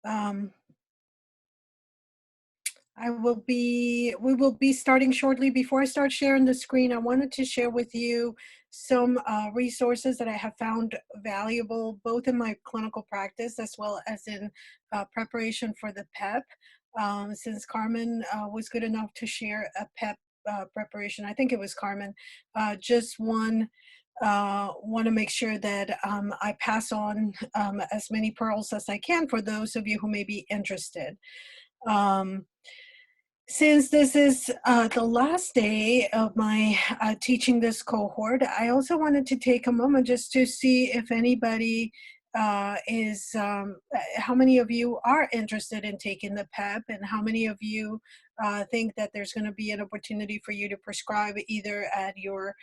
Um, we will be starting shortly. Before I start sharing the screen, I wanted to share with you some resources that I have found valuable both in my clinical practice as well as in preparation for the PEP. Since Carmen was good enough to share a PEP preparation, I think it was Carmen, just one want to make sure that I pass on as many pearls as I can for those of you who may be interested. Um, since this is the last day of my teaching this cohort, I also wanted to take a moment just to see if anybody how many of you are interested in taking the PEP, and how many of you think that there's going to be an opportunity for you to prescribe either at your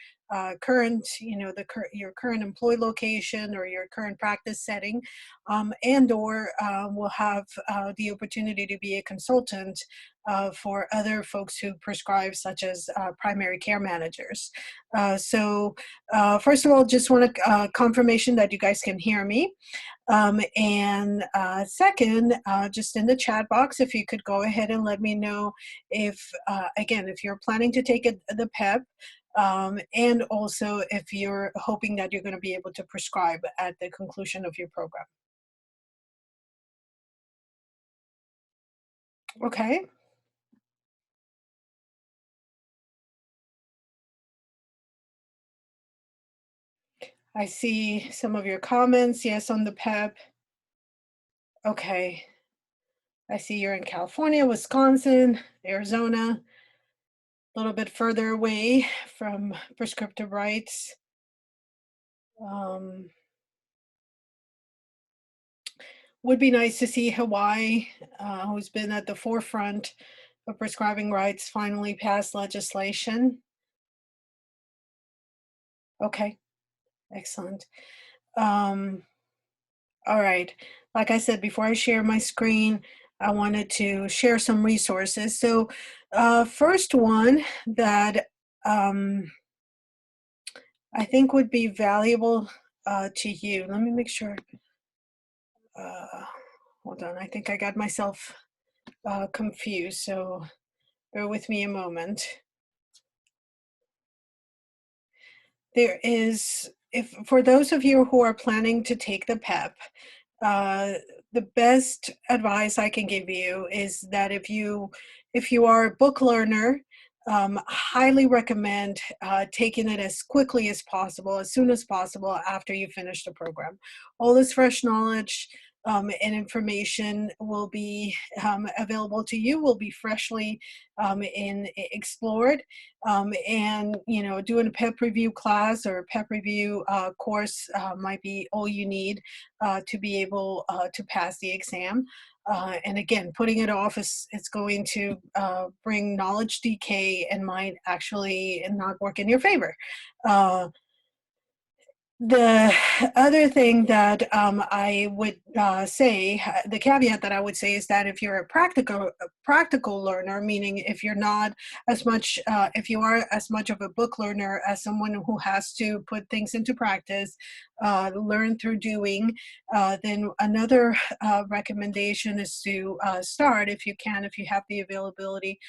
current, your current employee location or your current practice setting, and or will have the opportunity to be a consultant for other folks who prescribe, such as primary care managers. First of all, just want confirmation that you guys can hear me. And second, just in the chat box, if you could go ahead and let me know if, again, if you're planning to take the PEP, and also if you're hoping that you're going to be able to prescribe at the conclusion of your program. Okay. I see some of your comments. Yes, on the PEP. Okay. I see you're in California, Wisconsin, Arizona, a little bit further away from prescriptive rights. Um, would be nice to see Hawaii, who's been at the forefront of prescribing rights, finally pass legislation. Okay, excellent. Um, all right. Like I said, before I share my screen, I wanted to share some resources. So, first one that I think would be valuable to you. Let me make sure. Uh, hold on. I think I got myself confused. So bear with me a moment. There is, if for those of you who are planning to take the PEP, uh, the best advice I can give you is that if you are a book learner, highly recommend taking it as quickly as possible, as soon as possible after you finish the program. All this fresh knowledge and information will be available to you, will be freshly explored, and doing a PEP review class or a PEP review course might be all you need to be able to pass the exam. And again, putting it off is going to bring knowledge decay and might actually not work in your favor. The other thing that I would say, the caveat that I would say is that if you're a practical learner, meaning if you're not as much, if you are as much of a book learner as someone who has to put things into practice, learn through doing, then another recommendation is to start, if you can, if you have the availability,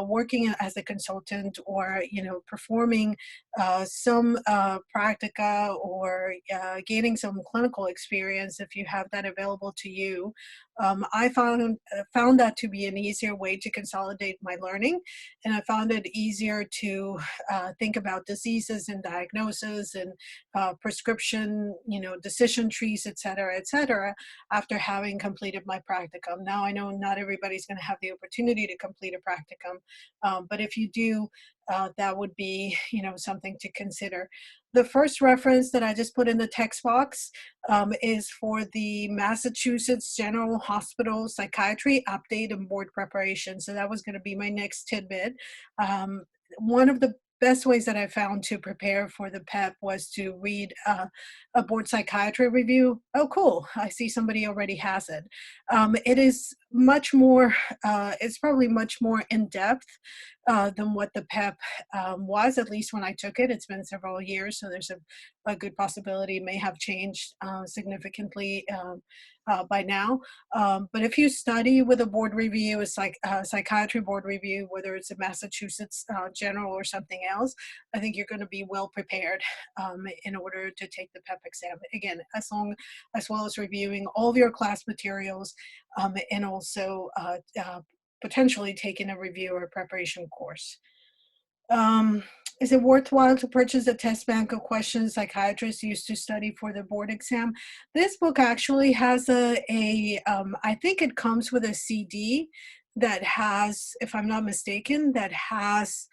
working as a consultant, or performing some practica, or gaining some clinical experience if you have that available to you. I found that to be an easier way to consolidate my learning, and I found it easier to think about diseases and diagnosis and prescription, decision trees, et cetera, after having completed my practicum. Now I know not everybody's going to have the opportunity to complete a practicum, but if you do, that would be, something to consider. The first reference that I just put in the text box is for the Massachusetts General Hospital Psychiatry Update and Board Preparation. So that was going to be my next tidbit. One of the best ways that I found to prepare for the PEP was to read a board psychiatry review. Oh, cool. I see somebody already has it. It is much more, it's probably much more in depth than what the PEP was, at least when I took it. It's been several years, so there's a good possibility it may have changed significantly by now. But if you study with a board review, psychiatry board review, whether it's a Massachusetts general or something else, I think you're going to be well prepared in order to take the PEP exam. Again, as well as reviewing all of your class materials and also potentially taking a review or preparation course. Um, is it worthwhile to purchase a test bank of questions psychiatrists used to study for the board exam? This book actually has I think it comes with a CD that has, if I'm not mistaken, that has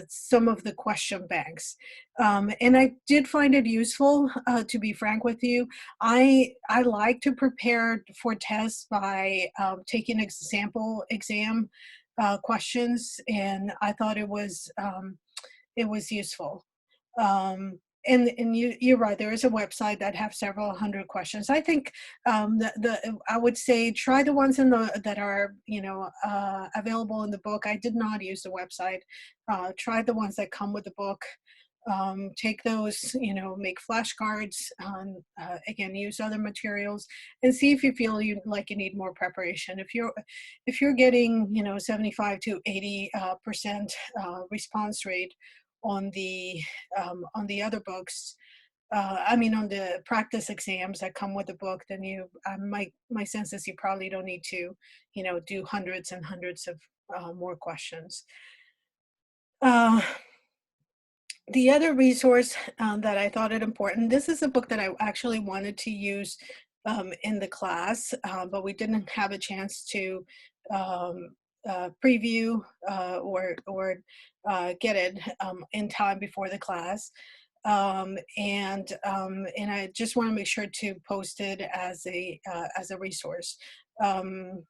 some of the question banks. And I did find it useful, to be frank with you. I like to prepare for tests by taking sample exam questions, and I thought it was useful. And you're right. There is a website that have several hundred questions. I think I would say try the ones that are available in the book. I did not use the website. Try the ones that come with the book. Take those, make flashcards. Again, use other materials and see if you feel you need more preparation. If you're getting 75 to 80% response rate on the other books, on the practice exams that come with the book, then my sense is you probably don't need to, do hundreds and hundreds of more questions. Uh, the other resource that I thought it important, this is a book that I actually wanted to use in the class, but we didn't have a chance to um, preview or get it in time before the class. And I just want to make sure to post it as a resource. Um,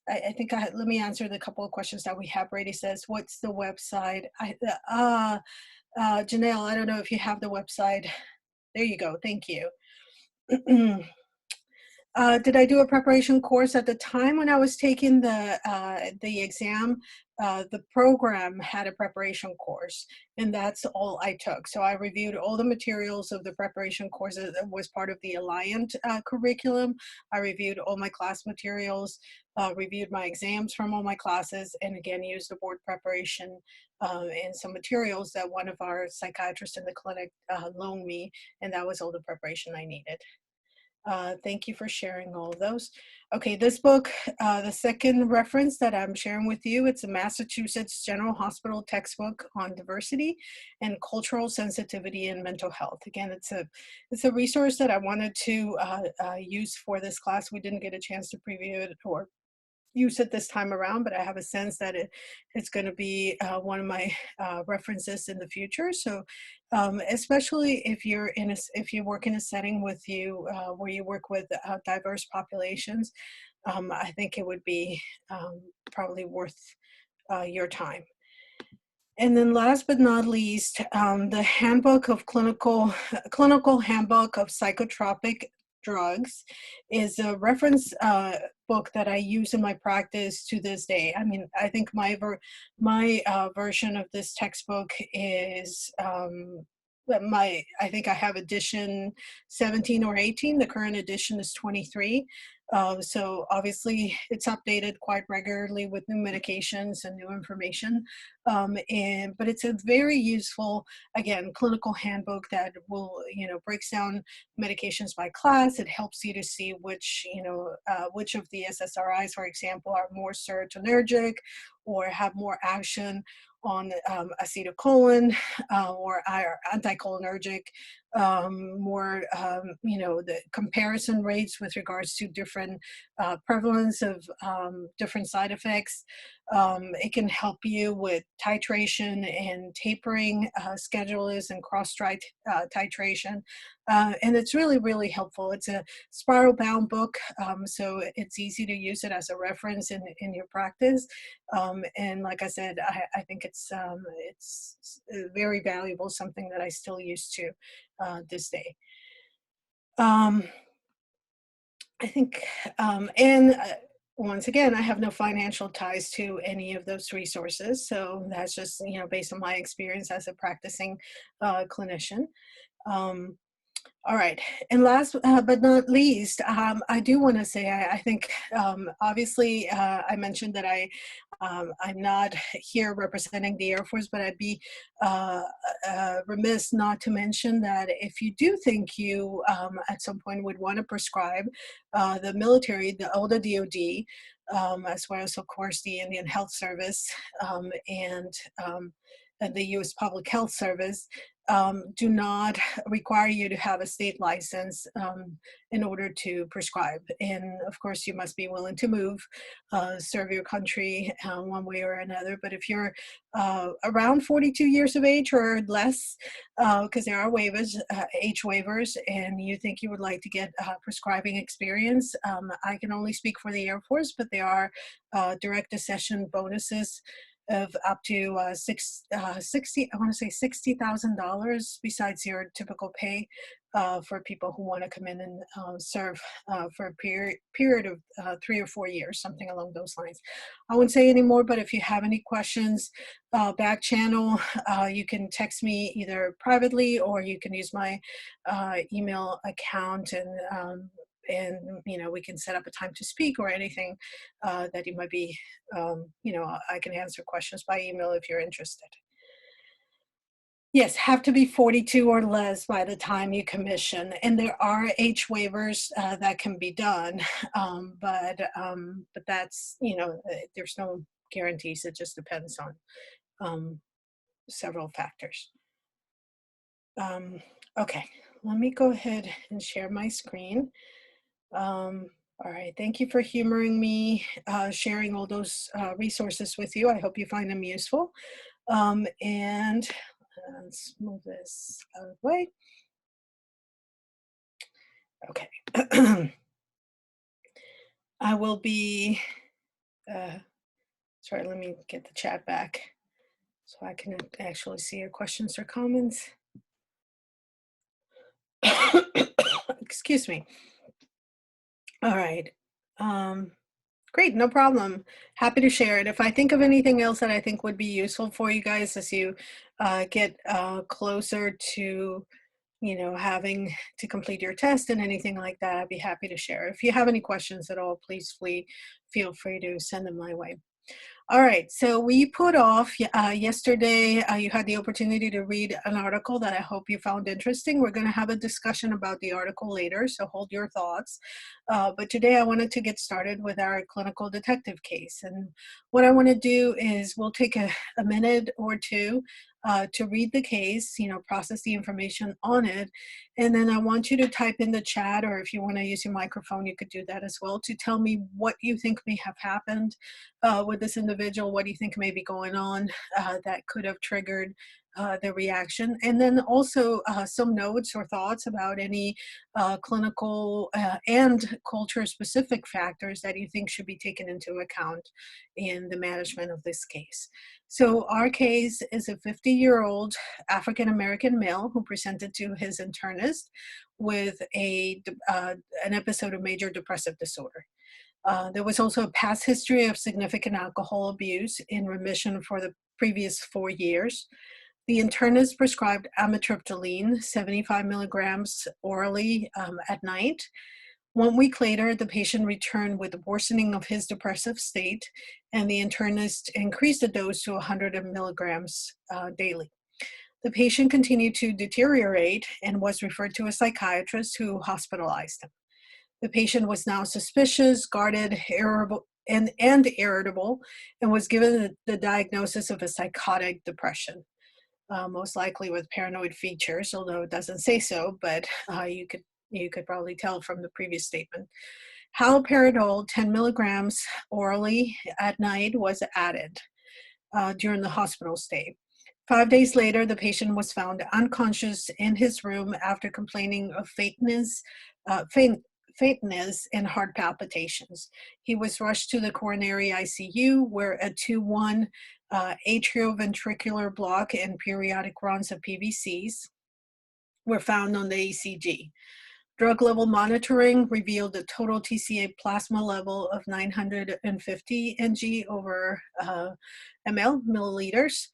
I think let me answer the couple of questions that we have. Brady says, "What's the website?" Janelle, I don't know if you have the website. There you go. Thank you. Did I do a preparation course at the time when I was taking the exam? The program had a preparation course, and that's all I took. So I reviewed all the materials of the preparation courses that was part of the Alliant curriculum. I reviewed all my class materials, reviewed my exams from all my classes, and again used the board preparation and some materials that one of our psychiatrists in the clinic loaned me, and that was all the preparation I needed. Thank you for sharing all of those. Okay, this book, the second reference that I'm sharing with you, it's a Massachusetts General Hospital textbook on diversity and cultural sensitivity in mental health. Again, it's a resource that I wanted to use for this class. We didn't get a chance to preview it or use it this time around, but I have a sense that it's going to be one of my references in the future. So, especially if you work in a setting where you work with diverse populations, I think it would be probably worth your time. And then last but not least, the clinical handbook of psychotropic drugs is a reference book that I use in my practice to this day. I mean, I think my version of this textbook is I think I have edition 17 or 18. The current edition is 23. So obviously it's updated quite regularly with new medications and new information. But it's a very useful, again, clinical handbook that will, breaks down medications by class. It helps you to see which of the SSRIs, for example, are more serotonergic or have more action on acetylcholine or are anticholinergic, the comparison rates with regards to different prevalence of different side effects. It can help you with titration and tapering schedules and titration. And it's really, really helpful. It's a spiral bound book, so it's easy to use it as a reference in your practice. And like I said, I think it's very valuable, something that I still use to this day. Um, I think, and once again, I have no financial ties to any of those resources, so that's just, based on my experience as a practicing clinician. Um, all right. And last but not least, I do want to say I think obviously I mentioned that I'm not here representing the Air Force, but I'd be uh, remiss not to mention that if you do think you at some point would want to prescribe the military, the OLDA DoD, as well as of course the Indian Health Service um, and the U.S. Public Health Service, do not require you to have a state license in order to prescribe. And of course, you must be willing to move, serve your country one way or another. But if you're around 42 years of age or less, because there are waivers, age waivers, and you think you would like to get prescribing experience, I can only speak for the Air Force, but there are direct accession bonuses of up to 60, I want to say $60,000 besides your typical pay for people who want to come in and serve for a period of 3 or 4 years, something along those lines. I won't say any more, but if you have any questions, back channel, you can text me either privately or you can use my email account and we can set up a time to speak or anything that you might be I can answer questions by email if you're interested. Yes, have to be 42 or less by the time you commission, and there are age waivers that can be done, but that's there's no guarantees. It just depends on um, several factors. Um, okay, let me go ahead and share my screen. All right, thank you for humoring me, sharing all those resources with you. I hope you find them useful. And let's move this out of the way. Okay. I will be, sorry, let me get the chat back so I can actually see your questions or comments. Excuse me. All right. Great, no problem. Happy to share it. If I think of anything else that I think would be useful for you guys as you get closer to, having to complete your test and anything like that, I'd be happy to share. If you have any questions at all, please feel free to send them my way. All right, so we put off yesterday, you had the opportunity to read an article that I hope you found interesting. We're going to have a discussion about the article later, so hold your thoughts. But today I wanted to get started with our clinical detective case. And what I want to do is we'll take a minute or two to read the case, process the information on it. And then I want you to type in the chat, or if you want to use your microphone, you could do that as well, to tell me what you think may have happened with this individual. What do you think may be going on that could have triggered the reaction? And then also some notes or thoughts about any clinical and culture specific factors that you think should be taken into account in the management of this case. So our case is a 50-year-old African-American male who presented to his internist with an episode of major depressive disorder. There was also a past history of significant alcohol abuse in remission for the previous 4 years. The internist prescribed amitriptyline, 75 milligrams orally at night. 1 week later, the patient returned with worsening of his depressive state, and the internist increased the dose to 100 milligrams daily. The patient continued to deteriorate and was referred to a psychiatrist who hospitalized him. The patient was now suspicious, guarded, irritable, and irritable, and was given the diagnosis of a psychotic depression, most likely with paranoid features, although it doesn't say so, but you could probably tell from the previous statement. Haloperidol 10 milligrams orally at night was added during the hospital stay. 5 days later, the patient was found unconscious in his room after complaining of faintness and heart palpitations. He was rushed to the coronary ICU, where a 2-1 atrioventricular block and periodic runs of PVCs were found on the ECG. Drug level monitoring revealed a total TCA plasma level of 950 ng over milliliters.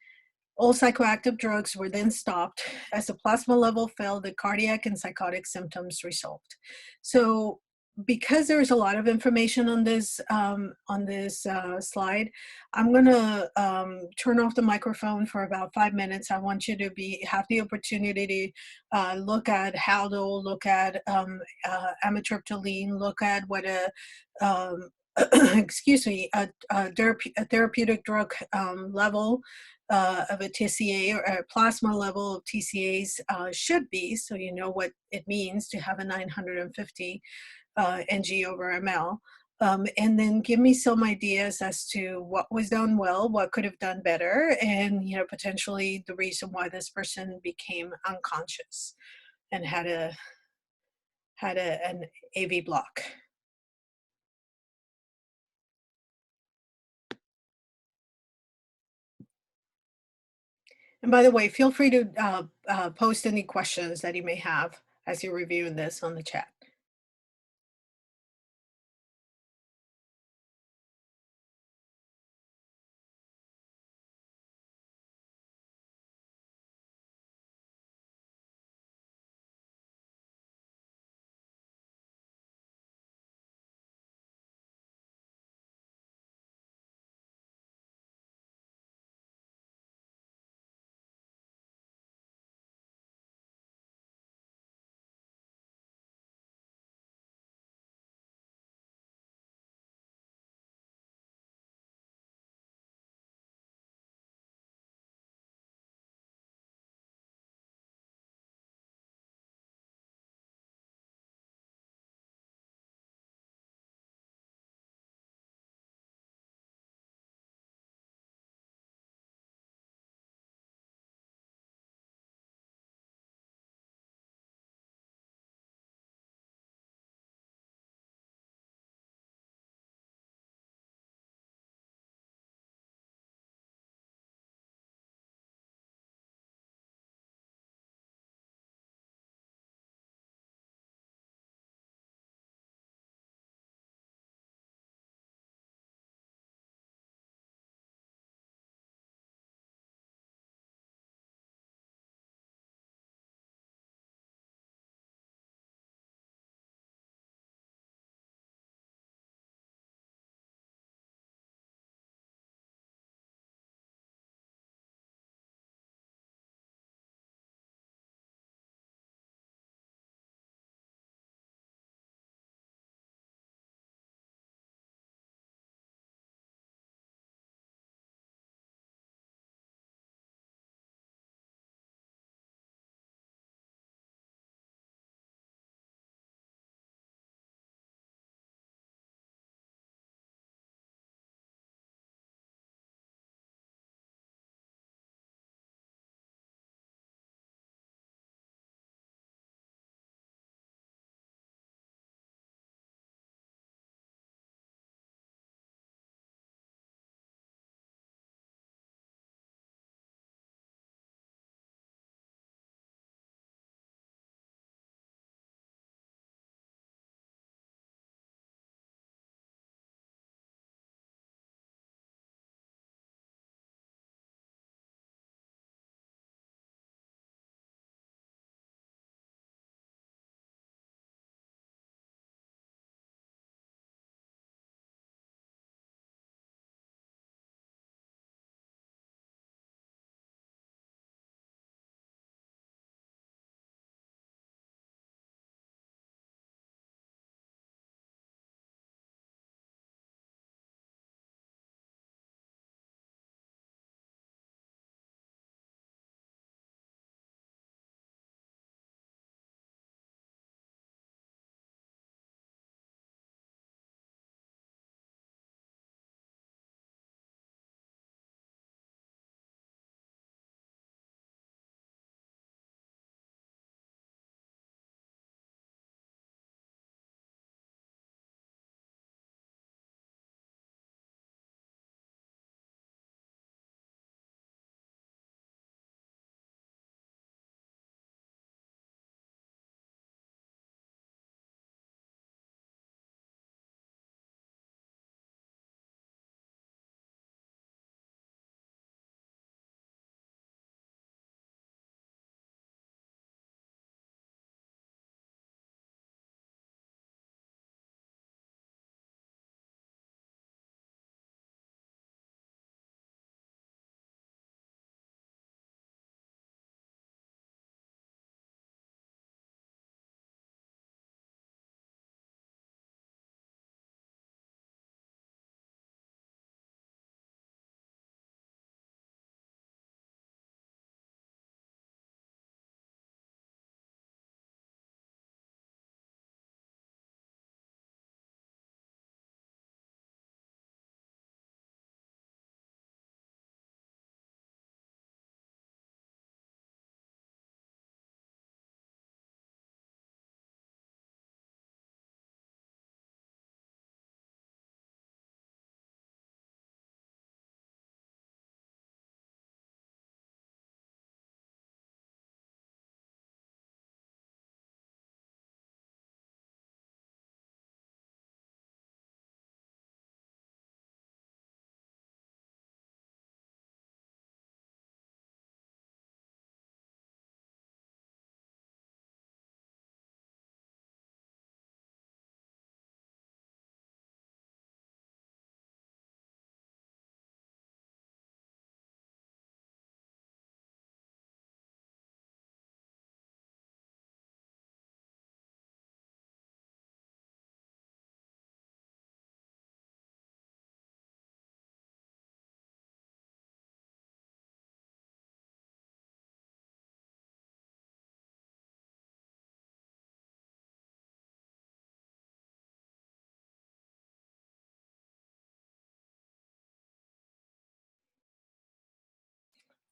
All psychoactive drugs were then stopped. As the plasma level fell, the cardiac and psychotic symptoms resolved. So, because there's a lot of information on this slide, I'm going to turn off the microphone for about 5 minutes. I want you to have the opportunity to look at Haldol, look at amitriptyline, look at what a excuse me, a therapeutic drug level of a TCA or a plasma level of TCAs should be, so you know what it means to have a 950 ng over ml. And then give me some ideas as to what was done well, what could have done better, and potentially the reason why this person became unconscious and had an AV block. And by the way, feel free to post any questions that you may have as you're reviewing this on the chat.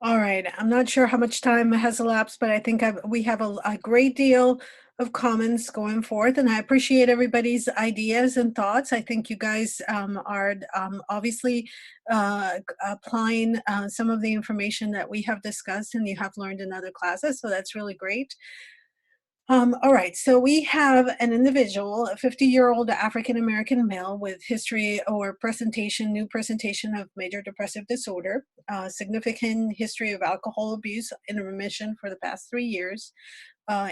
All right. I'm not sure how much time has elapsed, but I think we have a great deal of comments going forth, and I appreciate everybody's ideas and thoughts. I think you guys are obviously applying some of the information that we have discussed and you have learned in other classes, so that's really great. All right, so we have an individual, a 50-year-old African American male with history or new presentation of major depressive disorder, significant history of alcohol abuse in remission for the past 3 years.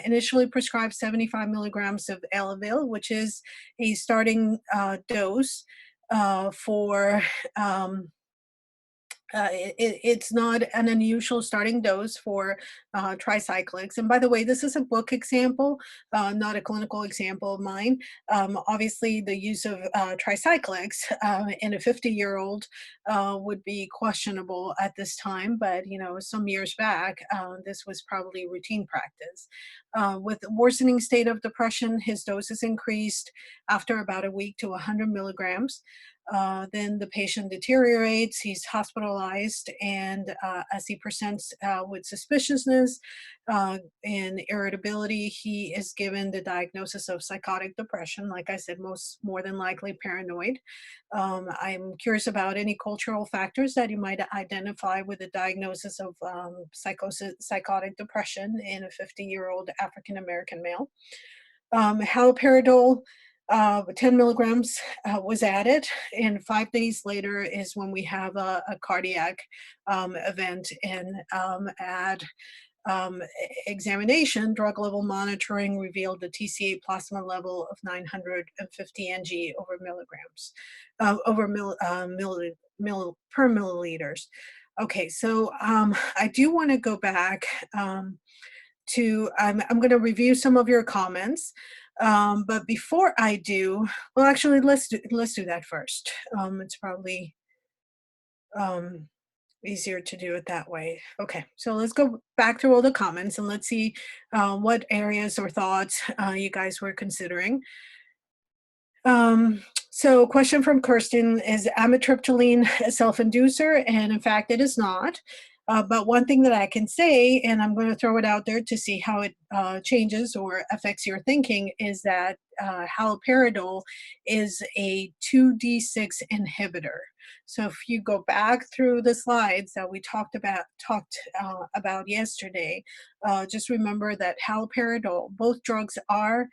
Initially prescribed 75 milligrams of Elavil, which is a starting dose for it's not an unusual starting dose for tricyclics. And by the way, this is a book example, not a clinical example of mine. Obviously, the use of tricyclics in a 50-year-old would be questionable at this time, but some years back, this was probably routine practice. With worsening state of depression, his dose is increased after about a week to 100 milligrams. Then the patient deteriorates, he's hospitalized, and as he presents with suspiciousness and irritability, he is given the diagnosis of psychotic depression. Like I said, more than likely paranoid. I'm curious about any cultural factors that you might identify with a diagnosis of psychotic depression in a 50-year-old African American male. Haloperidol, 10 milligrams was added, and 5 days later is when we have a cardiac event and add examination. Drug level monitoring revealed the TCA plasma level of 950 ng over milligrams, over per milliliters. Okay, so I do want to go back I'm going to review some of your comments. But before I do, well, actually, let's do that first. It's probably um, easier to do it that way. Okay, so let's go back through all the comments and let's see what areas or thoughts you guys were considering. So question from Kirsten, is amitriptyline a self-inducer? And in fact, it is not. But one thing that I can say, and I'm going to throw it out there to see how it changes or affects your thinking, is that haloperidol is a 2D6 inhibitor. So if you go back through the slides that we talked about yesterday, just remember that haloperidol, both drugs are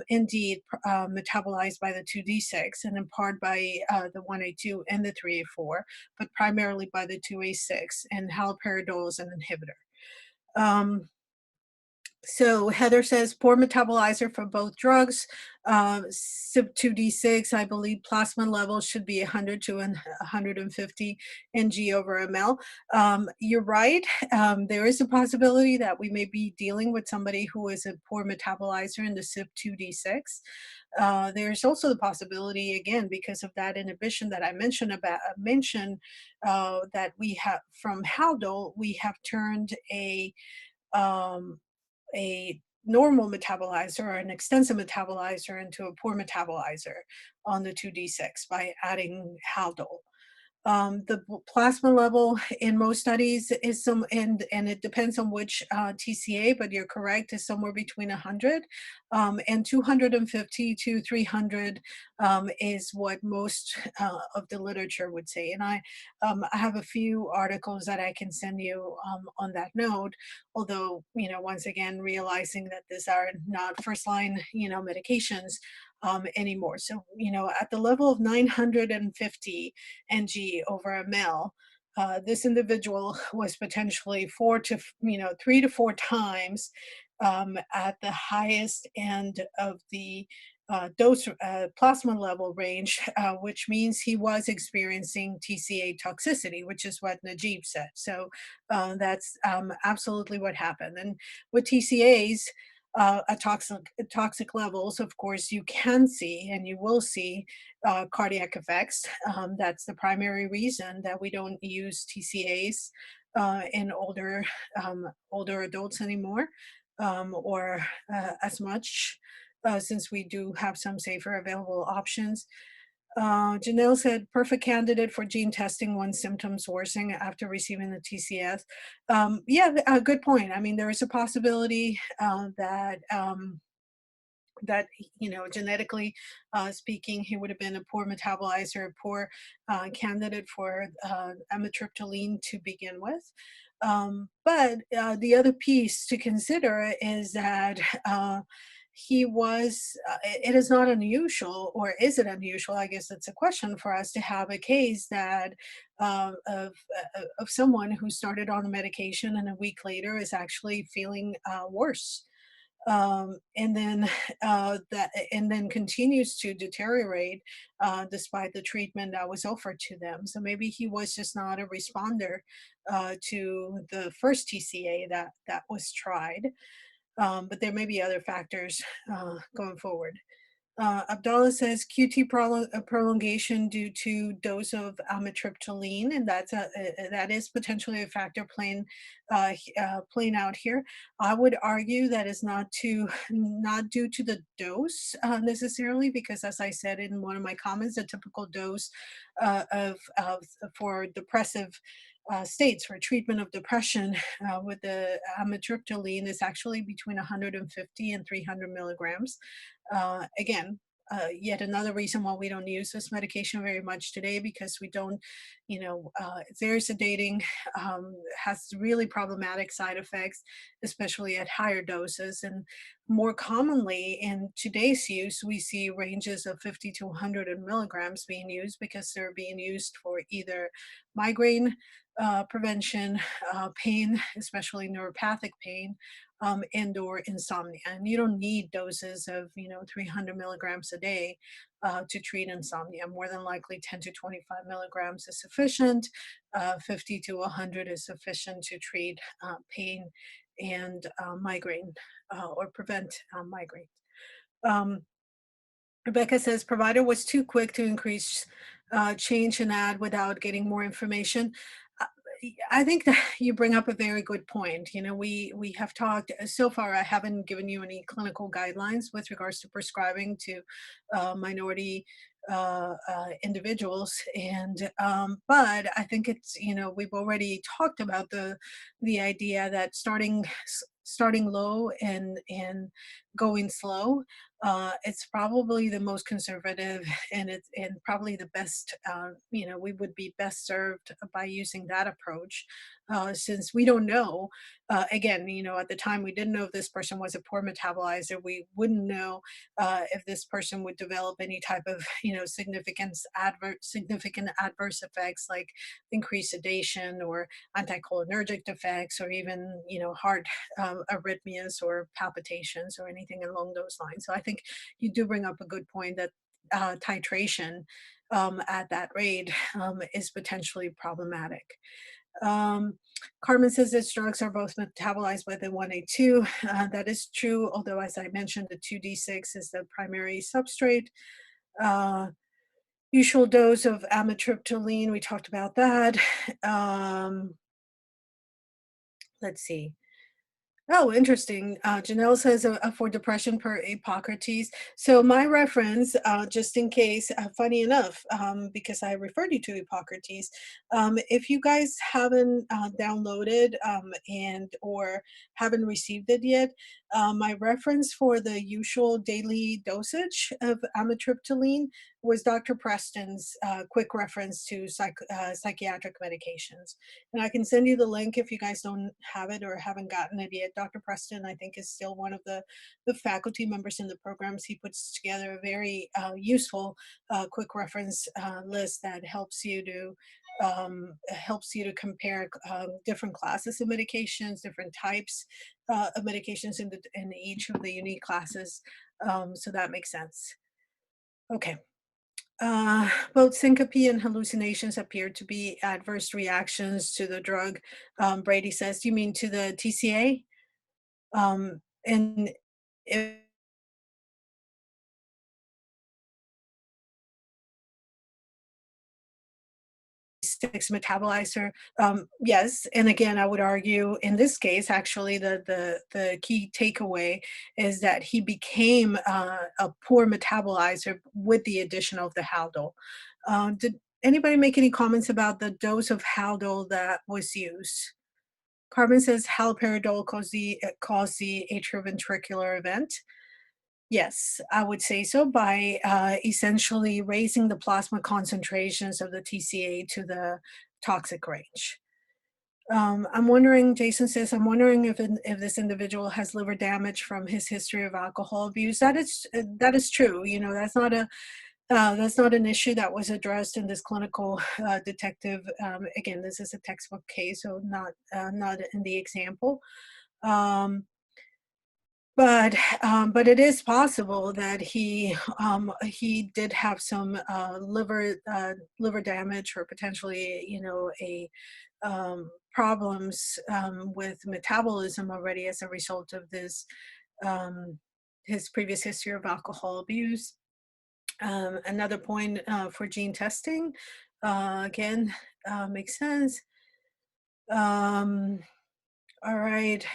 indeed metabolized by the 2D6 and in part by the 1A2 and the 3A4, but primarily by the 2A6, and haloperidol is an inhibitor. So Heather says poor metabolizer for both drugs. CYP2D6, I believe plasma levels should be 100 to 150 ng over ml. You're right. There is a possibility that we may be dealing with somebody who is a poor metabolizer in the CYP2D6. There's also the possibility, again, because of that inhibition that I mentioned that we have from Haldol, we have turned um, a normal metabolizer or an extensive metabolizer into a poor metabolizer on the 2D6 by adding Haldol. The plasma level in most studies is and it depends on which TCA, but you're correct, is somewhere between 100 and 250 to 300 is what most of the literature would say. And I have a few articles that I can send you on that note, although, once again, realizing that these are not first line, medications anymore. So, at the level of 950 ng over ml, this individual was potentially 3 to 4 times at the highest end of the dose plasma level range, which means he was experiencing TCA toxicity, which is what Najib said. So that's absolutely what happened. And with TCAs, at toxic levels, of course, you can see and you will see cardiac effects. That's the primary reason that we don't use TCAs in older adults anymore, or as much, since we do have some safer available options. Janelle said, perfect candidate for gene testing when symptoms worsen after receiving the TCS. Yeah, good point. I mean, there is a possibility that genetically speaking, he would have been a poor metabolizer, a poor candidate for amitriptyline to begin with. But the other piece to consider is that he was it is not unusual, or is it unusual, I guess that's a question, for us to have a case that of someone who started on the medication and a week later is actually feeling worse, and then and then continues to deteriorate despite the treatment that was offered to them. So maybe he was just not a responder to the first TCA that was tried. But there may be other factors going forward. Abdallah says QT prolongation due to dose of amitriptyline, and that is potentially a factor playing out here. I would argue that is not due to the dose necessarily, because as I said in one of my comments, a typical dose of for depressive states for treatment of depression with the amitriptyline is actually between 150 and 300 milligrams. Again, yet another reason why we don't use this medication very much today, because we don't, it's very sedating, has really problematic side effects, especially at higher doses. And more commonly in today's use, we see ranges of 50 to 100 milligrams being used, because they're being used for either migraine prevention, pain, especially neuropathic pain, and or insomnia. And you don't need doses of 300 milligrams a day to treat insomnia. More than likely 10 to 25 milligrams is sufficient. 50 to 100 is sufficient to treat pain and migraine, or prevent migraine. Um, Rebecca says provider was too quick to increase change an ad without getting more information. Uh, I think that you bring up a very good point. We have talked so far. I haven't given you any clinical guidelines with regards to prescribing to minority individuals, and but I think it's we've already talked about the idea that starting low and going slow, it's probably the most conservative, and probably the best. We would be best served by using that approach, since we don't know. Again, at the time we didn't know if this person was a poor metabolizer. We wouldn't know if this person would develop any type of significant adverse effects like increased sedation or anticholinergic effects, or even heart arrhythmias or palpitations or anything along those lines. So I think you do bring up a good point that titration at that rate is potentially problematic. Um, Carmen says that drugs are both metabolized by the 1A2. That is true, although as I mentioned, the 2D6 is the primary substrate. Uh, Usual dose of amitriptyline, we talked about that. Let's see. Oh, interesting. Janelle says for depression per Hippocrates. So my reference, just in case, funny enough, because I referred you to Hippocrates, if you guys haven't downloaded and or haven't received it yet, my reference for the usual daily dosage of amitriptyline was Dr. Preston's quick reference to psychiatric medications. And I can send you the link if you guys don't have it or haven't gotten it yet. Dr. Preston, I think, is still one of the faculty members in the programs. He puts together a very useful quick reference list that helps you to compare different classes of medications, different types of medications in each of the unique classes. So that makes sense. Okay. Both syncope and hallucinations appear to be adverse reactions to the drug. Brady says, "You mean to the TCA?" And if six metabolizer. Yes, and again, I would argue in this case, actually, the key takeaway is that he became a poor metabolizer with the addition of the Haldol. Did anybody make any comments about the dose of Haldol that was used? Carmen says haloperidol caused the atrioventricular event. Yes, I would say so by essentially raising the plasma concentrations of the TCA to the toxic range. I'm wondering, Jason says, I'm wondering if this individual has liver damage from his history of alcohol abuse. That is true. You know, that's not an issue that was addressed in this clinical detective. Again, this is a textbook case, so not in the example. Um, but it is possible that he did have some liver damage or potentially, you know, a problems with metabolism already as a result of this um, his previous history of alcohol abuse. Another point for gene testing, again, makes sense. Um, all right.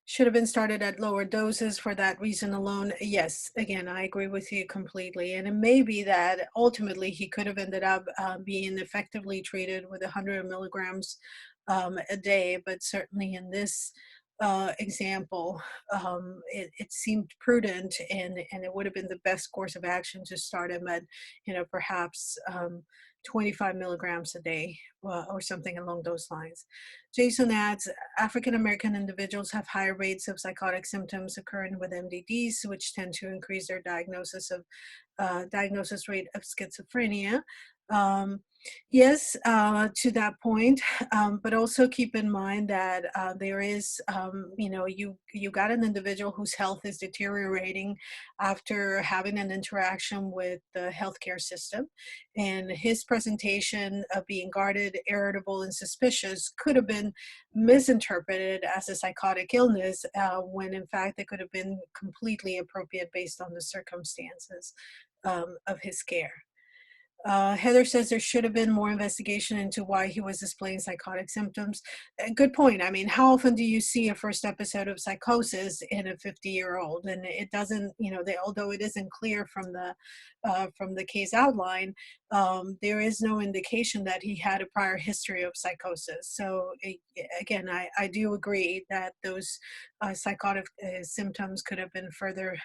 Should have been started at lower doses for that reason alone. Yes, again, I agree with you completely. And it may be that ultimately he could have ended up being effectively treated with 100 milligrams a day, but certainly in this example, it seemed prudent and it would have been the best course of action to start him at, you know, perhaps 25 milligrams a day or something along those lines. Jason adds, African American individuals have higher rates of psychotic symptoms occurring with MDDs, which tend to increase their diagnosis rate of schizophrenia. Um, yes, to that point, but also keep in mind that there is, you know, you got an individual whose health is deteriorating after having an interaction with the healthcare system, and his presentation of being guarded, irritable, and suspicious could have been misinterpreted as a psychotic illness, when in fact it could have been completely appropriate based on the circumstances of his care. Heather says there should have been more investigation into why he was displaying psychotic symptoms. Good point. I mean, how often do you see a first episode of psychosis in a 50-year-old? And it doesn't, you know, although it isn't clear from the case outline, there is no indication that he had a prior history of psychosis. So again, I do agree that those psychotic symptoms could have been further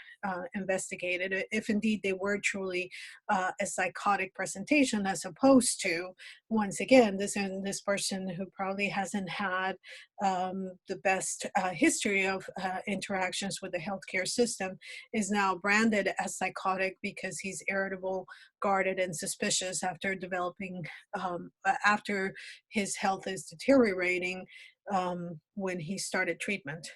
investigated if indeed they were truly a psychotic presentation, as opposed to, once again, this person who probably hasn't had the best history of interactions with the healthcare system is now branded as psychotic because he's irritable, guarded, and suspicious after developing after his health is deteriorating when he started treatment.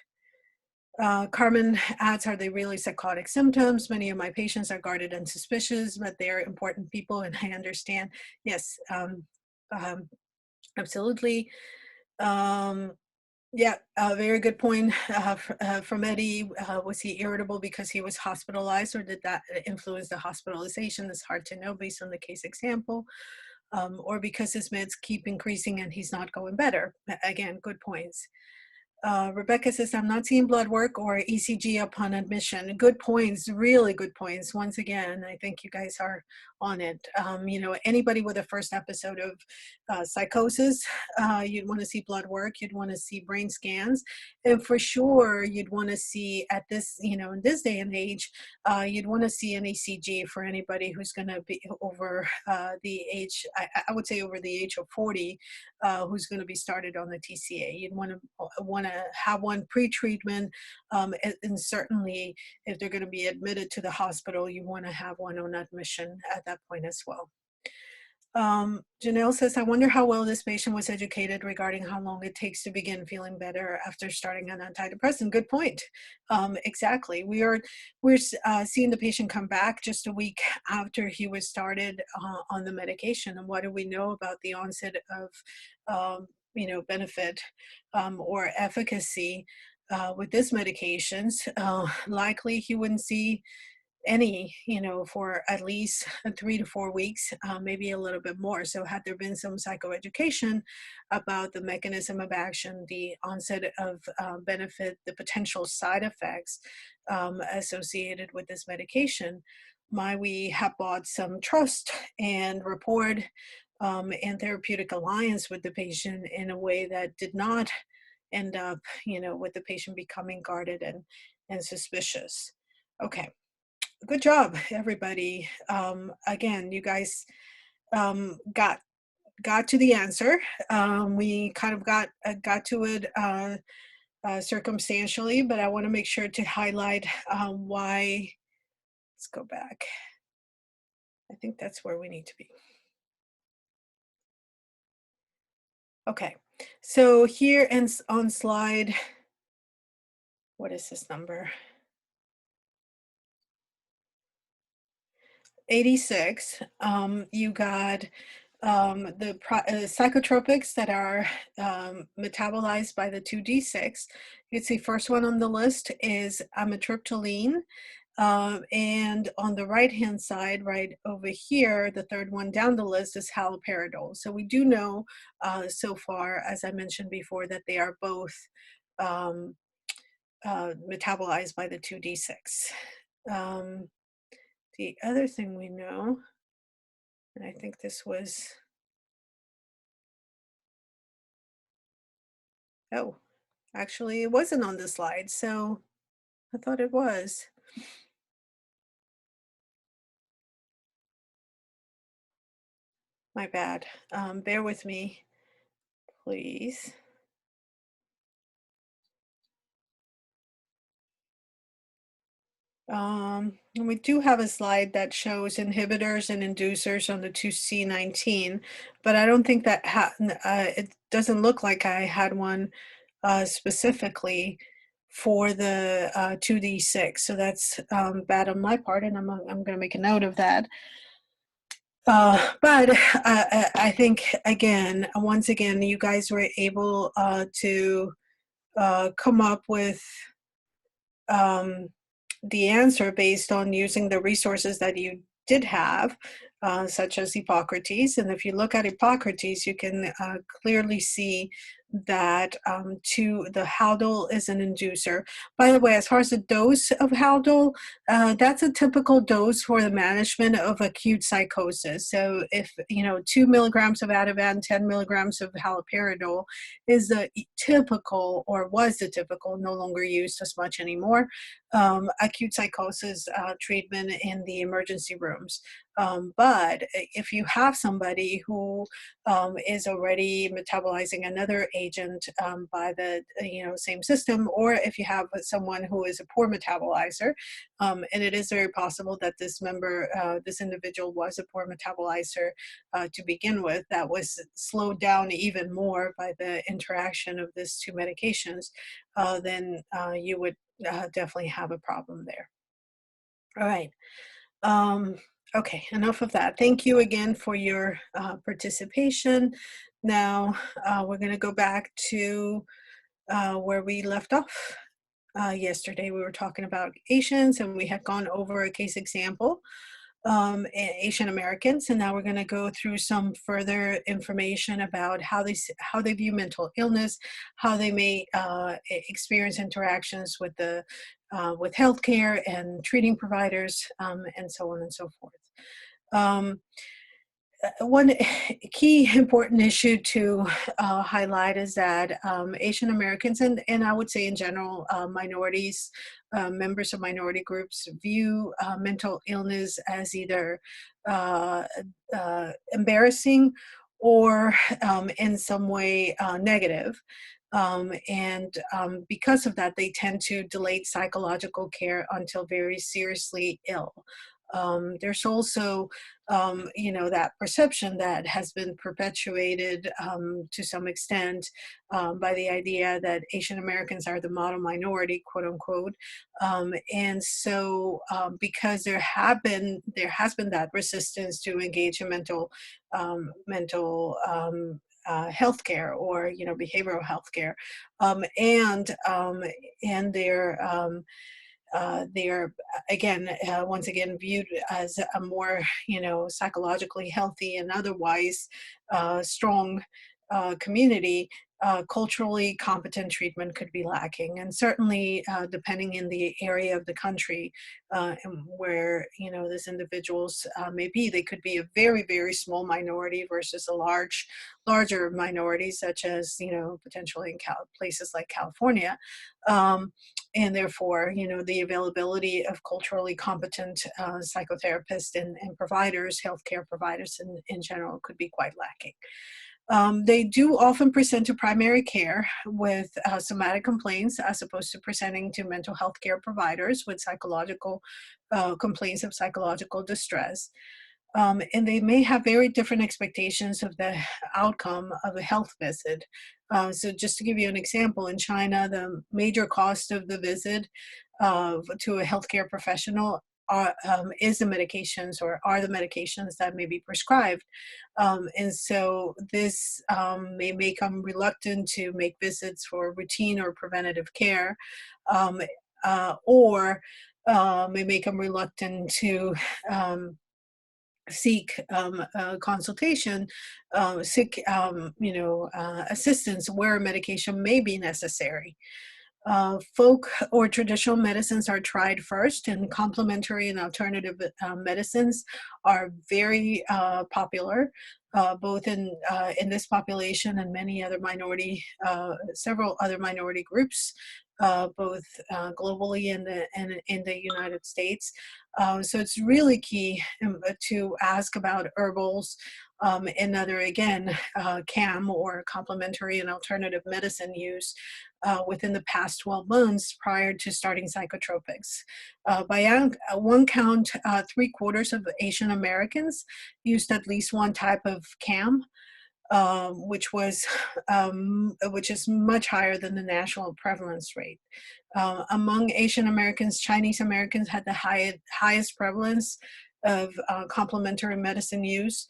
Carmen adds, are they really psychotic symptoms? Many of my patients are guarded and suspicious, but they're important people, and I understand. Yes, um, absolutely. Um, yeah, a very good point from Eddie. Was he irritable because he was hospitalized, or did that influence the hospitalization? It's hard to know based on the case example. Or because his meds keep increasing and he's not going better. Again, good points. Rebecca says, I'm not seeing blood work or ECG upon admission. Good points, really good points. Once again, I think you guys are on it. You know, anybody with a first episode of psychosis, you'd want to see blood work, you'd want to see brain scans, and for sure, you'd want to see at this, you know, in this day and age, you'd want to see an ECG for anybody who's going to be over the age, I would say over the age of 40, who's going to be started on the TCA. You'd want to have one pre-treatment, and certainly if they're going to be admitted to the hospital, you want to have one on admission at that point as well. Janelle says, I wonder how well this patient was educated regarding how long it takes to begin feeling better after starting an antidepressant. Good point. Exactly. We're seeing the patient come back just a week after he was started on the medication. And what do we know about the onset of, you know, benefit or efficacy with this medications? Likely he wouldn't see any, for at least 3 to 4 weeks, maybe a little bit more. So had there been some psychoeducation about the mechanism of action, the onset of benefit, the potential side effects associated with this medication, we have bought some trust and rapport and therapeutic alliance with the patient in a way that did not end up, with the patient becoming guarded and suspicious. Okay, good job, everybody. Again, you guys got to the answer. We kind of got to it circumstantially, but I want to make sure to highlight why. Let's go back. I think that's where we need to be. Okay, so here and on slide, what is this number? 86. You got the psychotropics that are metabolized by the 2D6. You can see first one on the list is amitriptyline. And on the right-hand side, right over here, the third one down the list is haloperidol. So we do know so far, as I mentioned before, that they are both um, metabolized by the 2D6. The other thing we know, and I think this was, oh, actually it wasn't on the slide, so I thought it was. My bad. Bear with me, please. And we do have a slide that shows inhibitors and inducers on the 2C19, but I don't think that it doesn't look like I had one specifically for the 2D6. So that's bad on my part, and I'm going to make a note of that. But I think, again, once again, you guys were able to come up with the answer based on using the resources that you did have, such as Hippocrates. And if you look at Hippocrates, you can clearly see that the Haldol is an inducer. By the way, as far as the dose of Haldol, that's a typical dose for the management of acute psychosis. So if, 2 milligrams of Ativan, 10 milligrams of haloperidol is the typical, or was the typical, no longer used as much anymore, acute psychosis treatment in the emergency rooms. But if you have somebody who is already metabolizing another agent by the same system, or if you have someone who is a poor metabolizer, and it is very possible that this individual was a poor metabolizer to begin with, that was slowed down even more by the interaction of these two medications, then you would definitely have a problem there. All right. Okay, enough of that. Thank you again for your participation. Now we're going to go back to where we left off. Yesterday we were talking about Asians, and we had gone over a case example, Asian Americans, and now we're going to go through some further information about how they view mental illness, how they may experience interactions with with healthcare and treating providers, and so on and so forth. Um, One key important issue to highlight is that Asian Americans, and I would say in general minorities, members of minority groups, view mental illness as either uh, embarrassing or in some way negative. And because of that, they tend to delay psychological care until very seriously ill. There's also that perception that has been perpetuated to some extent by the idea that Asian Americans are the model minority, quote unquote. And so, because there has been that resistance to engage in mental healthcare, or behavioral healthcare, and their they're again, once again, viewed as a more, psychologically healthy and otherwise strong community. Culturally competent treatment could be lacking, and certainly depending in the area of the country and where these individuals may be, they could be a very very small minority versus a larger minority, such as potentially in places like California. Um, and therefore, the availability of culturally competent psychotherapists and providers, healthcare providers in general, could be quite lacking. They do often present to primary care with somatic complaints as opposed to presenting to mental health care providers with psychological complaints of psychological distress. And they may have very different expectations of the outcome of a health visit. So, just to give you an example, in China, the major cost of the visit to a healthcare professional is the medications, or are the medications that may be prescribed. And so this may make them reluctant to make visits for routine or preventative care, um, or may make them reluctant to seek consultation, seek assistance where medication may be necessary. Folk or traditional medicines are tried first, and complementary and alternative medicines are very popular, both in this population and many other several other minority groups, both globally and in the United States. So it's really key to ask about herbals and other, again, CAM or complementary and alternative medicine use within the past 12 months prior to starting psychotropics. By one count, 3/4 of Asian Americans used at least one type of CAM, which is much higher than the national prevalence rate. Among Asian Americans, Chinese Americans had the highest prevalence of complementary medicine use.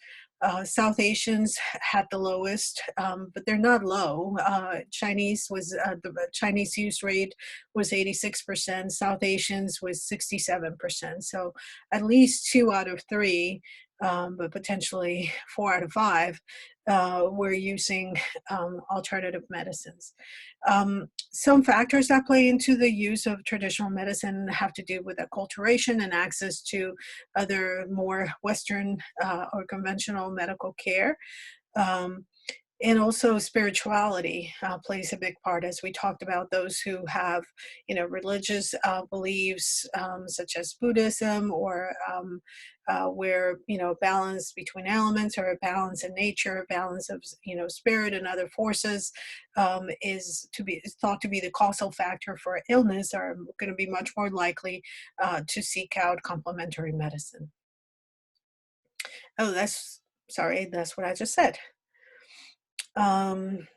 South Asians had the lowest, but they're not low. The Chinese use rate was 86%. South Asians was 67%. So at least 2 out of 3, but potentially 4 out of 5, were using alternative medicines. Some factors that play into the use of traditional medicine have to do with acculturation and access to other more Western or conventional medical care. Um, and also spirituality plays a big part, as we talked about those who have religious beliefs, such as Buddhism, or where balance between elements, or a balance in nature, a balance of spirit and other forces, is thought to be the causal factor for illness, are going to be much more likely to seek out complementary medicine. Oh, that's sorry, that's what I just said. Um,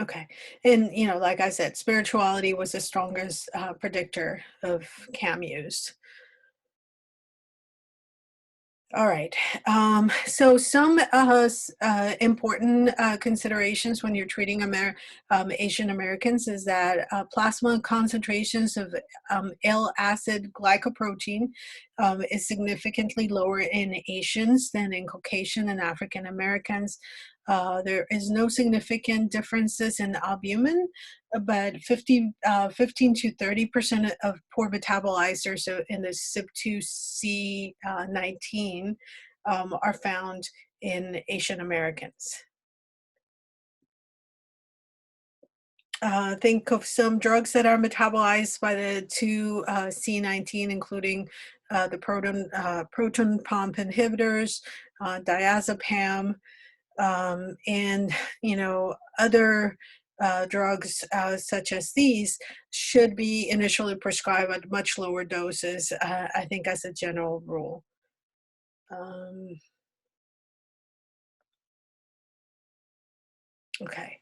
okay. And, like I said, spirituality was the strongest predictor of CAM use. All right. So some important considerations when you're treating Asian Americans is that plasma concentrations of L-acid glycoprotein is significantly lower in Asians than in Caucasian and African Americans. There is no significant differences in albumin, but 15 to 30% of poor metabolizers in the CYP2C19 are found in Asian Americans. Think of some drugs that are metabolized by the 2C19, including the proton pump inhibitors, diazepam, and other drugs such as these should be initially prescribed at much lower doses, I think, as a general rule. Um, okay.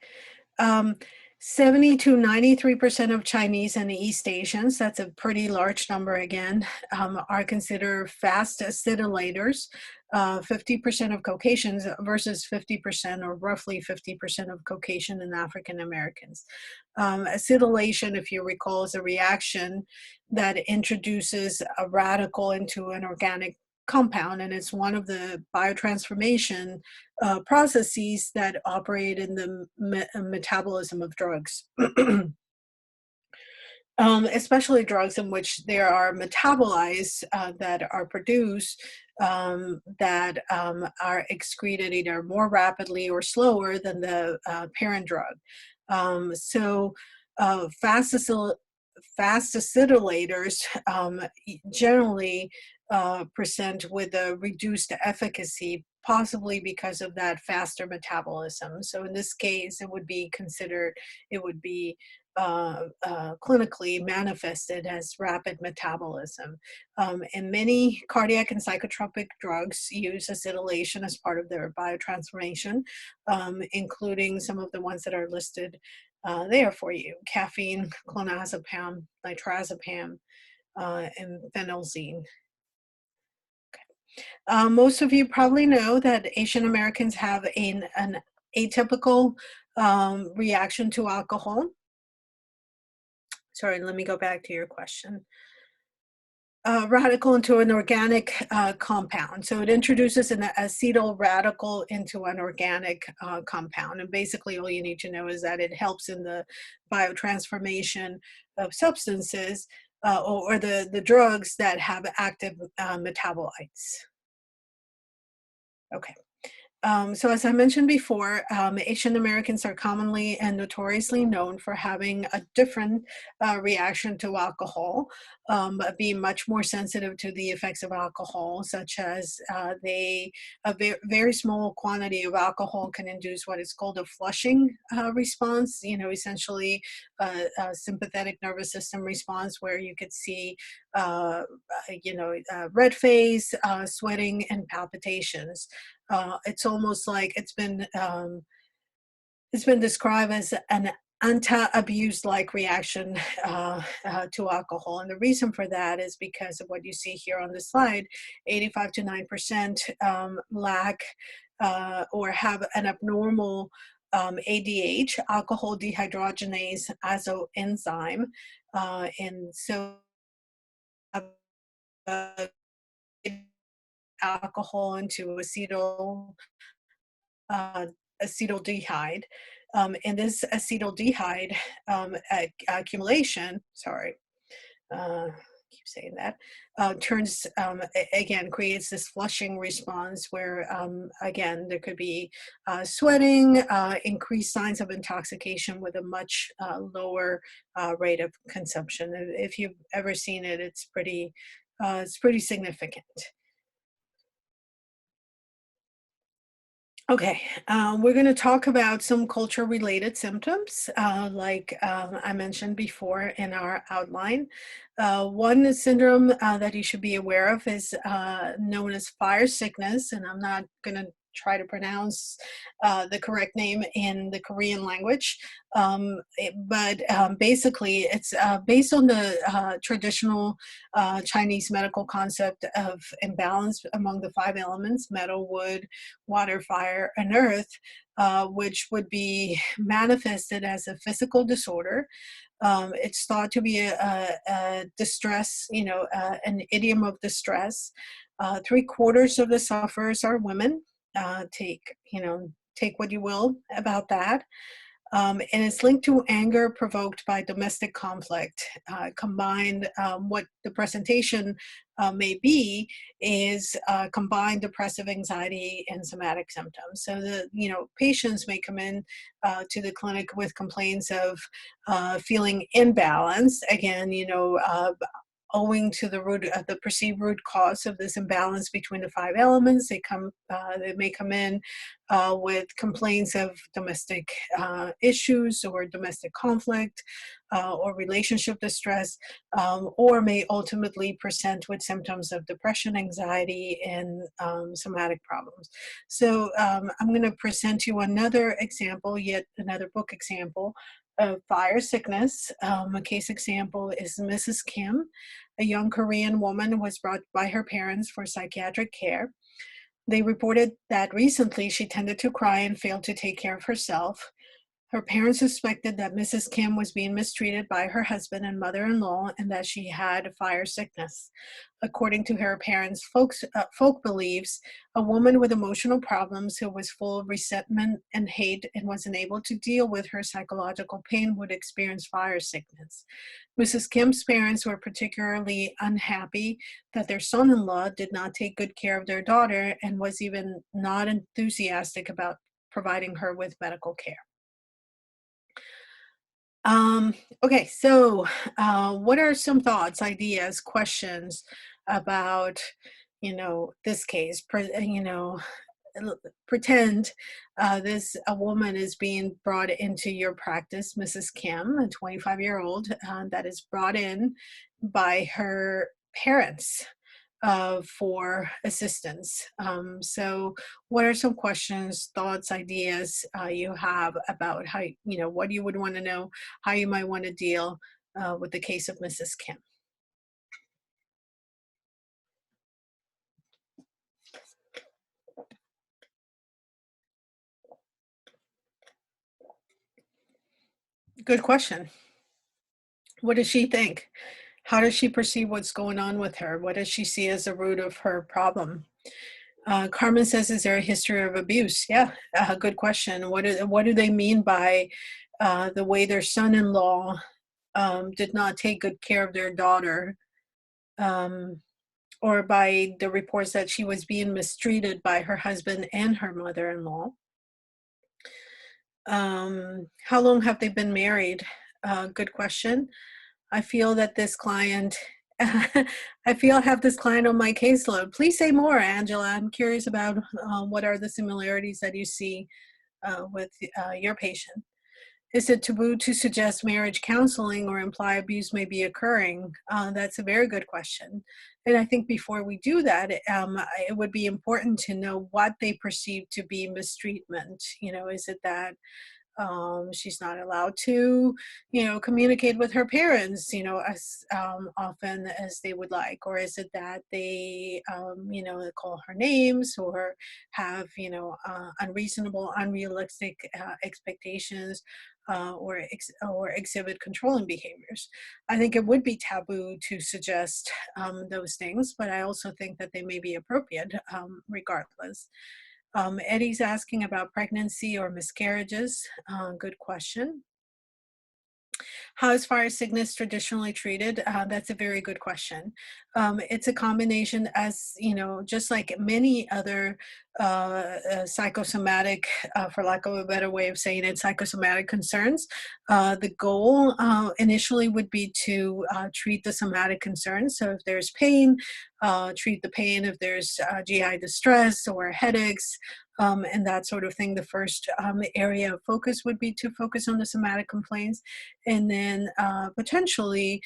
Um, 70 to 93% of Chinese and East Asians, that's a pretty large number again, are considered fast acidulators. 50% of Caucasians versus 50% or roughly 50% of Caucasian and African Americans. Acetylation, if you recall, is a reaction that introduces a radical into an organic compound, and it's one of the biotransformation processes that operate in the metabolism of drugs. Especially drugs in which there are metabolites that are produced that are excreted either more rapidly or slower than the parent drug. So fast fast acidulators generally present with a reduced efficacy, possibly because of that faster metabolism. So in this case, it would be considered, it would be clinically manifested as rapid metabolism. And many cardiac and psychotropic drugs use acetylation as part of their biotransformation, including some of the ones that are listed there for you: caffeine, clonazepam, nitrazepam, and phenelzine. Most of you probably know that Asian Americans have an atypical reaction to alcohol. Sorry, let me go back to your question. Radical into an organic compound. So it introduces an acetyl radical into an organic compound. And basically all you need to know is that it helps in the biotransformation of substances or the drugs that have active metabolites. Okay. So as I mentioned before, Asian Americans are commonly and notoriously known for having a different reaction to alcohol, being much more sensitive to the effects of alcohol, such as a very small quantity of alcohol can induce what is called a flushing response, essentially a sympathetic nervous system response where you could see, red face, sweating, and palpitations. It's almost like it's been described as an anti-abuse like reaction to alcohol, and the reason for that is because of what you see here on the slide: 85 to 9% lack or have an abnormal ADH, alcohol dehydrogenase azoenzyme, and so uh, alcohol into uh, acetaldehyde. And this acetaldehyde accumulation, sorry, keep saying that, turns, again, creates this flushing response where, again, there could be sweating, increased signs of intoxication with a much lower rate of consumption. If you've ever seen it, it's pretty significant. Okay, we're going to talk about some culture-related symptoms, like I mentioned before in our outline. One syndrome that you should be aware of is known as fire sickness, and I'm not going to try to pronounce the correct name in the Korean language, but basically it's based on the traditional Chinese medical concept of imbalance among the five elements: metal, wood, water, fire, and earth, which would be manifested as a physical disorder. It's thought to be a distress, an idiom of distress. Three-quarters of the sufferers are women. Take what you will about that. And it's linked to anger provoked by domestic conflict. Combined, what the presentation may be is combined depressive anxiety and somatic symptoms. So patients may come in to the clinic with complaints of feeling imbalanced. Again, owing to the perceived root cause of this imbalance between the five elements. They may come in with complaints of domestic issues or domestic conflict or relationship distress, or may ultimately present with symptoms of depression, anxiety, and somatic problems. So I'm going to present you another example, yet another book example of fire sickness. A case example is Mrs. Kim. A young Korean woman was brought by her parents for psychiatric care. They reported that recently she tended to cry and failed to take care of herself. Her parents suspected that Mrs. Kim was being mistreated by her husband and mother-in-law and that she had fire sickness. According to her parents, folk believes a woman with emotional problems who was full of resentment and hate and was unable to deal with her psychological pain would experience fire sickness. Mrs. Kim's parents were particularly unhappy that their son-in-law did not take good care of their daughter and was even not enthusiastic about providing her with medical care. Um, okay, so what are some thoughts, ideas, questions about, this case? Pretend this a woman is being brought into your practice, Mrs. Kim, a 25-year-old that is brought in by her parents for assistance. So, what are some questions, thoughts, ideas you have about how, what you would want to know, how you might want to deal with the case of Mrs. Kim? Good question. What does she think? How does she perceive what's going on with her? What does she see as the root of her problem? Carmen says, "Is there a history of abuse?" Yeah, good question. What do they mean by the way their son-in-law did not take good care of their daughter, um, or by the reports that she was being mistreated by her husband and her mother-in-law? How long have they been married? Good question. I feel that this client, I feel I have this client on my caseload. Please say more, Angela. I'm curious about what are the similarities that you see with your patient. Is it taboo to suggest marriage counseling or imply abuse may be occurring? That's a very good question. And I think before we do that, it would be important to know what they perceive to be mistreatment. Is it that she's not allowed to, communicate with her parents, as often as they would like? Or is it that they call her names or have, unreasonable, unrealistic expectations or exhibit controlling behaviors? I think it would be taboo to suggest those things, but I also think that they may be appropriate regardless. Eddie's asking about pregnancy or miscarriages. Good question. How is fire sickness traditionally treated? That's a very good question. It's a combination, as just like many other psychosomatic, for lack of a better way of saying it, psychosomatic concerns. The goal initially would be to treat the somatic concerns. So if there's pain, treat the pain. If there's GI distress or headaches, and that sort of thing, the first area of focus would be to focus on the somatic complaints. And then potentially,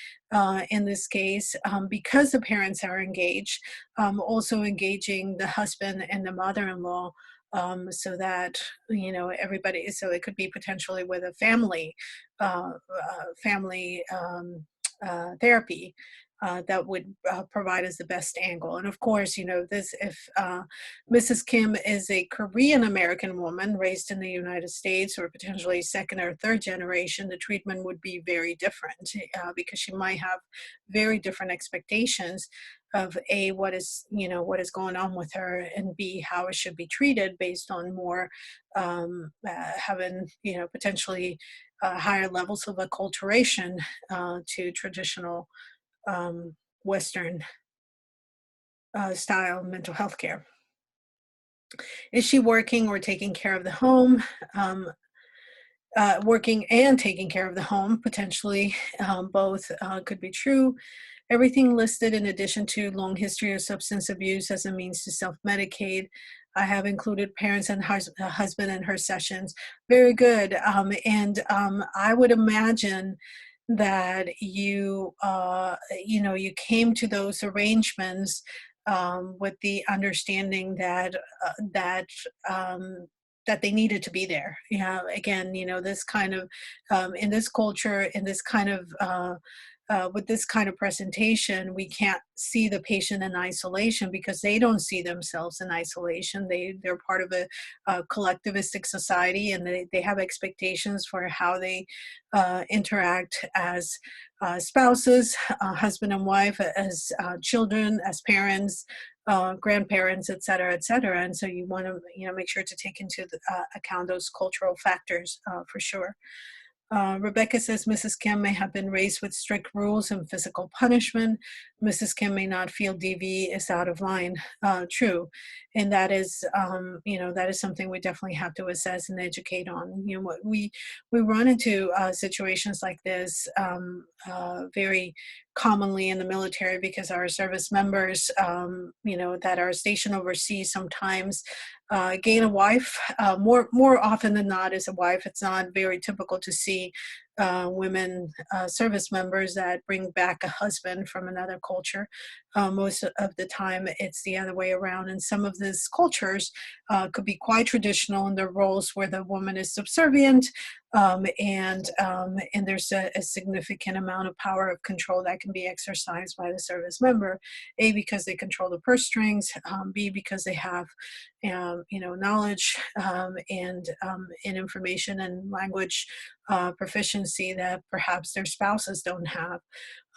in this case, because the parents are engaged, also engaging the husband and the mother-in-law, so that everybody. So it could be potentially with a family therapy. That would provide us the best angle. And of course, this if Mrs. Kim is a Korean American woman raised in the United States, or potentially second or third generation, the treatment would be very different because she might have very different expectations of A, what is going on with her, and B, how it should be treated based on more having, potentially higher levels of acculturation to traditional Western style mental health care. Is she working or taking care of the home? Um, Working and taking care of the home, potentially both could be true. Everything listed in addition to long history of substance abuse as a means to self-medicate. I have included parents and husband in her sessions. Very good. And I would imagine that you came to those arrangements with the understanding that that they needed to be there. Yeah, again, this kind of in this culture, in this kind of with this kind of presentation, we can't see the patient in isolation because they don't see themselves in isolation. They're part of a collectivistic society, and they have expectations for how they interact as spouses, husband and wife, as children, as parents, grandparents, et cetera, et cetera. And so you want to, make sure to take into account those cultural factors for sure. Rebecca says Mrs. Kim may have been raised with strict rules and physical punishment. Mrs. Kim may not feel DV is out of line. True, and that is, that is something we definitely have to assess and educate on. What we run into situations like this very commonly in the military because our service members, that are stationed overseas sometimes gain a wife. More often than not is a wife. It's not very typical to see women service members that bring back a husband from another culture. Most of the time it's the other way around, and some of these cultures could be quite traditional in their roles where the woman is subservient, and there's a significant amount of power of control that can be exercised by the service member. A, because they control the purse strings. B, because they have knowledge and information and language proficiency that perhaps their spouses don't have.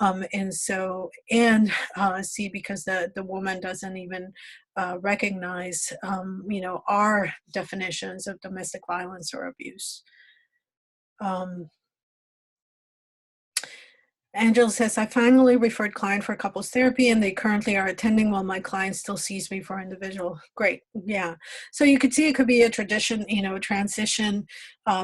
And C, because the woman doesn't even recognize, our definitions of domestic violence or abuse. Angela says, I finally referred client for couples therapy and they currently are attending while my client still sees me for individual. Great. Yeah. So you could see it could be a tradition, a transition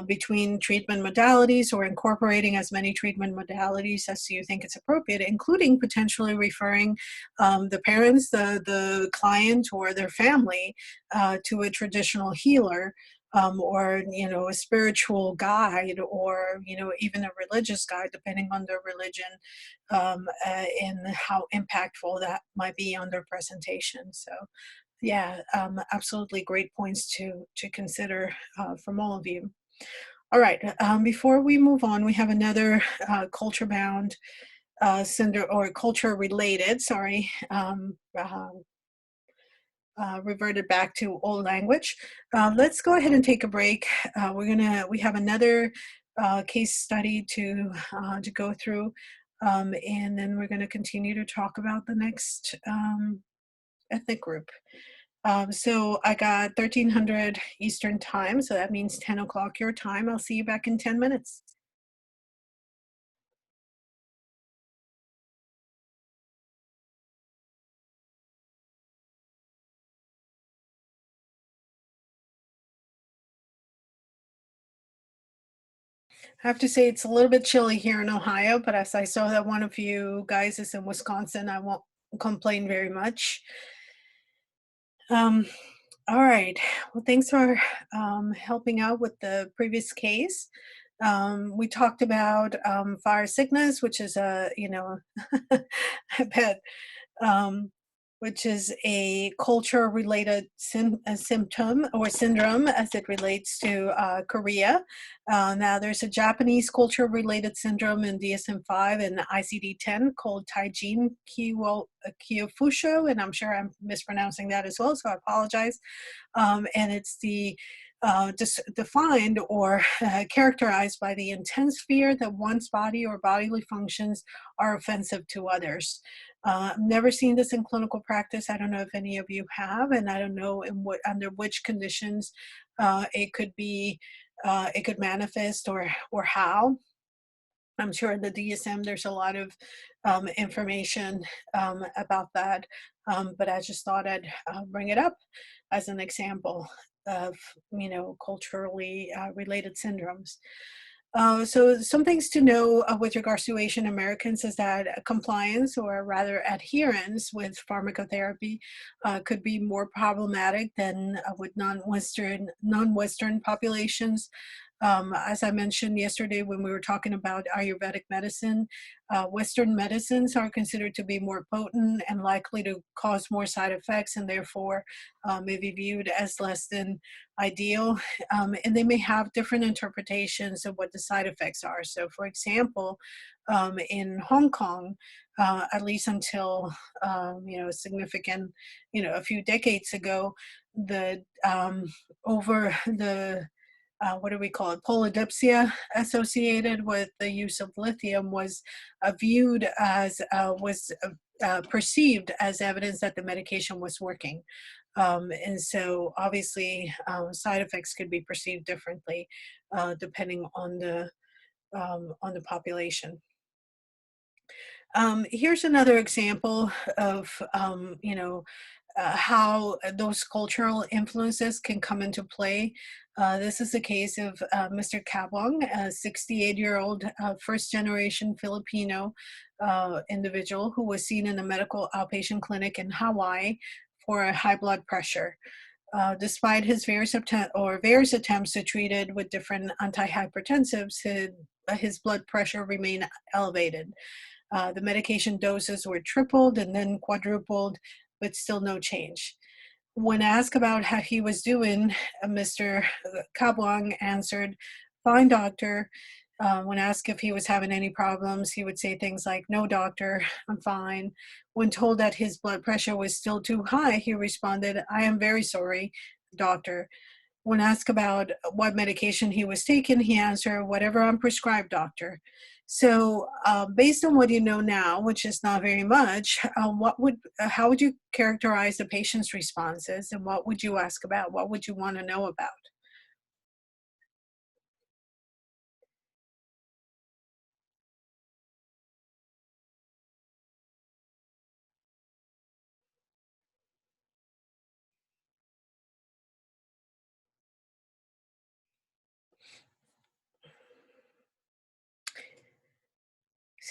between treatment modalities or incorporating as many treatment modalities as you think it's appropriate, including potentially referring the parents, the client, or their family to a traditional healer. Or a spiritual guide, or even a religious guide, depending on their religion, and how impactful that might be on their presentation. So yeah, absolutely great points to consider from all of you. All right, before we move on, we have another culture bound syndrome, or culture related, sorry, reverted back to old language. Let's go ahead and take a break. We have another case study to go through, and then we're going to continue to talk about the next ethnic group. So I got 1300 Eastern time, so that means 10 o'clock your time. I'll see you back in 10 minutes. I have to say it's a little bit chilly here in Ohio, but as I saw that one of you guys is in Wisconsin, I won't complain very much. Um, all right. Well, thanks for helping out with the previous case. We talked about fire sickness, which is I bet, um, which is a culture-related symptom or syndrome as it relates to Korea. Now, there's a Japanese culture-related syndrome in DSM-5 and ICD-10 called Taijin Kyofusho, and I'm sure I'm mispronouncing that as well, so I apologize. And it's defined or characterized by the intense fear that one's body or bodily functions are offensive to others. I've never seen this in clinical practice. I don't know if any of you have, and I don't know under which conditions it could manifest or how. I'm sure in the DSM there's a lot of information about that, but I just thought I'd bring it up as an example of culturally related syndromes. So some things to know with regards to Asian Americans is that compliance, or rather adherence with pharmacotherapy, could be more problematic than with non-Western populations. As I mentioned yesterday when we were talking about Ayurvedic medicine, Western medicines are considered to be more potent and likely to cause more side effects, and therefore may be viewed as less than ideal. And they may have different interpretations of what the side effects are. So, for example, in Hong Kong, at least until significant, a few decades ago, the over the what do we call it, polydipsia associated with the use of lithium was viewed as was perceived as evidence that the medication was working. And so obviously side effects could be perceived differently depending on the population. Here's another example of, how those cultural influences can come into play. This is the case of Mr. Kabong, a 68-year-old first generation Filipino individual who was seen in a medical outpatient clinic in Hawaii for a high blood pressure. Despite his various attempts to treat it with different antihypertensives, his blood pressure remained elevated. The medication doses were tripled and then quadrupled, but still no change. When asked about how he was doing, Mr. Kabwang answered, "Fine, doctor." When asked if he was having any problems, he would say things like, "No, doctor, I'm fine." When told that his blood pressure was still too high, he responded, "I am very sorry, doctor." When asked about what medication he was taking, he answered, "Whatever I'm prescribed, doctor." So, based on what you know now, which is not very much, how would you characterize the patient's responses, and what would you ask about? What would you want to know about?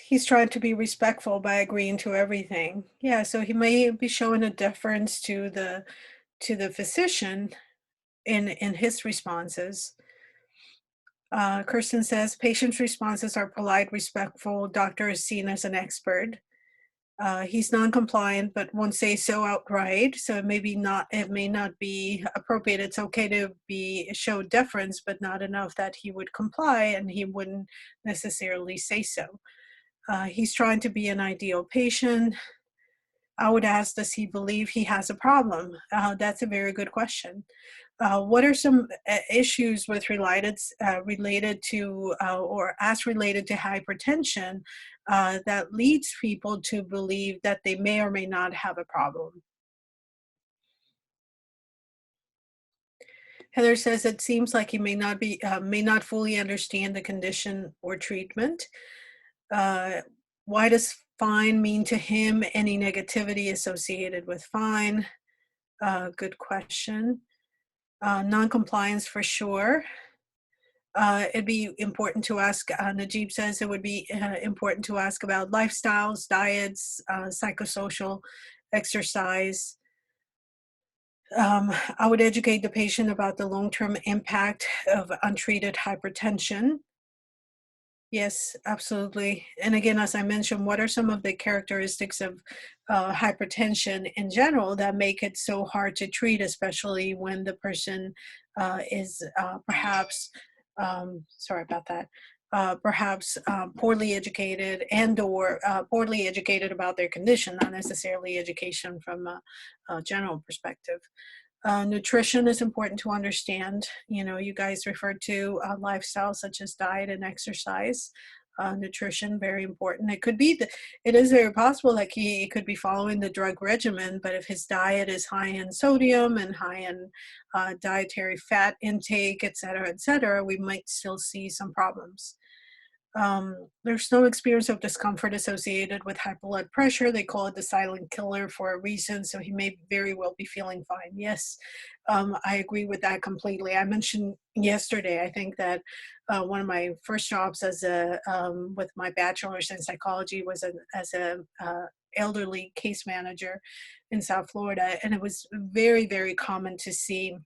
He's trying to be respectful by agreeing to everything. Yeah, so he may be showing a deference to the physician in his responses. Kirsten says patient's responses are polite, respectful. Doctor is seen as an expert. He's non-compliant, but won't say so outright. So it may not be appropriate. It's okay to show deference, but not enough that he would comply, and he wouldn't necessarily say so. He's trying to be an ideal patient. I would ask, does he believe he has a problem? That's a very good question. What are some issues related to or as related to hypertension that leads people to believe that they may or may not have a problem? Heather says it seems like he may not fully understand the condition or treatment. Uh, why does fine mean to him? Any negativity associated with fine? Good question. Non-compliance for sure. It'd be important to ask, Najib says it would be important to ask about lifestyles, diets, psychosocial exercise. I would educate the patient about the long-term impact of untreated hypertension. Yes, absolutely. And again, as I mentioned, what are some of the characteristics of hypertension in general that make it so hard to treat, especially when the person is perhaps, sorry about that, perhaps poorly educated and/or poorly educated about their condition, not necessarily education from a general perspective. Nutrition is important to understand. You know, you guys referred to lifestyle such as diet and exercise. Nutrition, very important. It is very possible like he could be following the drug regimen, but if his diet is high in sodium and high in dietary fat intake, et cetera, we might still see some problems. There's no experience of discomfort associated with high blood pressure. They call it the silent killer for a reason, so he may very well be feeling fine. Yes, I agree with that completely. I mentioned yesterday, I think that one of my first jobs with my bachelor's in psychology was as a elderly case manager in South Florida, and it was very, very common to see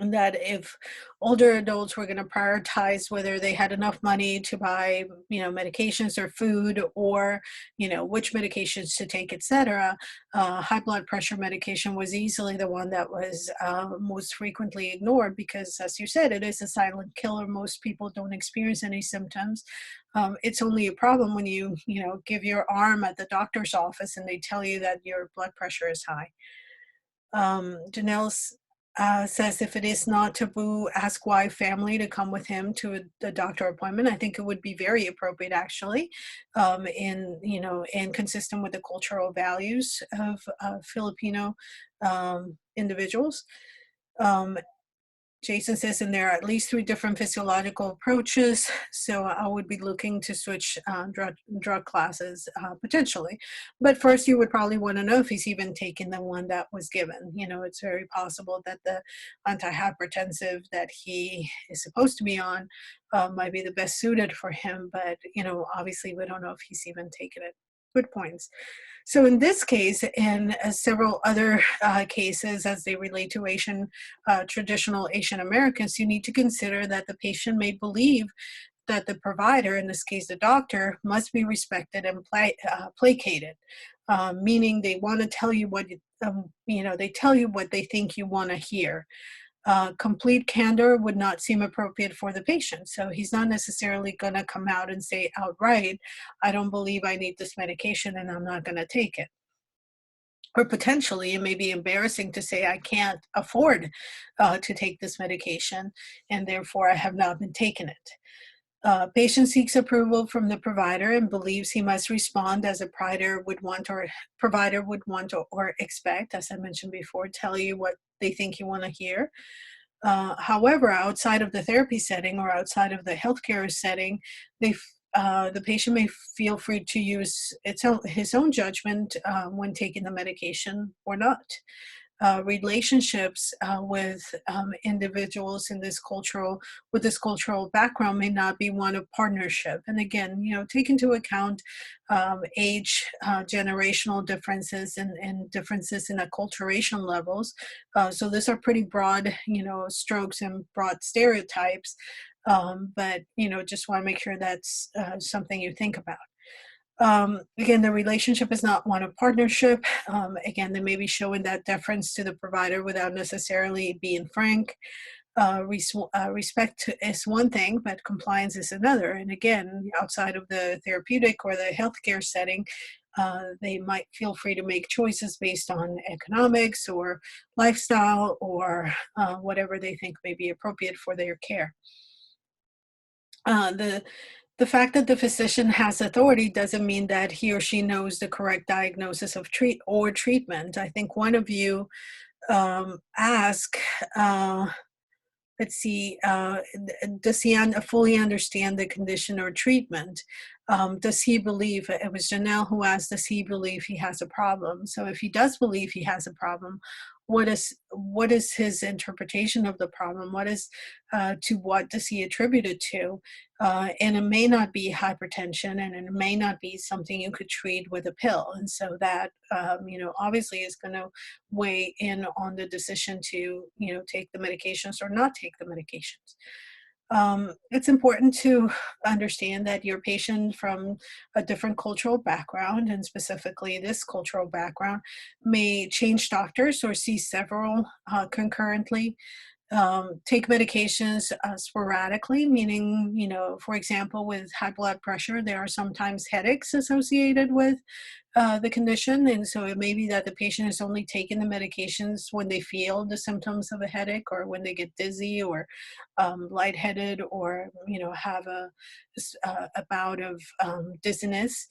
that if older adults were going to prioritize whether they had enough money to buy, medications or food, or, which medications to take, etc., high blood pressure medication was easily the one that was most frequently ignored because, as you said, it is a silent killer. Most people don't experience any symptoms. It's only a problem when you give your arm at the doctor's office and they tell you that your blood pressure is high. Janelle says if it is not taboo, ask why family to come with him to a doctor appointment. I think it would be very appropriate, actually, and consistent with the cultural values of Filipino individuals. Um, Jason says, and there are at least 3 different physiological approaches, so I would be looking to switch drug classes potentially. But first, you would probably want to know if he's even taken the one that was given. It's very possible that the antihypertensive that he is supposed to be on might be the best suited for him, but, obviously we don't know if he's even taken it. Good points. So in this case, and several other cases as they relate to traditional Asian Americans, you need to consider that the patient may believe that the provider, in this case the doctor, must be respected and placated, meaning they want to tell you they tell you what they think you want to hear. Complete candor would not seem appropriate for the patient. So he's not necessarily going to come out and say outright, I don't believe I need this medication and I'm not going to take it. Or potentially, it may be embarrassing to say, I can't afford to take this medication and therefore I have not been taking it. Patient seeks approval from the provider and believes he must respond as a provider would want or expect, as I mentioned before, tell you what they think you want to hear. However, outside of the therapy setting or outside of the healthcare setting, the patient may feel free to use his own judgment when taking the medication or not. Relationships with individuals with this cultural background may not be one of partnership. And again, take into account age, generational differences, and differences in acculturation levels. So these are pretty broad, strokes and broad stereotypes. But just want to make sure that's something you think about. Again, the relationship is not one of partnership. Again, they may be showing that deference to the provider without necessarily being frank. Respect is one thing, but compliance is another. And again, outside of the therapeutic or the healthcare setting, they might feel free to make choices based on economics or lifestyle or whatever they think may be appropriate for their care. The fact that the physician has authority doesn't mean that he or she knows the correct diagnosis of treatment. I think one of you asked, let's see, does he fully understand the condition or treatment? Does he believe, it was Janelle who asked, does he believe he has a problem? So if he does believe he has a problem, what is his interpretation of the problem? To what does he attribute it to? And it may not be hypertension, and it may not be something you could treat with a pill. And so that, obviously is going to weigh in on the decision to, take the medications or not take the medications. It's important to understand that your patient from a different cultural background, and specifically this cultural background, may change doctors or see several concurrently. Take medications sporadically, meaning, for example, with high blood pressure, there are sometimes headaches associated with the condition. And so it may be that the patient is only taking the medications when they feel the symptoms of a headache, or when they get dizzy or lightheaded, or, have a bout of dizziness.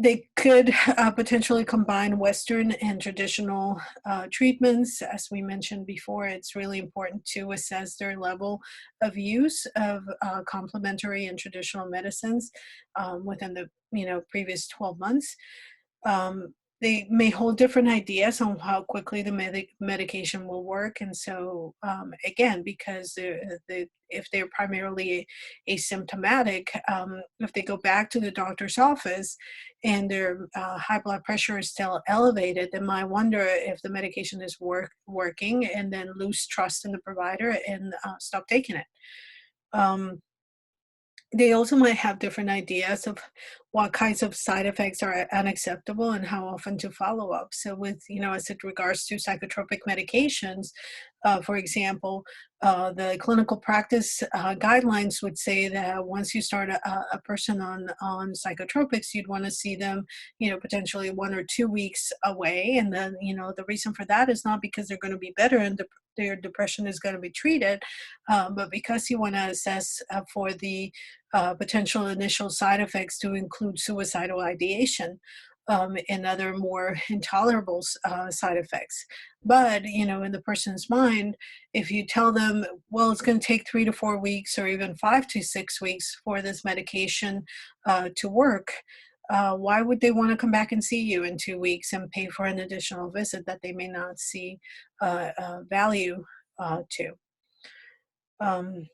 They could potentially combine Western and traditional treatments. As we mentioned before, it's really important to assess their level of use of complementary and traditional medicines within the previous 12 months. they may hold different ideas on how quickly the medication will work. And so, again, because if they're primarily asymptomatic, if they go back to the doctor's office and their high blood pressure is still elevated, they might wonder if the medication is working, and then lose trust in the provider and stop taking it. Um, they also might have different ideas of what kinds of side effects are unacceptable and how often to follow up. So, with as it regards to psychotropic medications, for example, the clinical practice guidelines would say that once you start a person on psychotropics, you'd want to see them, potentially 1 or 2 weeks away, and then the reason for that is not because they're going to be better and their depression is going to be treated, but because you want to assess for the potential initial side effects to include suicidal ideation, and other more intolerable side effects. But, in the person's mind, if you tell them, well, it's going to take 3 to 4 weeks or even 5 to 6 weeks for this medication to work, why would they want to come back and see you in 2 weeks and pay for an additional visit that they may not see value to? Um,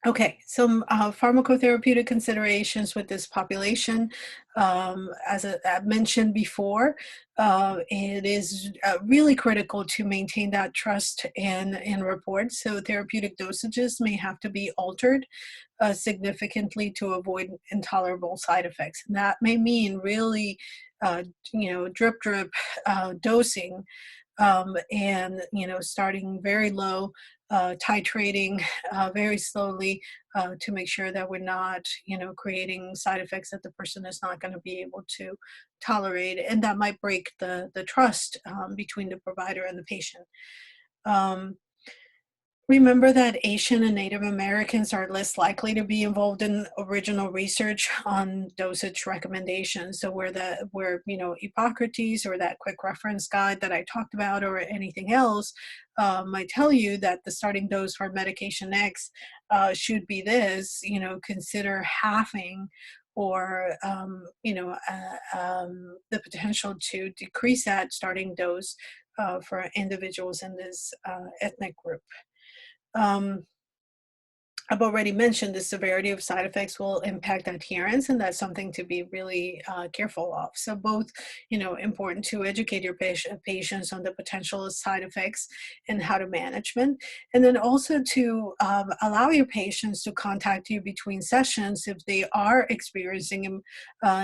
Okay, some pharmacotherapeutic considerations with this population. As I mentioned before, it is really critical to maintain that trust in reports. So therapeutic dosages may have to be altered significantly to avoid intolerable side effects. And that may mean really, drip drip dosing, and starting very low, titrating very slowly to make sure that we're not creating side effects that the person is not going to be able to tolerate, and that might break the trust between the provider and the patient. um, Remember that Asian and Native Americans are less likely to be involved in original research on dosage recommendations. So where Hippocrates or that quick reference guide that I talked about or anything else might tell you that the starting dose for medication X should be this, consider halving or the potential to decrease that starting dose for individuals in this ethnic group. Um, I've already mentioned the severity of side effects will impact adherence, and that's something to be really careful of. So, both, important to educate your patients on the potential side effects and how to manage them, and then also to allow your patients to contact you between sessions if they are experiencing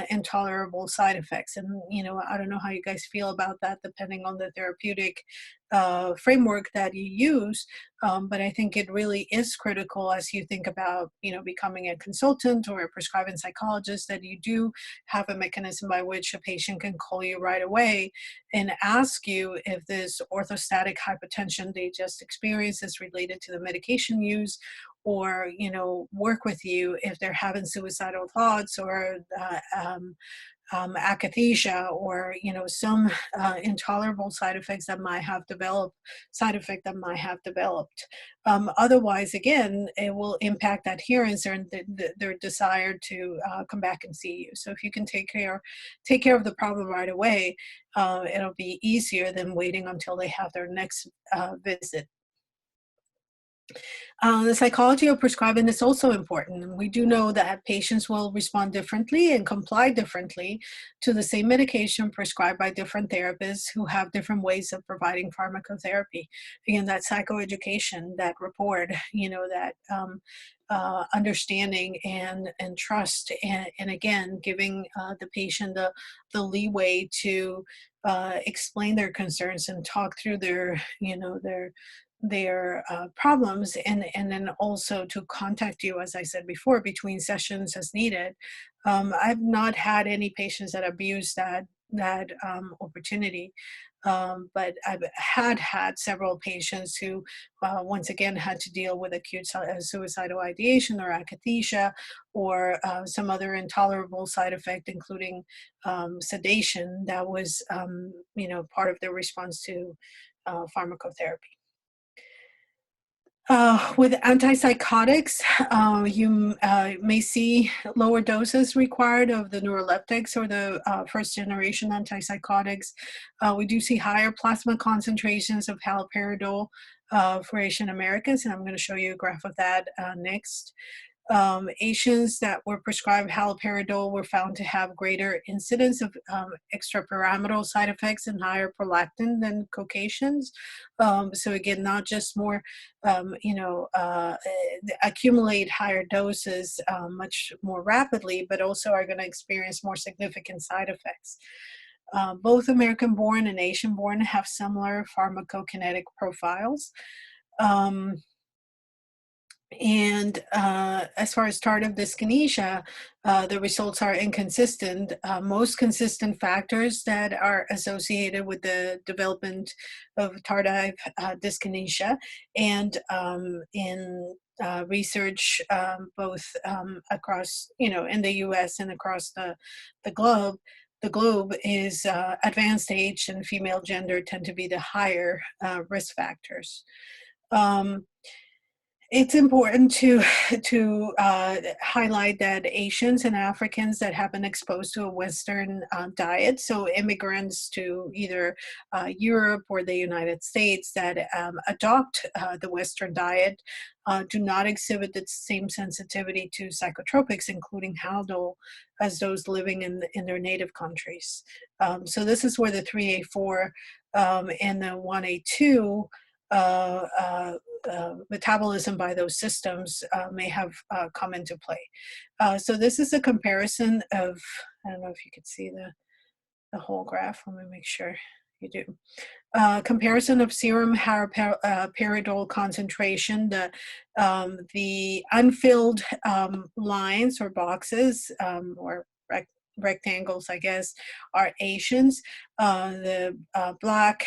intolerable side effects. And I don't know how you guys feel about that, depending on the therapeutic framework that you use, but I think it really is critical as you think about, becoming a consultant or a prescribing psychologist, that you do have a mechanism by which a patient can call you right away and ask you if this orthostatic hypotension they just experienced is related to the medication use, or work with you if they're having suicidal thoughts or akathisia, or some intolerable side effect that might have developed. Otherwise, again, it will impact adherence or their desire to come back and see you. So if you can take care of the problem right away, it'll be easier than waiting until they have their next visit. The psychology of prescribing is also important. And we do know that patients will respond differently and comply differently to the same medication prescribed by different therapists who have different ways of providing pharmacotherapy. Again, that psychoeducation, that rapport, that understanding and trust, and again, giving the patient the leeway to explain their concerns and talk through their problems, and then also to contact you, as I said before, between sessions as needed. I've not had any patients that abuse that opportunity, but I've had several patients who once again had to deal with acute suicidal ideation or akathisia, or some other intolerable side effect, including sedation, that was part of their response to pharmacotherapy. With antipsychotics, you may see lower doses required of the neuroleptics or the first generation antipsychotics. We do see higher plasma concentrations of haloperidol for Asian Americans, and I'm going to show you a graph of that next. Asians that were prescribed haloperidol were found to have greater incidence of extrapyramidal side effects and higher prolactin than Caucasians. So again, not just more, accumulate higher doses much more rapidly, but also are going to experience more significant side effects. Both American-born and Asian-born have similar pharmacokinetic profiles. Um, and as far as tardive dyskinesia, the results are inconsistent. Most consistent factors that are associated with the development of tardive dyskinesia, and in research both across, in the U.S. and across the globe, is advanced age and female gender tend to be the higher risk factors. Um, it's important to highlight that Asians and Africans that have been exposed to a Western diet, so immigrants to either Europe or the United States that adopt the Western diet, do not exhibit the same sensitivity to psychotropics, including Haldol, as those living in their native countries. So this is where the 3A4 and the 1A2 metabolism by those systems may have come into play. So this is a comparison of, I don't know if you could see the whole graph. Let me make sure you do. Comparison of serum haloperidol concentration. The unfilled lines or boxes or rectangles, I guess, are Asians. The black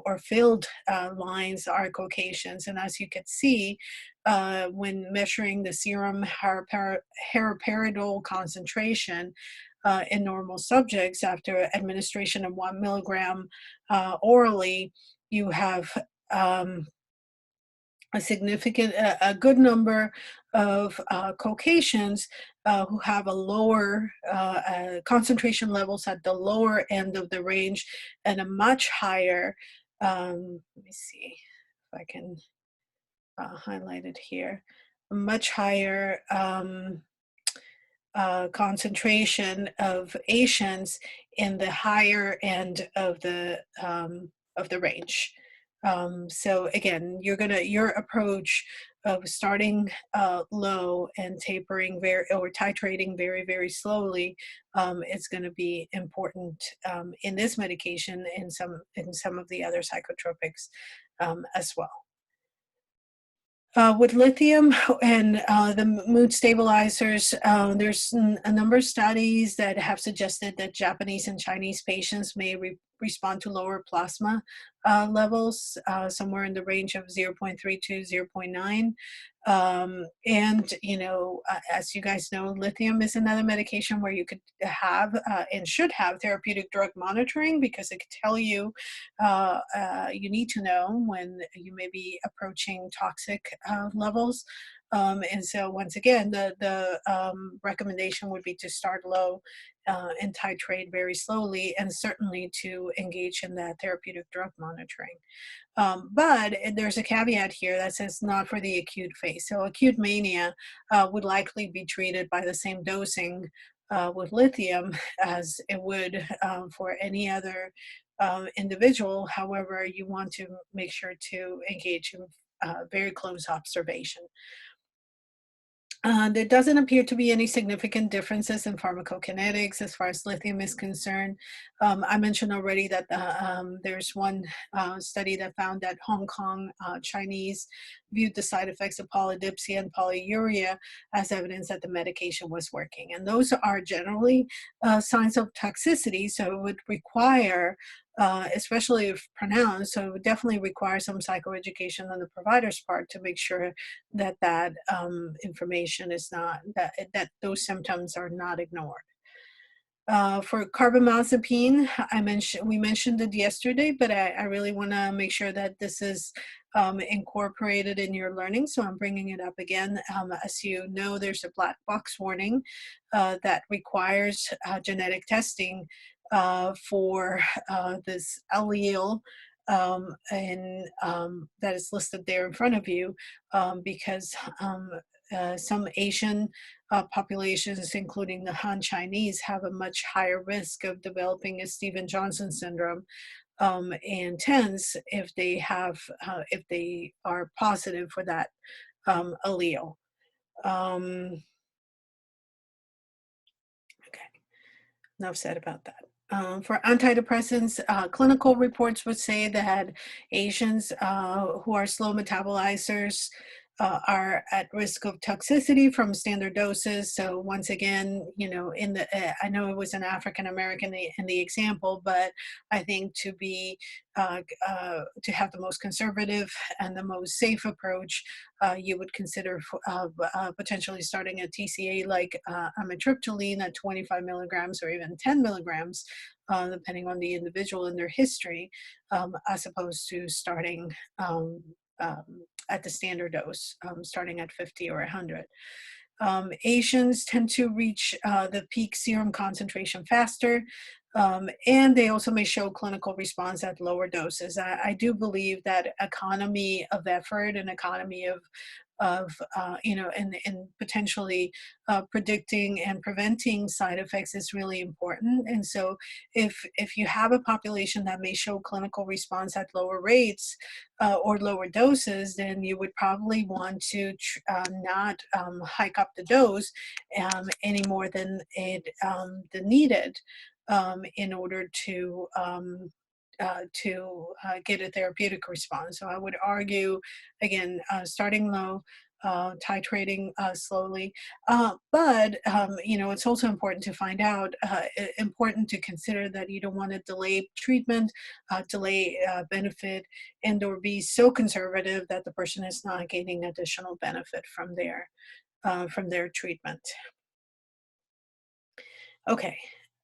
or filled lines are Caucasians. And as you can see, when measuring the serum haloperidol concentration in normal subjects after administration of 1 milligram orally, you have a good number of Caucasians who have a lower concentration levels at the lower end of the range, and a much higher, let me see if I can highlight it here, a much higher concentration of Asians in the higher end of the range. So again, your approach of starting low and tapering or titrating very, very slowly is going to be important in this medication, in some of the other psychotropics as well. With lithium and the mood stabilizers, there's a number of studies that have suggested that Japanese and Chinese patients may respond to lower plasma levels, somewhere in the range of 0.3 to 0.9. And, as you guys know, lithium is another medication where you could have and should have therapeutic drug monitoring, because it could tell you, you need to know when you may be approaching toxic levels. And so once again, the recommendation would be to start low and titrate very slowly, and certainly to engage in that therapeutic drug monitoring. But there's a caveat here that says not for the acute phase. So acute mania would likely be treated by the same dosing with lithium as it would for any other individual. However, you want to make sure to engage in very close observation. There doesn't appear to be any significant differences in pharmacokinetics as far as lithium is concerned. I mentioned already that there's one study that found that Hong Kong Chinese viewed the side effects of polydipsia and polyuria as evidence that the medication was working. And those are generally signs of toxicity, so it would require, especially if pronounced, so it would definitely require some psychoeducation on the provider's part to make sure that information is not, that those symptoms are not ignored. For carbamazepine, we mentioned it yesterday, but I really want to make sure that this is incorporated in your learning, so I'm bringing it up again. As you know, there's a black box warning that requires genetic testing for this allele that is listed there in front of you, because some Asian populations, including the Han Chinese, have a much higher risk of developing a Stevens-Johnson syndrome and TENS if they are positive for that allele. Okay, enough said about that. For antidepressants, clinical reports would say that Asians who are slow metabolizers are at risk of toxicity from standard doses. So once again, I know it was an African American in the example, but I think to have the most conservative and the most safe approach, you would consider potentially starting a TCA like amitriptyline at 25 milligrams or even 10 milligrams, depending on the individual and their history, as opposed to starting um, at the standard dose, starting at 50 or 100. Asians tend to reach the peak serum concentration faster, and they also may show clinical response at lower doses. I do believe that economy of effort and economy of and potentially predicting and preventing side effects is really important. And so if you have a population that may show clinical response at lower rates or lower doses, then you would probably want to not hike up the dose any more than the needed in order get a therapeutic response. So I would argue, again, starting low, titrating slowly. But it's also important to find out, important to consider that you don't want to delay treatment, delay benefit, and or be so conservative that the person is not gaining additional benefit from their treatment. Okay.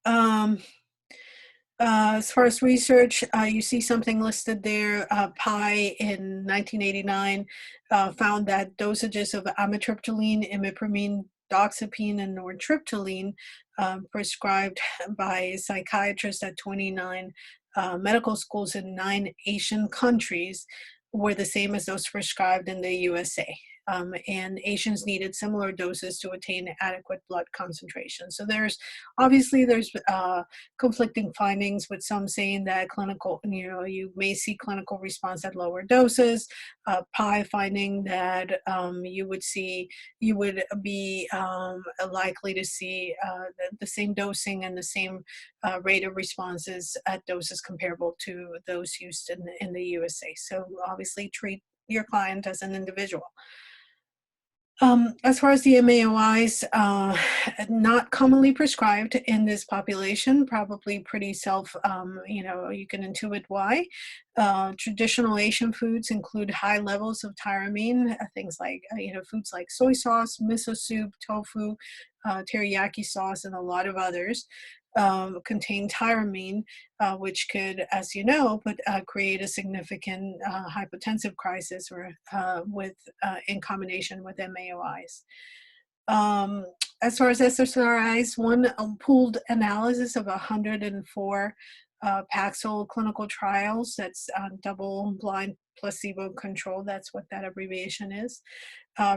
Um, as far as research, you see something listed there. Pi in 1989 found that dosages of amitriptyline, imipramine, doxepin, and nortriptyline prescribed by psychiatrists at 29 medical schools in 9 Asian countries were the same as those prescribed in the USA. And Asians needed similar doses to attain adequate blood concentration. So there's conflicting findings, with some saying that you may see clinical response at lower doses. Pi finding that you would be likely to see the same dosing and the same rate of responses at doses comparable to those used in the USA. So obviously treat your client as an individual. As far as the MAOIs, not commonly prescribed in this population, probably pretty you can intuit why. Traditional Asian foods include high levels of tyramine, things like, foods like soy sauce, miso soup, tofu, teriyaki sauce, and a lot of others. Contain tyramine, which could, as you know, create a significant hypotensive crisis or in combination with MAOIs. As far as SSRIs, one pooled analysis of 104 Paxil clinical trials, that's double-blind placebo control, that's what that abbreviation is,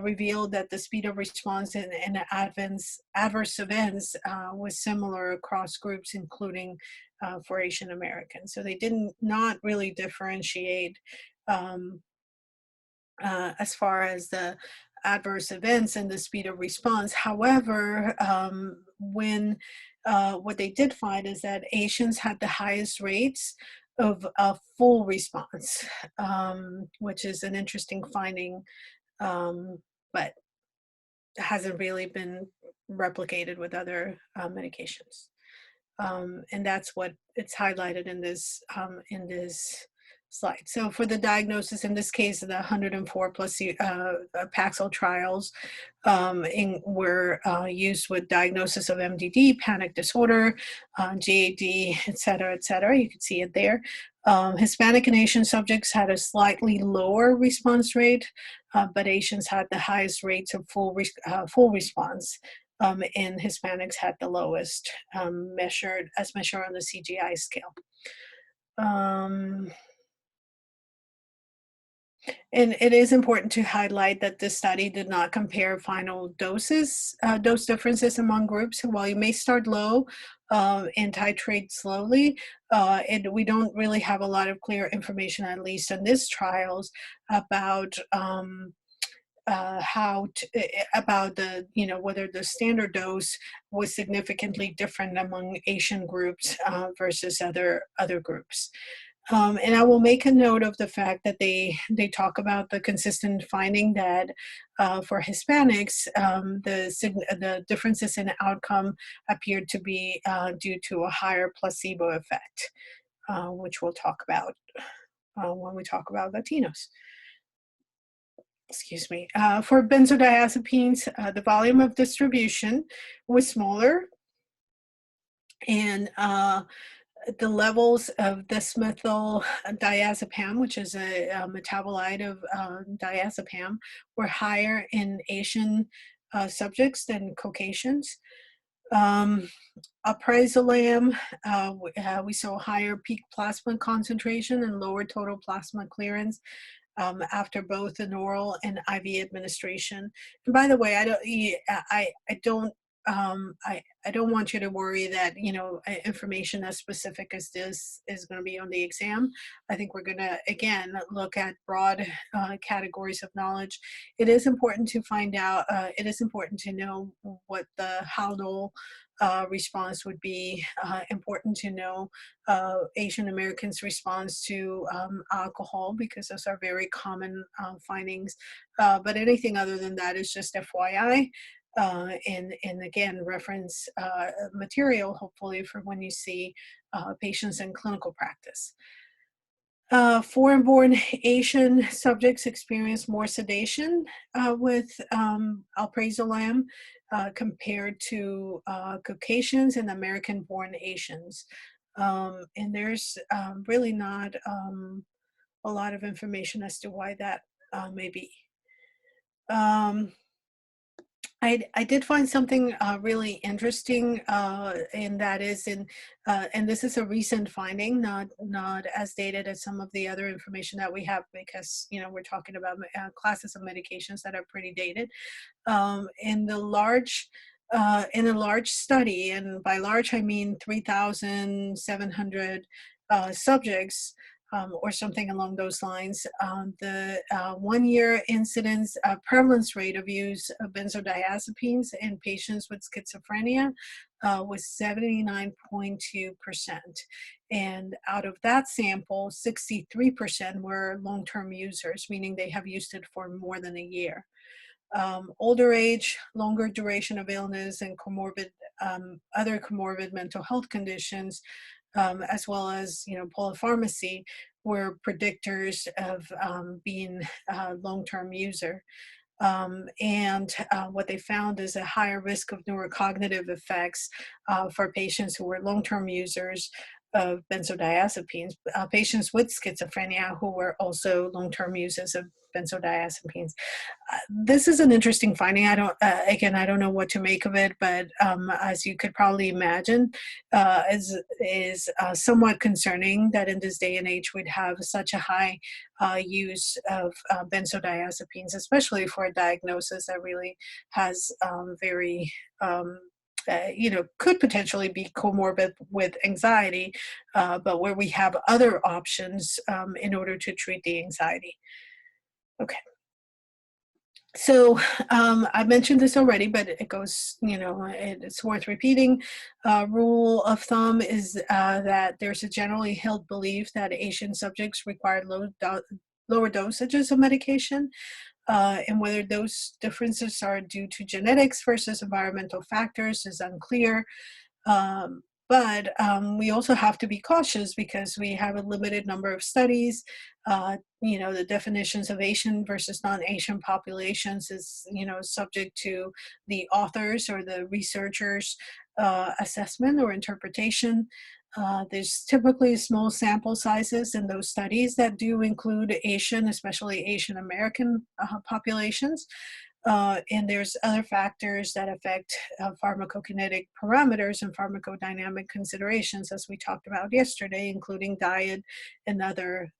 revealed that the speed of response in adverse events was similar across groups, including for Asian Americans. So they did not really differentiate as far as the adverse events and the speed of response. However, what they did find is that Asians had the highest rates of a full response, which is an interesting finding, but hasn't really been replicated with other medications. And that's what it's highlighted in this slide. So for the diagnosis, in this case, the 104 Paxil trials were used with diagnosis of MDD, panic disorder, GAD, et cetera, et cetera. You can see it there. Hispanic and Asian subjects had a slightly lower response rate, but Asians had the highest rates of full response. And Hispanics had the lowest, measured on the CGI scale. And it is important to highlight that this study did not compare final dose differences among groups. While you may start low and titrate slowly, we don't really have a lot of clear information, at least in this trials, about about the whether the standard dose was significantly different among Asian groups versus other groups. And I will make a note of the fact that they talk about the consistent finding that for Hispanics, the differences in outcome appeared to be due to a higher placebo effect, which we'll talk about when we talk about Latinos. Excuse me. For benzodiazepines, the volume of distribution was smaller, and the levels of desmethyldiazepam, which is a metabolite of diazepam, were higher in Asian subjects than Caucasians. Alprazolam, we saw higher peak plasma concentration and lower total plasma clearance after both an oral and IV administration. And by the way, I don't want you to worry that information as specific as this is going to be on the exam. I think we're going to again look at broad categories of knowledge. It is important to find out. It is important to know what the Haldol response would be. Important to know Asian Americans' response to alcohol, because those are very common findings. But anything other than that is just FYI. And again, reference material, hopefully, for when you see patients in clinical practice. Foreign-born Asian subjects experience more sedation with alprazolam compared to Caucasians and American-born Asians. And there's really not a lot of information as to why that may be. I did find something really interesting, and that is and this is a recent finding, not as dated as some of the other information that we have, because we're talking about classes of medications that are pretty dated. In a large study, and by large I mean 3,700 subjects, or something along those lines. The 1-year incidence prevalence rate of use of benzodiazepines in patients with schizophrenia was 79.2%. And out of that sample, 63% were long-term users, meaning they have used it for more than a year. Older age, longer duration of illness, and other comorbid mental health conditions, as well as polypharmacy, were predictors of being a long-term user. And what they found is a higher risk of neurocognitive effects for patients who were long-term users of benzodiazepines, patients with schizophrenia who were also long-term users of benzodiazepines. This is an interesting finding. I don't know what to make of it, but as you could probably imagine, is somewhat concerning that in this day and age we'd have such a high use of benzodiazepines, especially for a diagnosis that really has very could potentially be comorbid with anxiety, but where we have other options in order to treat the anxiety. Okay. So I mentioned this already, but it goes, it's worth repeating. Rule of thumb is that there's a generally held belief that Asian subjects require lower dosages of medication. And whether those differences are due to genetics versus environmental factors is unclear. But we also have to be cautious because we have a limited number of studies. The definitions of Asian versus non-Asian populations is, subject to the authors or the researchers' assessment or interpretation. There's typically small sample sizes in those studies that do include Asian, especially Asian American populations. And there's other factors that affect pharmacokinetic parameters and pharmacodynamic considerations, as we talked about yesterday, including diet and other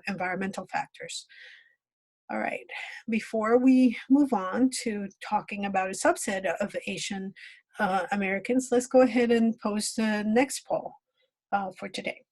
environmental factors. All right, before we move on to talking about a subset of Asian Americans, let's go ahead and post the next poll for today.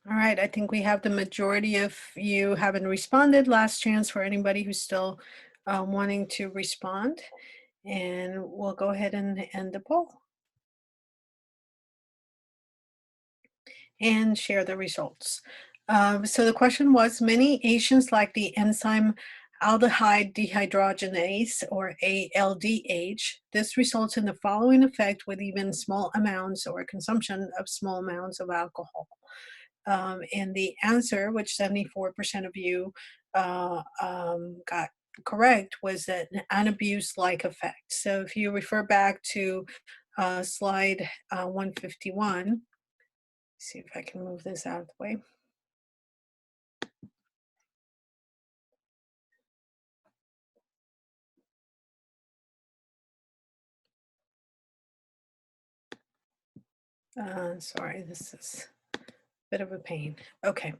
All right, I think we have the majority of you haven't responded. Last chance for anybody who's still wanting to respond. And we'll go ahead and end the poll and share the results. So the question was, many Asians like the enzyme aldehyde dehydrogenase, or ALDH. This results in the following effect with even small amounts or consumption of small amounts of alcohol. And the answer, which 74% of you got correct, was that an abuse-like effect. So if you refer back to slide 151, see if I can move this out of the way. Sorry, this is a bit of a pain. Okay.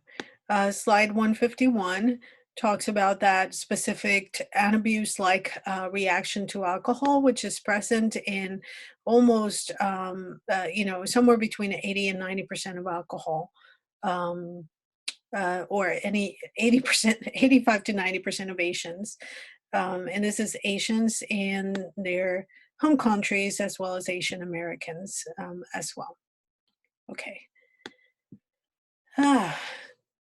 Slide 151 talks about that specific anabuse-like reaction to alcohol, which is present in almost, somewhere between 80 and 90% of alcohol. Or any 80%, 85 to 90% of Asians. And this is Asians in their home countries as well as Asian Americans as well. Okay. Ah,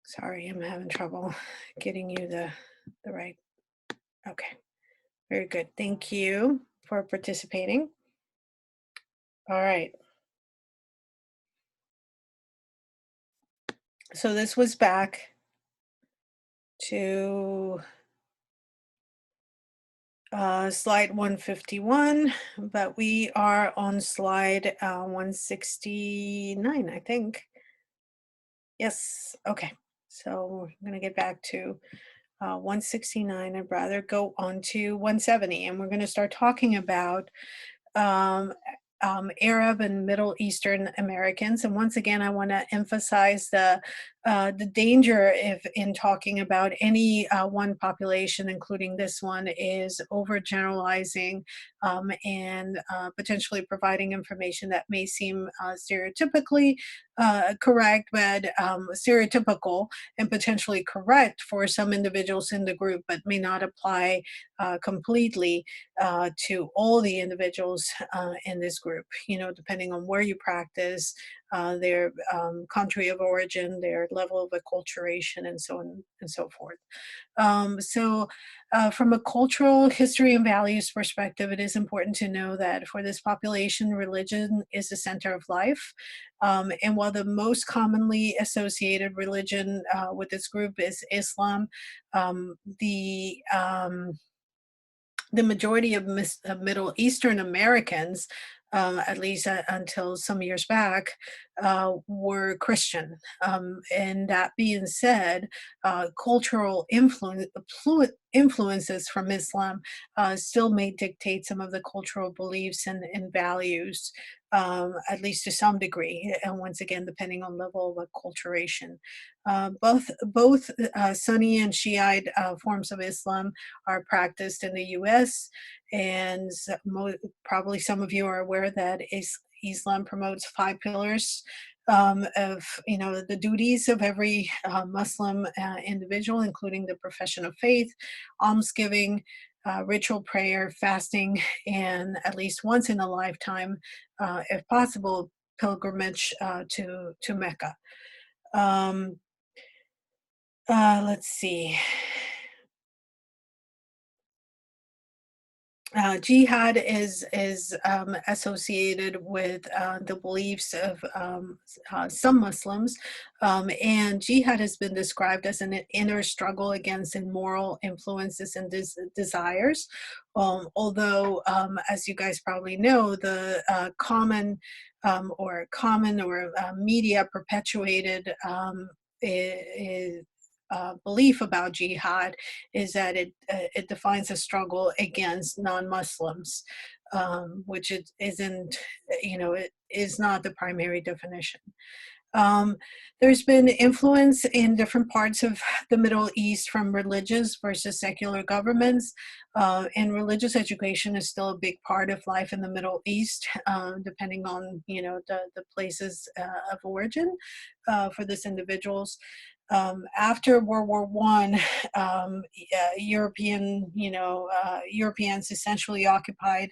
sorry, I'm having trouble getting you the right. Okay, very good. Thank you for participating. All right. So this was back to slide 151, but we are on slide 169, I think. Yes, okay. So I'm going to get back to 169. I'd rather go on to 170, and we're going to start talking about um, Arab and Middle Eastern Americans. And once again, I want to emphasize the danger if in talking about any one population, including this one, is overgeneralizing and potentially providing information that may seem stereotypically correct, but stereotypical and potentially correct for some individuals in the group, but may not apply completely to all the individuals in this group, depending on where you practice, their country of origin, their level of acculturation, and so on and so forth. From a cultural history and values perspective, it is important to know that for this population, religion is the center of life. And while the most commonly associated religion with this group is Islam, um, the um, the majority of Middle Eastern Americans, at least until some years back, were Christian. And that being said, cultural influences from Islam still may dictate some of the cultural beliefs and values, at least to some degree. And once again, depending on level of acculturation. Both Sunni and Shiite forms of Islam are practiced in the US. And probably some of you are aware that Islam promotes five pillars of the duties of every Muslim individual, including the profession of faith, almsgiving, ritual prayer, fasting, and at least once in a lifetime, if possible, pilgrimage to Mecca. Um, let's see. Jihad is associated with the beliefs of some Muslims, and jihad has been described as an inner struggle against immoral influences and desires. Although, as you guys probably know, the common or media perpetuated belief about jihad is that it defines a struggle against non-Muslims, which it isn't, it is not the primary definition. Um, there's been influence in different parts of the Middle East from religious versus secular governments, and religious education is still a big part of life in the Middle East, depending on the places of origin for these individuals. After World War I, Europeans essentially occupied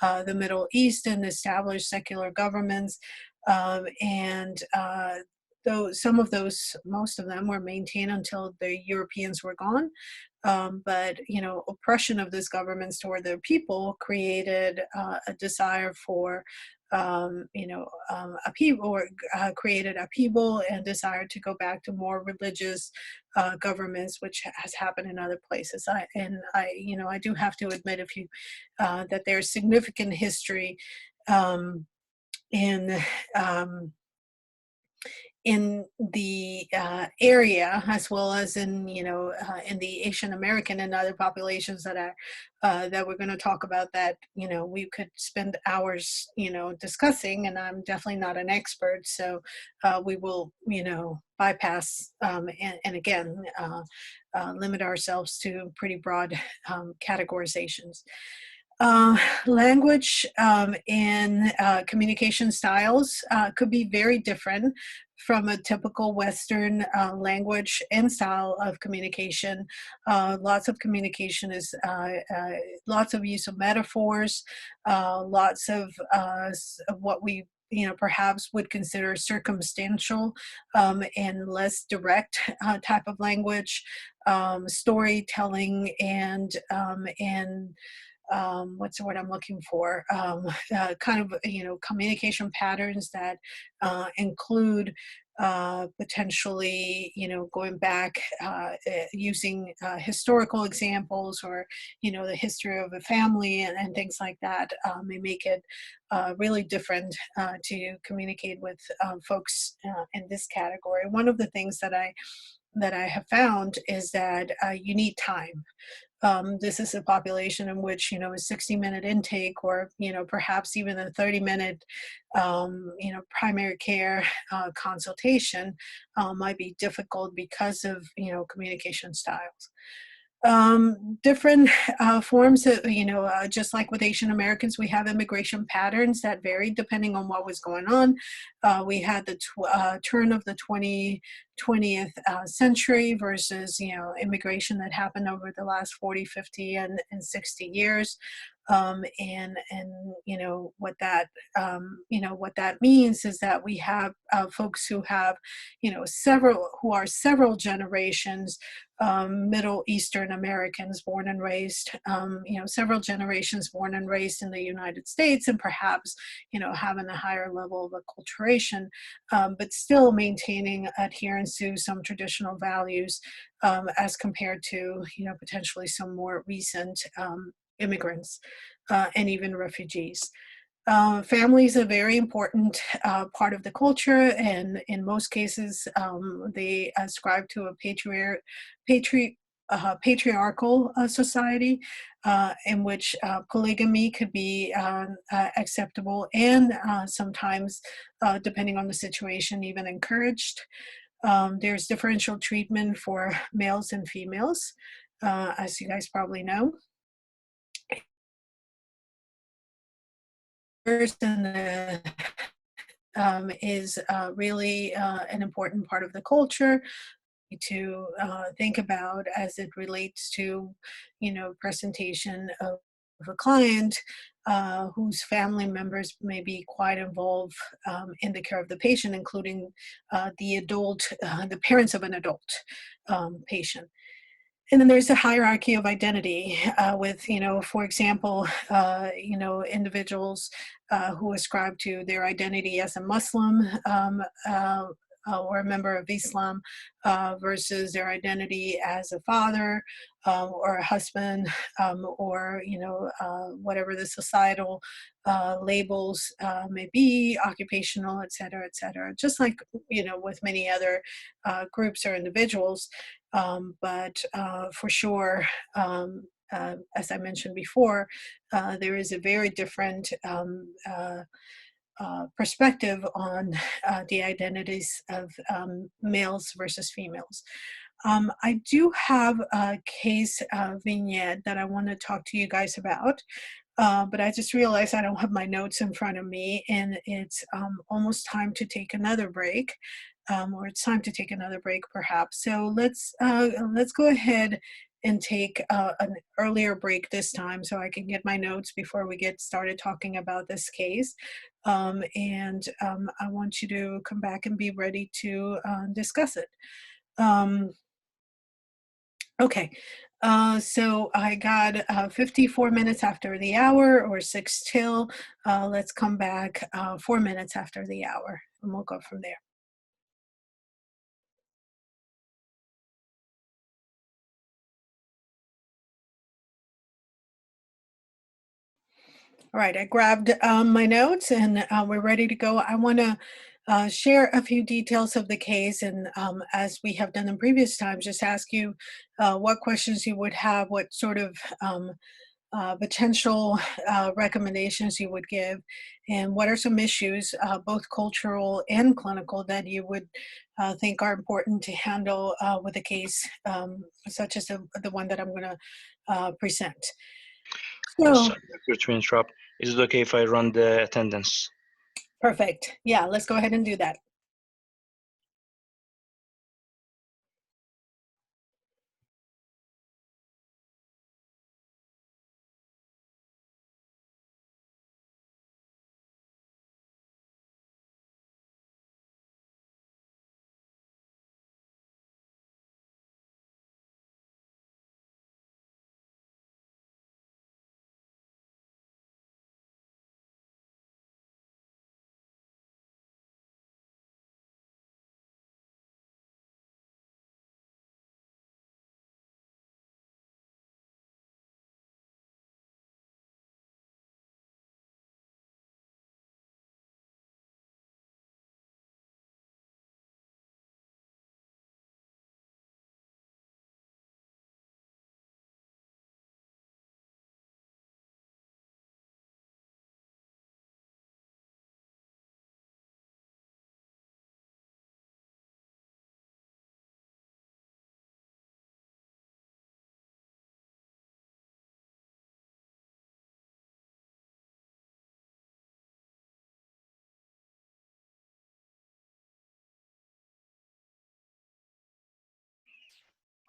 the Middle East and established secular governments. And though some of those, most of them were maintained until the Europeans were gone. But oppression of these governments toward their people created a desire for upheaval, or created upheaval and desire to go back to more religious governments, which has happened in other places. I do have to admit, if you that there's significant history um, in um, in the area, as well as in the Asian American and other populations that we're going to talk about, that we could spend hours discussing, and I'm definitely not an expert, so we will bypass and again limit ourselves to pretty broad categorizations. Language and communication styles could be very different from a typical Western language and style of communication. Lots of communication is lots of use of metaphors, lots of what we perhaps would consider circumstantial and less direct type of language, storytelling, and what's the word I'm looking for? Kind of, communication patterns that include potentially, going back, using historical examples, or, the history of a family, and things like that may make it really different to communicate with folks in this category. One of the things that I that I have found is that you need time. This is a population in which, you know, a 60-minute intake, or, you know, perhaps even a 30-minute, you know, primary care consultation might be difficult because of, you know, communication styles. Different forms of, you know, just like with Asian Americans, we have immigration patterns that vary depending on what was going on. We had the turn of the 20th century versus, you know, immigration that happened over the last 40, 50, and 60 years. And you know what that you know what that means is that we have folks who have, you know, several generations, Middle Eastern Americans born and raised, you know, several generations born and raised in the United States, and perhaps, you know, having a higher level of acculturation, but still maintaining adherence to some traditional values, as compared to, you know, potentially some more recent immigrants and even refugees. Family is a very important part of the culture, and in most cases, they ascribe to a patri- patriarchal society, in which polygamy could be acceptable, and sometimes, depending on the situation, even encouraged. There's differential treatment for males and females, as you guys probably know. And is really an important part of the culture to think about as it relates to, you know, presentation of a client whose family members may be quite involved in the care of the patient, including the parents of an adult patient. And then there's a hierarchy of identity with, you know, for example, you know, individuals who ascribe to their identity as a Muslim, or a member of Islam, versus their identity as a father, or a husband, or, you know, whatever the societal labels may be, occupational, et cetera, et cetera. Just like, you know, with many other groups or individuals. But for sure, as I mentioned before, there is a very different perspective on the identities of males versus females. I do have a case vignette that I want to talk to you guys about, but I just realized I don't have my notes in front of me, and it's almost time to take another break, or it's time to take another break, perhaps. So let's go ahead and take an earlier break this time, so I can get my notes before we get started talking about this case. And I want you to come back and be ready to discuss it. Um, Okay, so I got 54 minutes after the hour, or 6 till. Let's come back 4 minutes after the hour, and we'll go from there. All right, I grabbed my notes, and we're ready to go. I want to share a few details of the case, and as we have done in previous times, just ask you what questions you would have, what sort of potential recommendations you would give, and what are some issues, both cultural and clinical, that you would think are important to handle with a case such as the one that I'm going to present. So, Sorry to interrupt. Is it okay if I run the attendance? perfect. Yeah, let's go ahead and do that.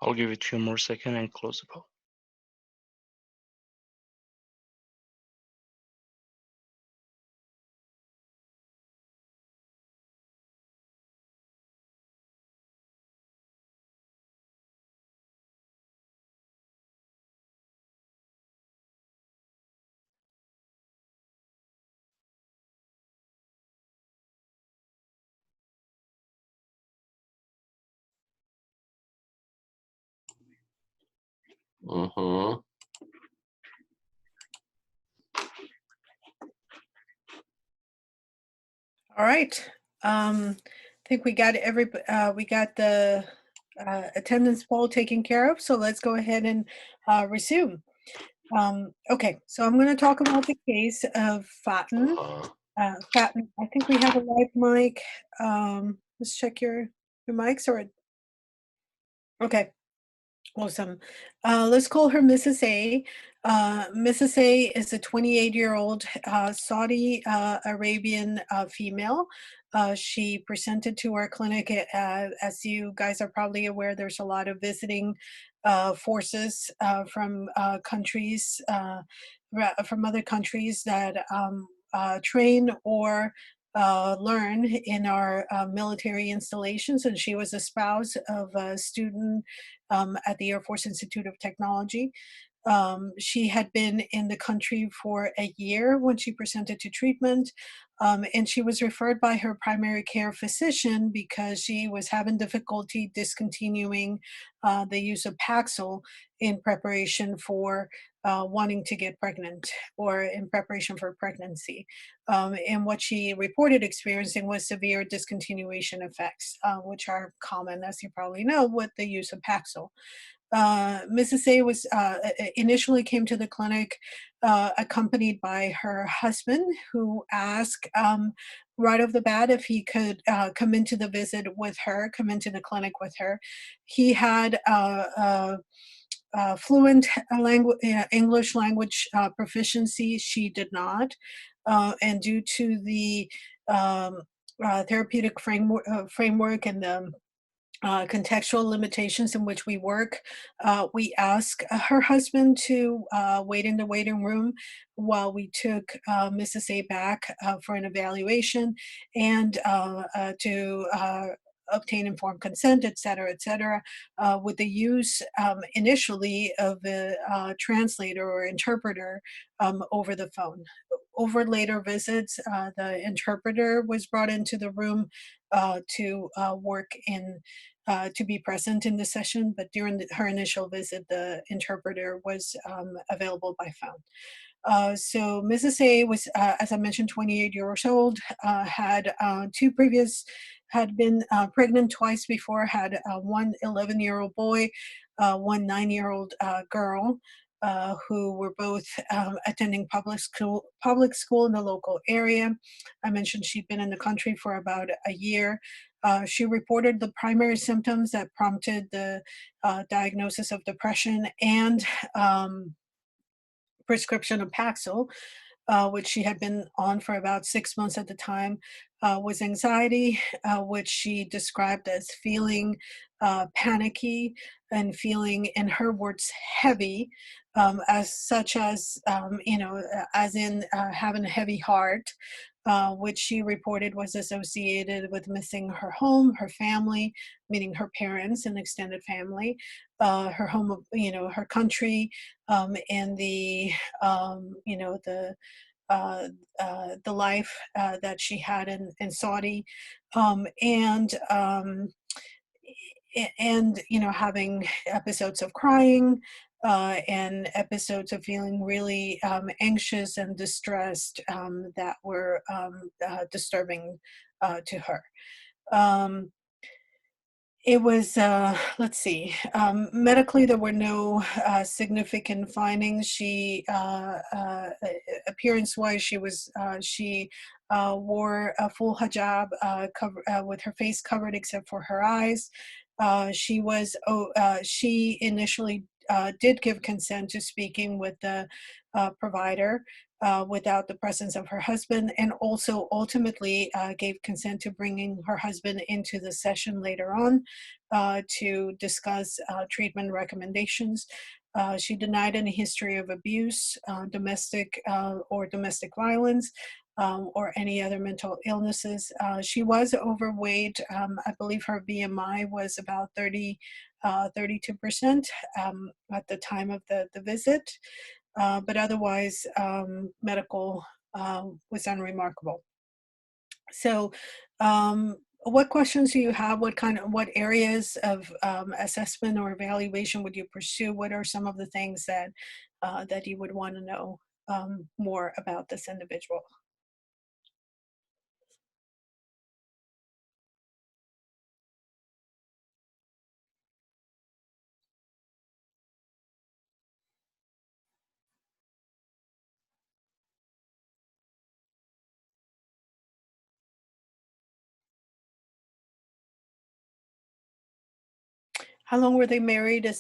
I'll give it a few more seconds and close the call. Mm-hmm. All right. I think we got we got the attendance poll taken care of. So let's go ahead and resume. Okay, so I'm going to talk about the case of Fatin. Uh-huh. Fatin, I think we have a live mic. Let's check your mics. Or okay. Awesome. Let's call her Mrs. A. Mrs. A is a 28-year-old Saudi Arabian female. She presented to our clinic. As you guys are probably aware, there's a lot of visiting forces from countries, from other countries that train or learn in our military installations. And she was a spouse of a student at the Air Force Institute of Technology. She had been in the country for a year when she presented to treatment, and she was referred by her primary care physician because she was having difficulty discontinuing the use of Paxil in preparation for wanting to get pregnant or in preparation for pregnancy. And what she reported experiencing was severe discontinuation effects, which are common, as you probably know, with the use of Paxil. Mrs. A was initially came to the clinic accompanied by her husband, who asked right off the bat if he could come into the visit with her, come into the clinic with her. He had fluent English language proficiency. She did not, and due to the um, therapeutic framework and the contextual limitations in which we work. We asked her husband to wait in the waiting room while we took Mrs. A back for an evaluation and to obtain informed consent, et cetera, with the use initially of a translator or interpreter over the phone. Over later visits, the interpreter was brought into the room to work in to be present in the session, but during her initial visit, the interpreter was available by phone. So Mrs. A was, as I mentioned, 28 years old, had had been pregnant twice before, had one 11-year-old boy, one 9-year-old girl. Who were both attending public school in the local area. I mentioned she'd been in the country for about a year. She reported the primary symptoms that prompted the diagnosis of depression and prescription of Paxil, which she had been on for about 6 months at the time, was anxiety, which she described as feeling panicky and feeling, in her words, heavy, as such as, as in having a heavy heart. Which she reported was associated with missing her home, her family, meaning her parents and extended family, her home, her country, and uh, the life that she had in Saudi, and having episodes of crying and episodes of feeling really anxious and distressed that were disturbing to her. Um, it was, let's see, medically, there were no significant findings. Appearance-wise, she wore a full hijab with her face covered except for her eyes. She initially did give consent to speaking with the provider. without the presence of her husband, and also ultimately gave consent to bringing her husband into the session later on to discuss treatment recommendations. She denied any history of abuse, domestic or domestic violence, or any other mental illnesses. She was overweight. I believe her BMI was about 32% at the time of the visit, but otherwise, medical was unremarkable. So, what questions do you have? What areas of assessment or evaluation would you pursue? What are some of the things that you would want to know more about this individual? How long were they married? Is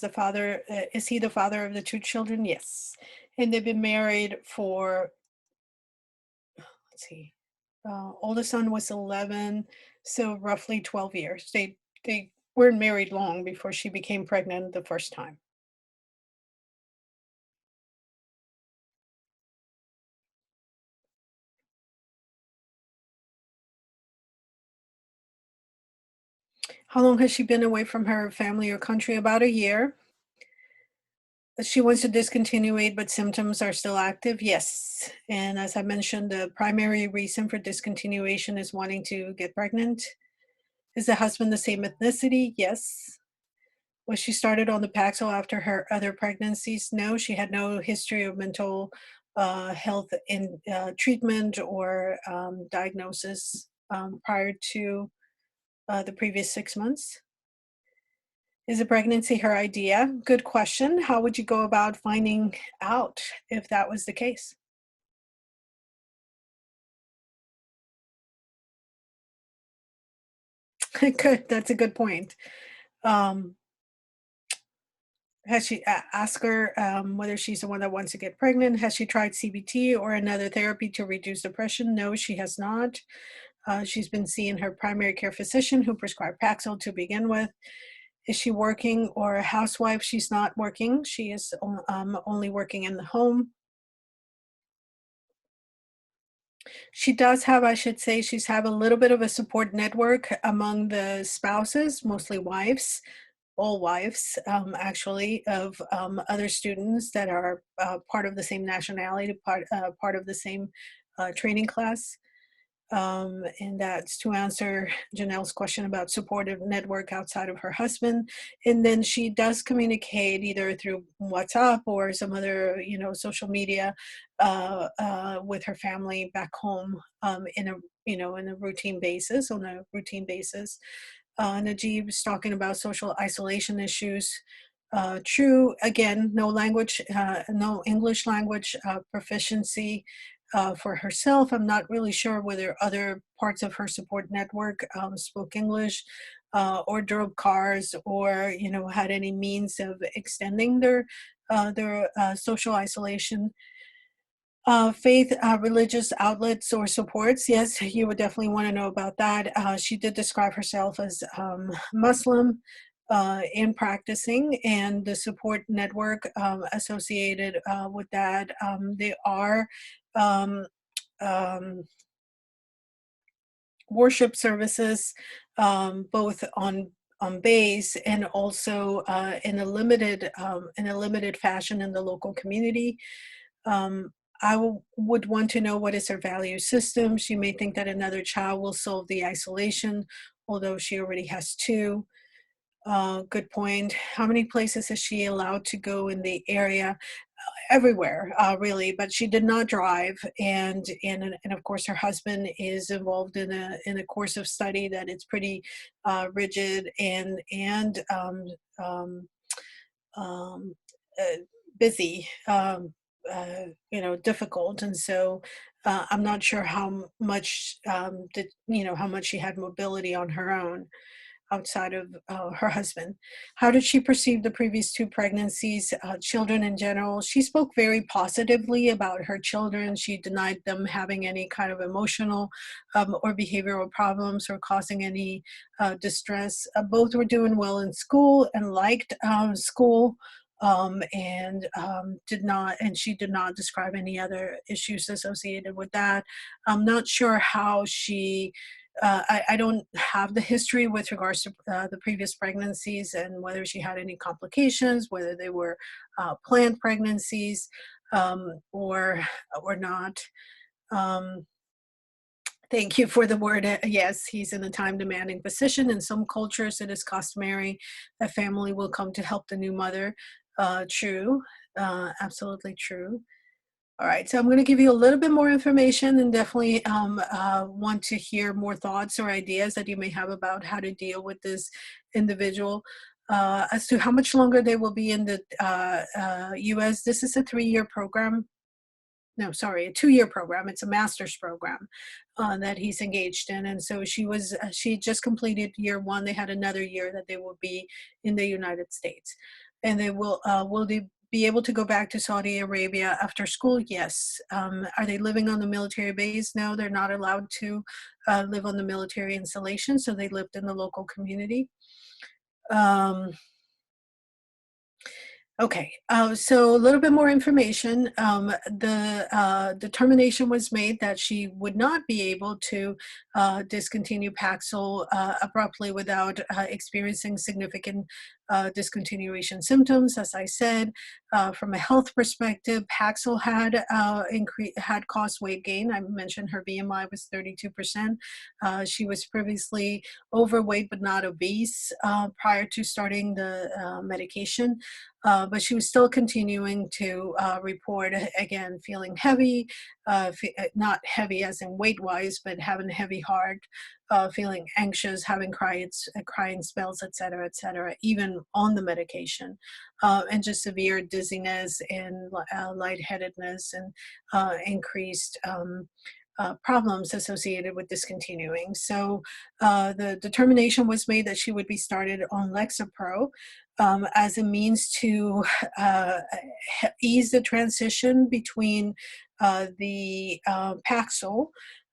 he the father of the two children? Yes. And they've been married for, let's see, oldest son was 11, so roughly 12 years. They weren't married long before she became pregnant the first time. How long has she been away from her family or country? About a year. She wants to discontinuate, but symptoms are still active? Yes. And as I mentioned, the primary reason for discontinuation is wanting to get pregnant. Is the husband the same ethnicity? Yes. Was she started on the Paxil after her other pregnancies? No, she had no history of mental health in treatment or diagnosis prior to the previous 6 months. Is a pregnancy her idea? Good question. How would you go about finding out if that was the case? Good. That's a good point. Um, has she asked her whether she's the one that wants to get pregnant? Has she tried CBT or another therapy to reduce depression? No, she has not. She's been seeing her primary care physician who prescribed Paxil to begin with. Is she working or a housewife? She's not working. She is only working in the home. She does have, I should say, she's have a little bit of a support network among the spouses, mostly wives, all wives, actually, of other students that are part of the same nationality, part of the same training class. And that's to answer Janelle's question about supportive network outside of her husband. And then she does communicate either through WhatsApp or some other, social media with her family back home in a routine basis, on a routine basis. Najib is talking about social isolation issues. True, again, no English language proficiency for herself. I'm not really sure whether other parts of her support network spoke English or drove cars or had any means of extending their social isolation. Faith, religious outlets or supports. Yes, you would definitely want to know about that. She did describe herself as Muslim in practicing, and the support network associated with that. They are um, um, worship services, both on base and also in a limited fashion in the local community. um, would want to know what is her value system. She may think that another child will solve the isolation, although she already has two. Good point. How many places is she allowed to go in the area? Everywhere, really, but she did not drive, and of course her husband is involved in a course of study that it's pretty rigid and um, uh, busy, difficult. And so I'm not sure how much how much she had mobility on her own. outside of her husband. How did she perceive the previous two pregnancies, children in general? She spoke very positively about her children. She denied them having any kind of emotional or behavioral problems or causing any distress. Both were doing well in school and liked school. And she did not describe any other issues associated with that. I'm not sure how she I don't have the history with regards to the previous pregnancies and whether she had any complications, whether they were planned pregnancies or not. Um, Thank you for the word. Yes, he's in a time demanding position. In some cultures, it is customary that family will come to help the new mother. True, absolutely true. All right, so I'm going to give you a little bit more information and definitely want to hear more thoughts or ideas that you may have about how to deal with this individual. As to how much longer they will be in the US, this is a 3-year program. No, sorry, a 2-year program. It's a master's program that he's engaged in. And so she just completed year 1. They had another year that they will be in the United States. And they will they be able to go back to Saudi Arabia after school? Yes. Are they living on the military base? No, they're not allowed to live on the military installation. So they lived in the local community. Um, Okay, so a little bit more information. The determination was made that she would not be able to discontinue Paxil abruptly without experiencing significant discontinuation symptoms. As I said, from a health perspective, Paxil had caused weight gain. I mentioned her BMI was 32%. She was previously overweight but not obese prior to starting the medication. But she was still continuing to report, again, feeling heavy, not heavy as in weight-wise, but having a heavy heart, feeling anxious, having crying spells, et cetera, even on the medication, and just severe dizziness and lightheadedness and increased problems associated with discontinuing. So the determination was made that she would be started on Lexapro as a means to ease the transition between the Paxil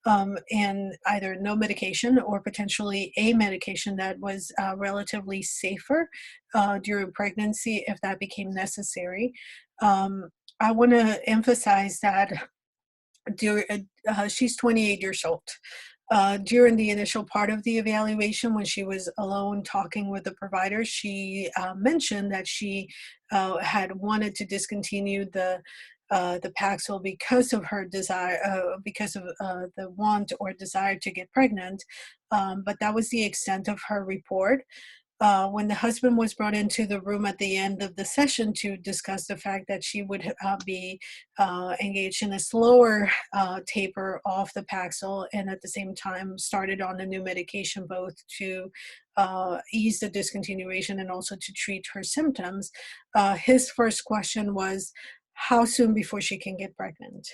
and either no medication or potentially a medication that was relatively safer during pregnancy if that became necessary. I want to emphasize that she's 28 years old. During the initial part of the evaluation, when she was alone talking with the provider, she mentioned that she had wanted to discontinue the Paxil because of her desire, because of the want or desire to get pregnant. But that was the extent of her report. When the husband was brought into the room at the end of the session to discuss the fact that she would be engaged in a slower taper off the Paxil and at the same time started on a new medication, both to ease the discontinuation and also to treat her symptoms, his first question was, how soon before she can get pregnant?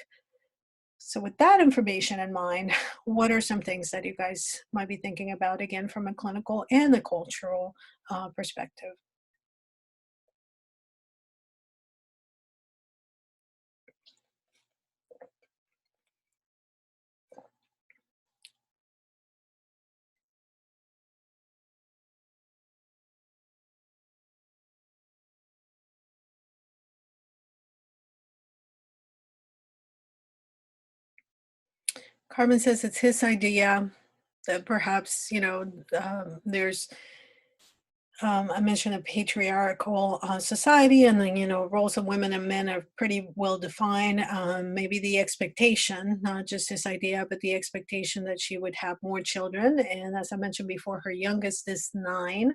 So with that information in mind, what are some things that you guys might be thinking about, again, from a clinical and a cultural perspective? Carmen says it's his idea that perhaps, there's I mentioned a patriarchal society, and then roles of women and men are pretty well defined. Maybe the expectation, not just this idea, but the expectation that she would have more children. And as I mentioned before, her youngest is 9.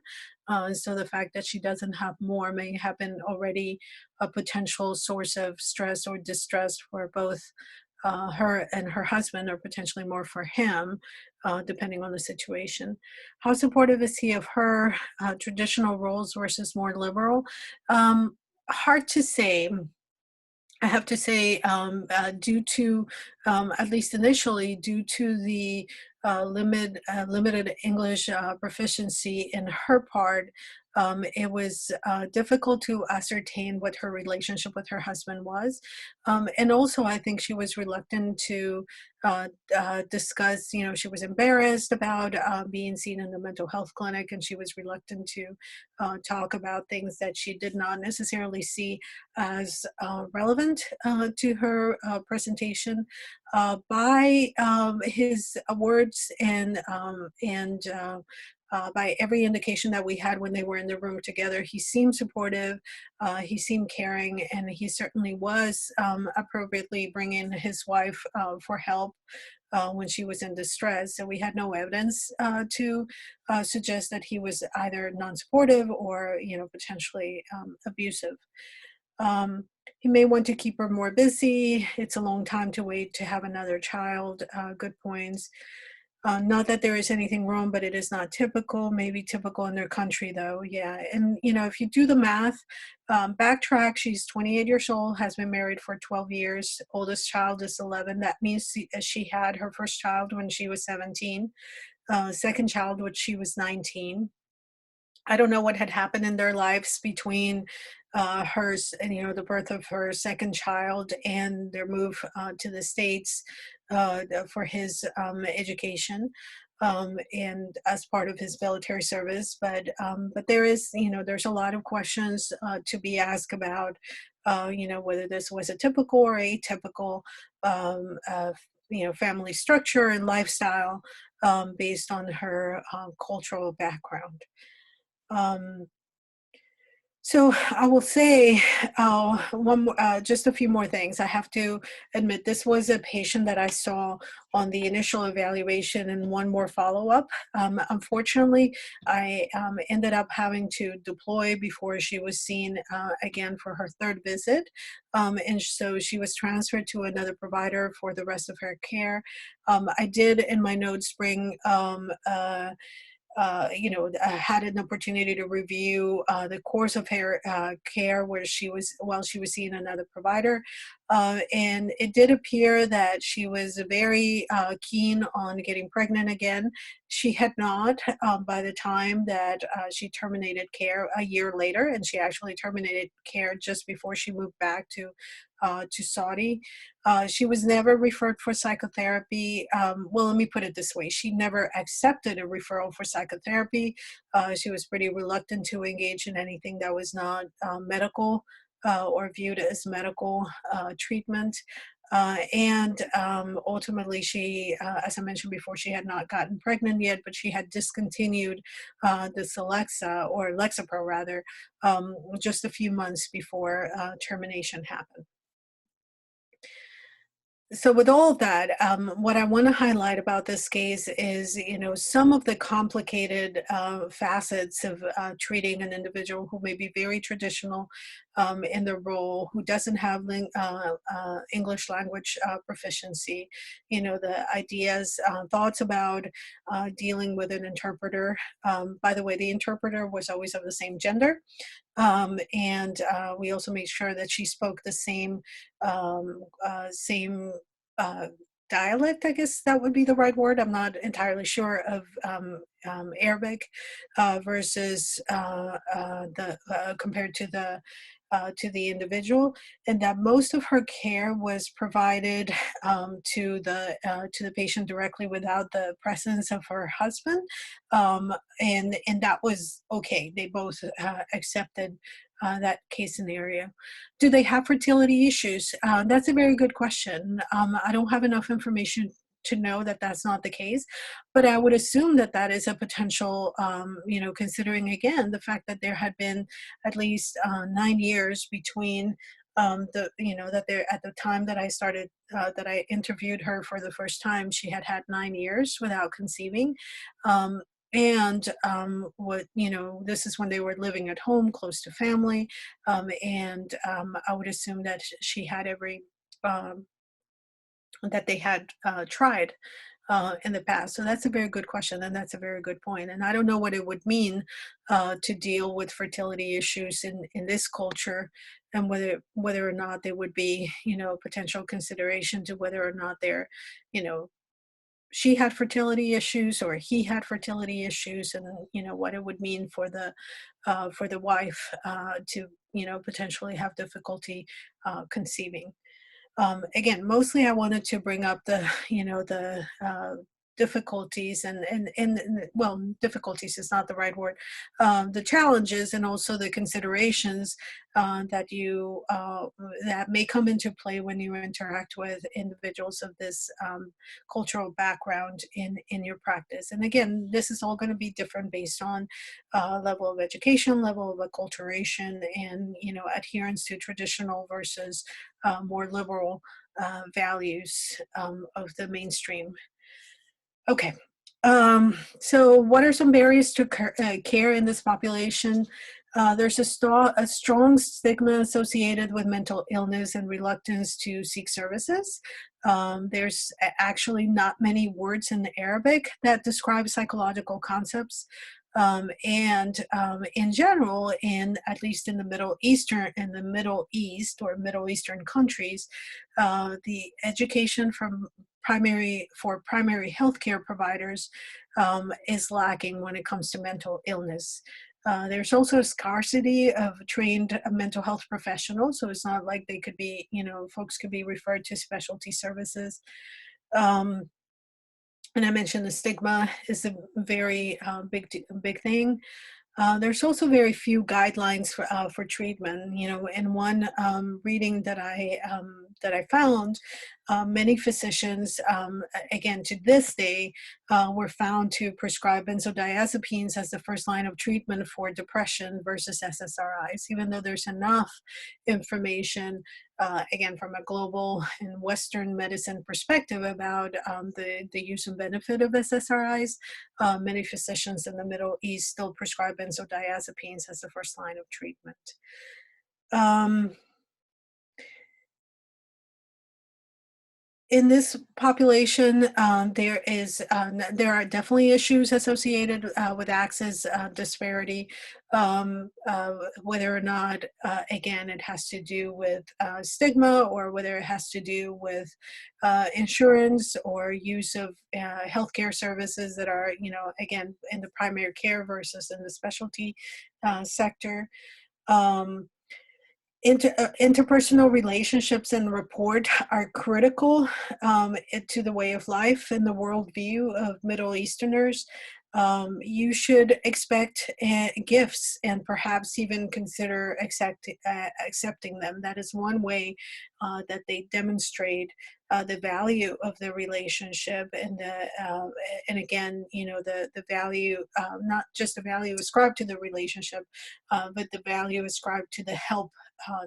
So the fact that she doesn't have more may have been already a potential source of stress or distress for both her and her husband, or potentially more for him, depending on the situation. How supportive is he of her traditional roles versus more liberal? Hard to say. I have to say, due to, at least initially, due to the limited English proficiency in her part, it was difficult to ascertain what her relationship with her husband was. And also, I think she was reluctant to discuss, she was embarrassed about being seen in the mental health clinic, and she was reluctant to talk about things that she did not necessarily see as relevant to her presentation. By his words and by every indication that we had when they were in the room together, he seemed supportive, he seemed caring, and he certainly was appropriately bringing his wife for help when she was in distress. So we had no evidence to suggest that he was either non-supportive or, potentially abusive. He may want to keep her more busy. It's a long time to wait to have another child. Good points. Not that there is anything wrong, but it is not typical. Maybe typical in their country, though. Yeah. And, if you do the math, backtrack, she's 28 years old, has been married for 12 years. Oldest child is 11. That means she had her first child when she was 17, second child when she was 19. I don't know what had happened in their lives between the birth of her second child and their move to the States for his education and as part of his military service. But there is, there's a lot of questions to be asked about, whether this was a typical or atypical, family structure and lifestyle based on her cultural background. Um, so I will say just a few more things. I have to admit, this was a patient that I saw on the initial evaluation and one more follow-up. Unfortunately, I ended up having to deploy before she was seen again for her third visit. And so she was transferred to another provider for the rest of her care. I did in my notes bring had an opportunity to review the course of her care while she was seeing another provider. And it did appear that she was very keen on getting pregnant again. She had not by the time that she terminated care a year later, and she actually terminated care just before she moved back to Saudi. She was never referred for psychotherapy. Well, let me put it this way. She never accepted a referral for psychotherapy. She was pretty reluctant to engage in anything that was not medical or viewed as medical treatment. And ultimately, she, as I mentioned before, she had not gotten pregnant yet, but she had discontinued this Alexa, or Lexapro rather, just a few months before termination happened. So with all of that, what I want to highlight about this case is, some of the complicated facets of treating an individual who may be very traditional in their role, who doesn't have English language proficiency. The ideas, thoughts about dealing with an interpreter. By the way, the interpreter was always of the same gender. And we also made sure that she spoke the same uh, dialect, I guess that would be the right word. I'm not entirely sure of Arabic versus the compared to the individual, and that most of her care was provided to the patient directly without the presence of her husband, and that was okay. They both accepted that case scenario. Do they have fertility issues? That's a very good question. I don't have enough information to know that that's not the case, but I would assume that that is a potential, considering again the fact that there had been at least 9 years between that there at the time that I started that I interviewed her for the first time, she had had 9 years without conceiving. Um, and this is when they were living at home close to family, and I would assume that she had every um, that they had tried in the past. So that's a very good question, and that's a very good point. And I don't know what it would mean to deal with fertility issues in this culture, and whether or not there would be potential consideration to whether or not they're you know she had fertility issues or he had fertility issues, and what it would mean for the wife to potentially have difficulty conceiving. Again, mostly I wanted to bring up the the difficulties and well, difficulties is not the right word, the challenges and also the considerations that you that may come into play when you interact with individuals of this cultural background in your practice. And again, this is all going to be different based on level of education, level of acculturation, and adherence to traditional versus more liberal values of the mainstream. Okay. So what are some barriers to care in this population? There's a strong stigma associated with mental illness and reluctance to seek services. There's actually not many words in Arabic that describe psychological concepts. And in general, at least in the Middle East or Middle Eastern countries, the education for primary healthcare providers is lacking when it comes to mental illness. There's also a scarcity of trained mental health professionals, so it's not like they could be, folks could be referred to specialty services. Um, and I mentioned the stigma is a very big thing. There's also very few guidelines for treatment. In one reading that I found, many physicians, again to this day, were found to prescribe benzodiazepines as the first line of treatment for depression versus SSRIs, even though there's enough information, again from a global and Western medicine perspective about the use and benefit of SSRIs. Many physicians in the Middle East still prescribe benzodiazepines as the first line of treatment. Um, in this population, there are definitely issues associated with access disparity, whether or not, again, it has to do with stigma or whether it has to do with insurance or use of healthcare services that are, again, in the primary care versus in the specialty sector. Um, Interpersonal relationships and rapport are critical to the way of life and the worldview of Middle Easterners. You should expect gifts and perhaps even consider accepting them. That is one way that they demonstrate the value of the relationship and again, the value, not just the value ascribed to the relationship, but the value ascribed to the help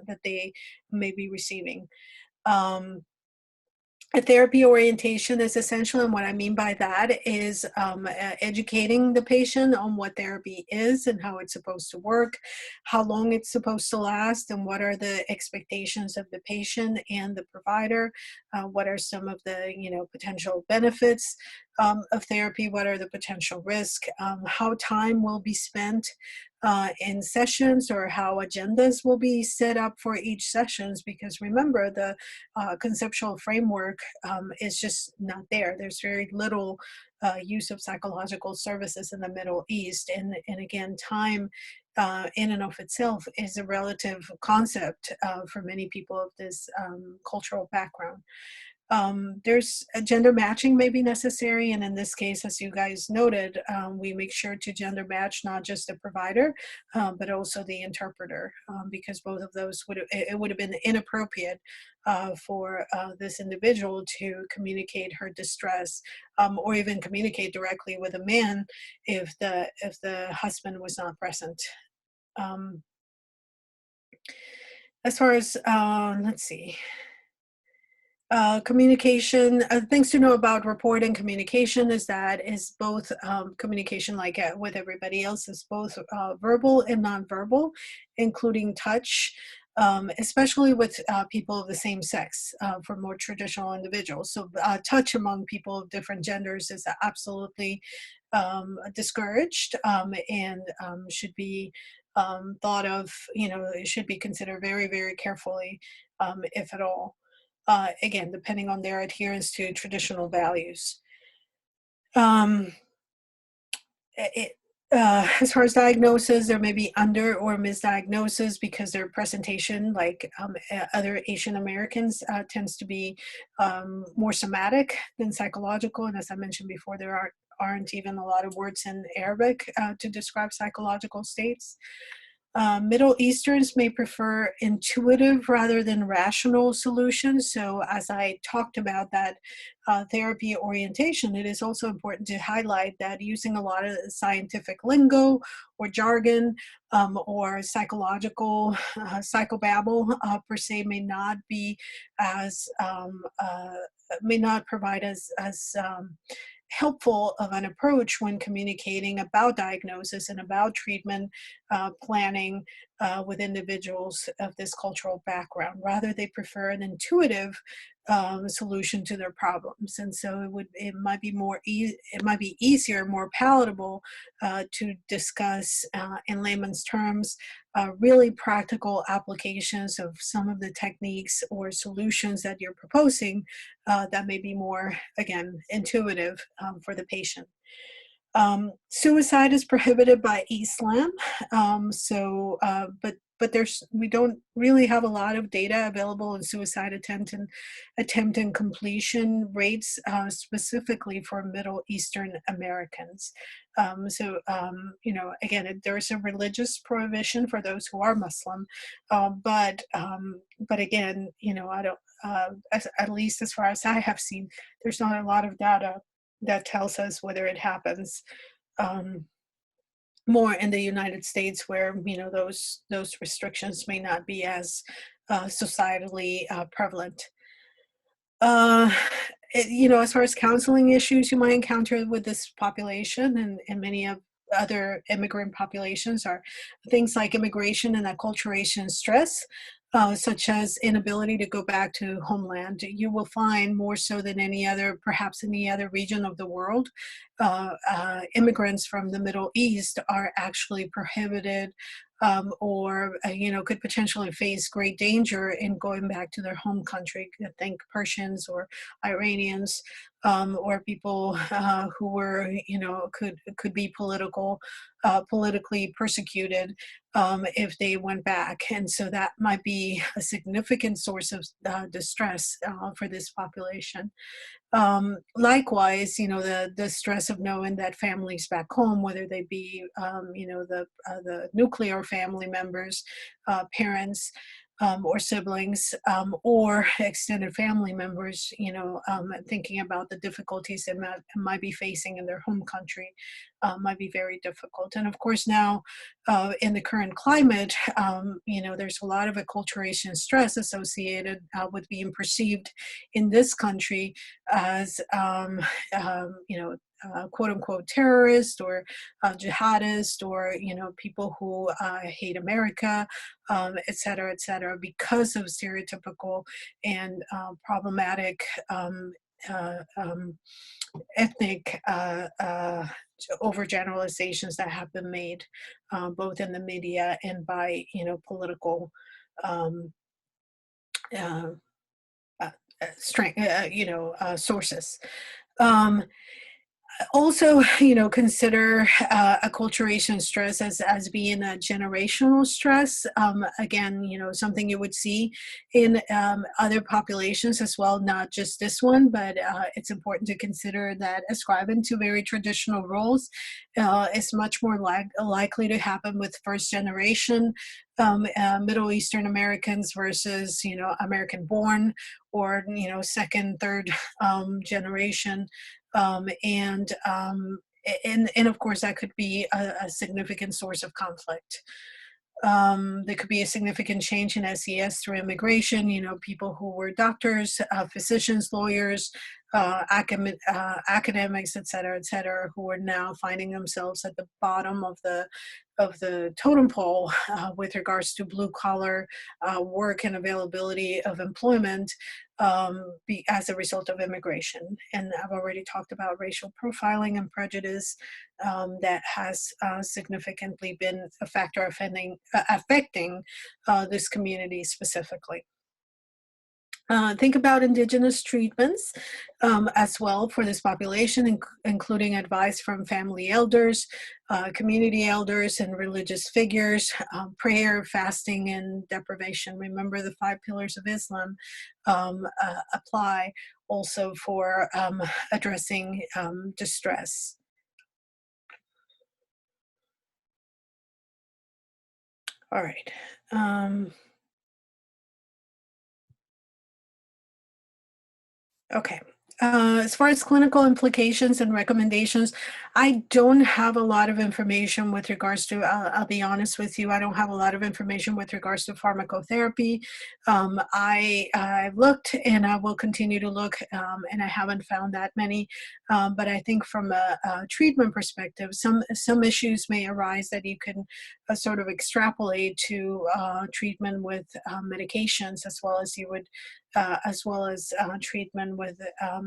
that they may be receiving. Um, a therapy orientation is essential, and what I mean by that is educating the patient on what therapy is and how it's supposed to work, how long it's supposed to last, and what are the expectations of the patient and the provider. What are some of the potential benefits of therapy? What are the potential risks? How time will be spent in sessions, or how agendas will be set up for each sessions, because remember the conceptual framework is just not there. There's very little use of psychological services in the Middle East, and again, time in and of itself is a relative concept for many people of this cultural background. There's a gender matching may be necessary, and in this case, as you guys noted, we make sure to gender match not just the provider, but also the interpreter, because both of those would have been inappropriate for this individual to communicate her distress, or even communicate directly with a man if the husband was not present. Um, as far as let's see. Communication, things to know about report and communication is that is both communication, like with everybody else, is both verbal and nonverbal, including touch, especially with people of the same sex, for more traditional individuals. So touch among people of different genders is absolutely discouraged, and should be thought of, it should be considered very, very carefully, if at all, again, depending on their adherence to traditional values. Um, it, as far as diagnosis, there may be under or misdiagnosis because their presentation, like other Asian Americans, tends to be more somatic than psychological. And as I mentioned before, there aren't even a lot of words in Arabic to describe psychological states. Middle Easterns may prefer intuitive rather than rational solutions. So, as I talked about that therapy orientation, it is also important to highlight that using a lot of scientific lingo or jargon or psychological psychobabble per se may not be as may not provide as helpful of an approach when communicating about diagnosis and about treatment planning with individuals of this cultural background. Rather, they prefer an intuitive solution to their problems, and so it might be it might be easier, more palatable to discuss in layman's terms really practical applications of some of the techniques or solutions that you're proposing that may be more, again, intuitive for the patient. Suicide is prohibited by Islam, but we don't really have a lot of data available in suicide attempt and completion rates specifically for Middle Eastern Americans. Again, there's a religious prohibition for those who are Muslim, but again, I don't. At least as far as I have seen, there's not a lot of data that tells us whether it happens um, more in the United States, where those restrictions may not be as societally prevalent. Uh, as far as counseling issues you might encounter with this population and many of other immigrant populations are things like immigration and acculturation stress, such as inability to go back to homeland. You will find more so than perhaps any other region of the world, immigrants from the Middle East are actually prohibited or could potentially face great danger in going back to their home country. Think Persians or Iranians or people who were could be politically persecuted if they went back, and so that might be a significant source of distress for this population. Likewise, the stress of knowing that families back home, whether they be the nuclear family members, parents, or siblings, or extended family members, thinking about the difficulties they might be facing in their home country might be very difficult. And of course, now in the current climate, there's a lot of acculturation stress associated with being perceived in this country as, quote unquote terrorist or jihadist or people who hate America, et cetera, because of stereotypical and problematic uh, um, ethnic overgeneralizations that have been made both in the media and by political um, uh, strength, sources. Um, Also, consider acculturation stress as being a generational stress. Again, something you would see in other populations as well, not just this one, but it's important to consider that ascribing to very traditional roles is much more likely to happen with first generation Middle Eastern Americans versus, American born or, second, third generation and of course that could be a significant source of conflict. There could be a significant change in SES through immigration. People who were doctors, physicians, lawyers, academics, et cetera, who are now finding themselves at the bottom of the totem pole with regards to blue collar work and availability of employment as a result of immigration. And I've already talked about racial profiling and prejudice that has significantly been a factor affecting this community specifically. Think about indigenous treatments as well for this population, including advice from family elders, community elders, and religious figures. Prayer, fasting, and deprivation. Remember, the 5 pillars of Islam apply also for addressing distress. All right. Okay. As far as clinical implications and recommendations, I don't have a lot of information with regards to, I'll be honest with you, I don't have a lot of information with regards to pharmacotherapy. I've looked and I will continue to look, and I haven't found that many. But I think from a treatment perspective, some issues may arise that you can sort of extrapolate to treatment with medications as well as treatment with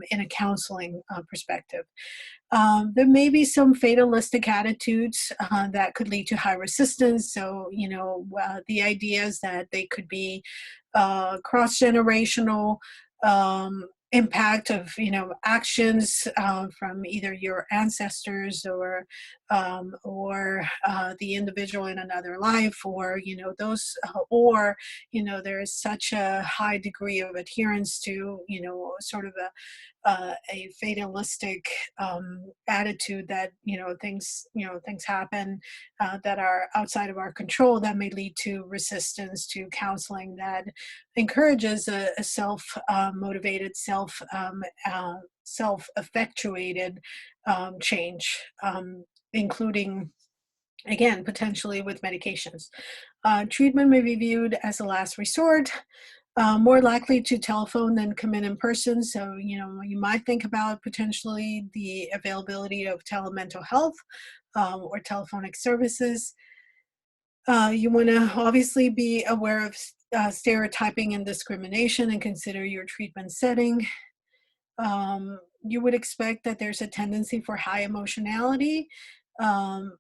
in a counseling perspective. There may be some fatalistic attitudes that could lead to high resistance. So, the idea is that they could be cross generational. Impact of actions from either your ancestors or the individual in another life, or those or there is such a high degree of adherence to sort of a fatalistic attitude that things happen that are outside of our control, that may lead to resistance to counseling that encourages a self motivated, self effectuated change, including, again, potentially with medications. Treatment may be viewed as a last resort, more likely to telephone than come in person. So, you might think about potentially the availability of telemental health or telephonic services. You want to obviously be aware of stereotyping and discrimination and consider your treatment setting. You would expect that there's a tendency for high emotionality. Um,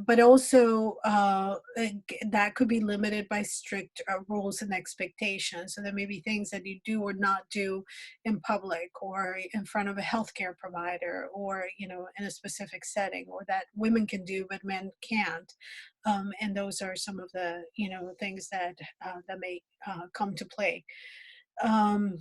but also that could be limited by strict rules and expectations. So there may be things that you do or not do in public or in front of a healthcare provider, or in a specific setting, or that women can do but men can't. And those are some of the things that may come to play. Um,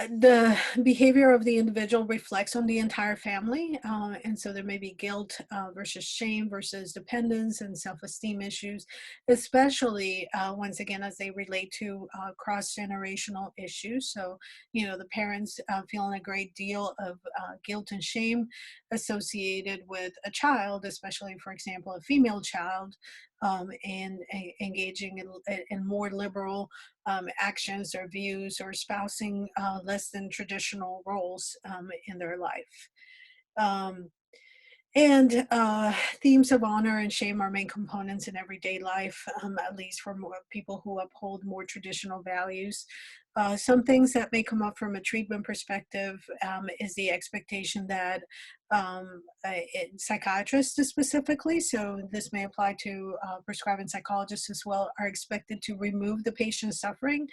the behavior of the individual reflects on the entire family, and so there may be guilt versus shame versus dependence and self-esteem issues, especially once again as they relate to cross-generational issues. So the parents feeling a great deal of guilt and shame associated with a child, especially, for example, a female child, and engaging in more liberal actions or views, or espousing less than traditional roles in their life. Um, and themes of honor and shame are main components in everyday life, at least for more people who uphold more traditional values. Some things that may come up from a treatment perspective is the expectation that psychiatrists specifically, so this may apply to prescribing psychologists as well, are expected to remove the patient's suffering.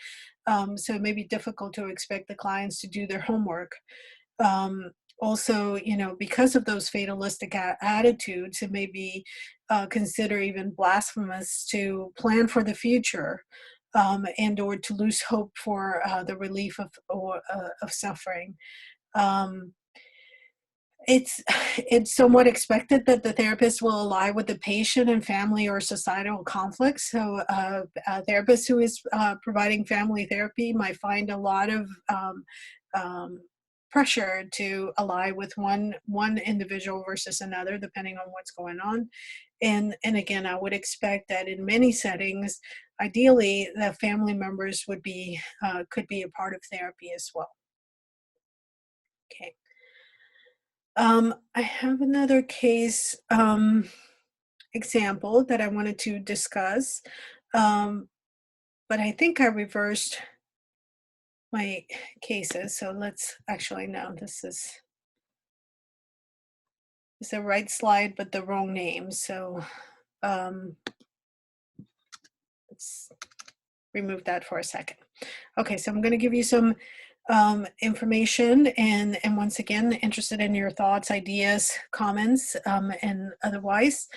So it may be difficult to expect the clients to do their homework. Also, because of those fatalistic attitudes, it may be considered even blasphemous to plan for the future, and or to lose hope for the relief of suffering. Um, it's it's somewhat expected that the therapist will ally with the patient and family or societal conflicts. So, a therapist who is providing family therapy might find a lot of um, pressure to ally with one individual versus another, depending on what's going on. And again, I would expect that in many settings, ideally, the family members would be could be a part of therapy as well. Okay. I have another case example that I wanted to discuss, um, but I think I reversed my cases. So let's actually, no, this is it's the right slide, but the wrong name. So um, let's remove that for a second. Okay, so I'm going to give you some information, and once again, interested in your thoughts, ideas, comments, and otherwise.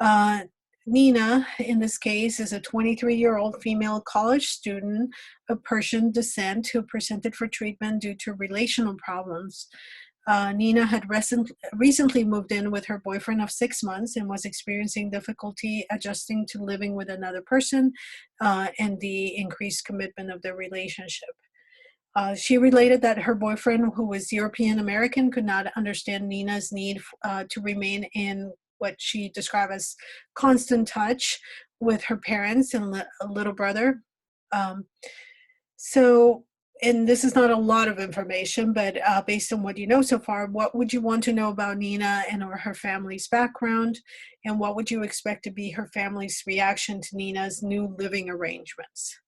Uh, Nina, in this case, is a 23-year-old female college student of Persian descent who presented for treatment due to relational problems. Nina had recently moved in with her boyfriend of 6 months and was experiencing difficulty adjusting to living with another person and the increased commitment of their relationship. She related that her boyfriend, who was European American, could not understand Nina's need to remain in what she described as constant touch with her parents and a little brother. Um, so, and this is not a lot of information, but based on what you know so far, what would you want to know about Nina and or her family's background? And what would you expect to be her family's reaction to Nina's new living arrangements?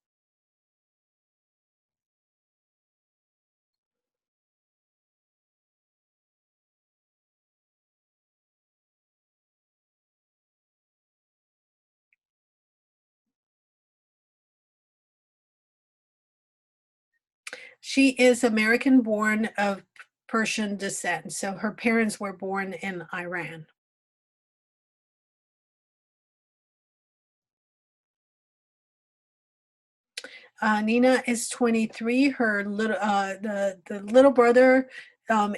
She is American born of Persian descent. So her parents were born in Iran. Nina is 23. Her little the little brother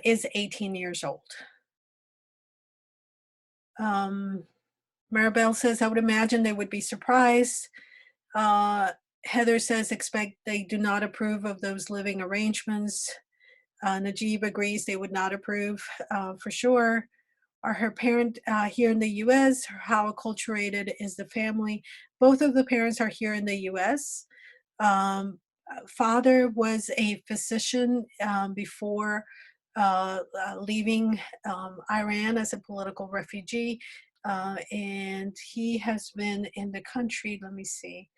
is 18 years old. Um, Maribel says, I would imagine they would be surprised. Uh, Heather says, expect they do not approve of those living arrangements. Najib agrees they would not approve for sure. Are her parent here in the US? How acculturated is the family? Both of the parents are here in the US. Father was a physician before leaving Iran as a political refugee, and he has been in the country. Let me see.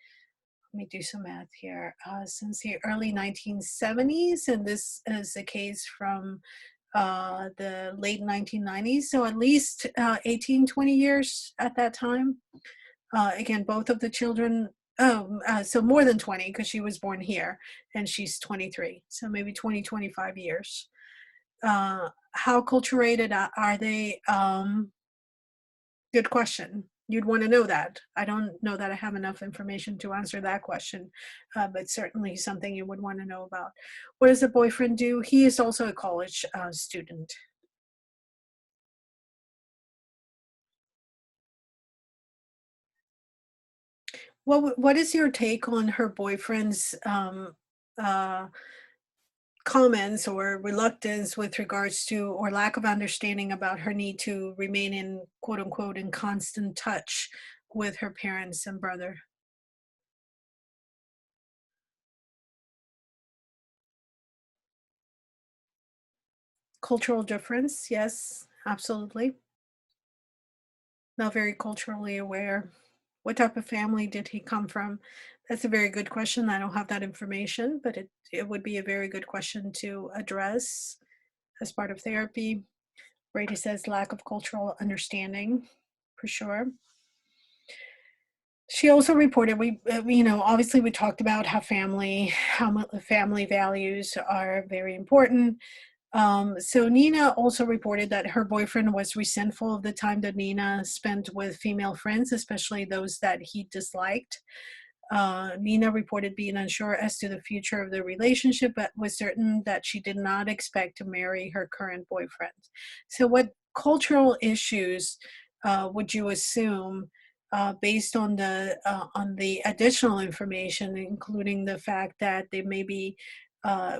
Let me do some math here. Since the early 1970s, and this is the case from the late 1990s, so at least 18, 20 years at that time. Again, both of the children, so more than 20 because she was born here and she's 23, so maybe 20, 25 years. How acculturated are they? Good question. You'd want to know that. I don't know that I have enough information to answer that question, but certainly something you would want to know about. What does the boyfriend do? He is also a college student. What is your take on her boyfriend's uh, comments or reluctance with regards to or lack of understanding about her need to remain in quote unquote in constant touch with her parents and brother? Cultural difference, yes, absolutely. Not very culturally aware. What type of family did he come from? That's a very good question. I don't have that information, but it would be a very good question to address as part of therapy. Brady says lack of cultural understanding, for sure. She also reported obviously we talked about how family values are very important. So Nina also reported that her boyfriend was resentful of the time that Nina spent with female friends, especially those that he disliked. Nina reported being unsure as to the future of the relationship, but was certain that she did not expect to marry her current boyfriend. So, what cultural issues would you assume, based on the additional information, including the fact that they may be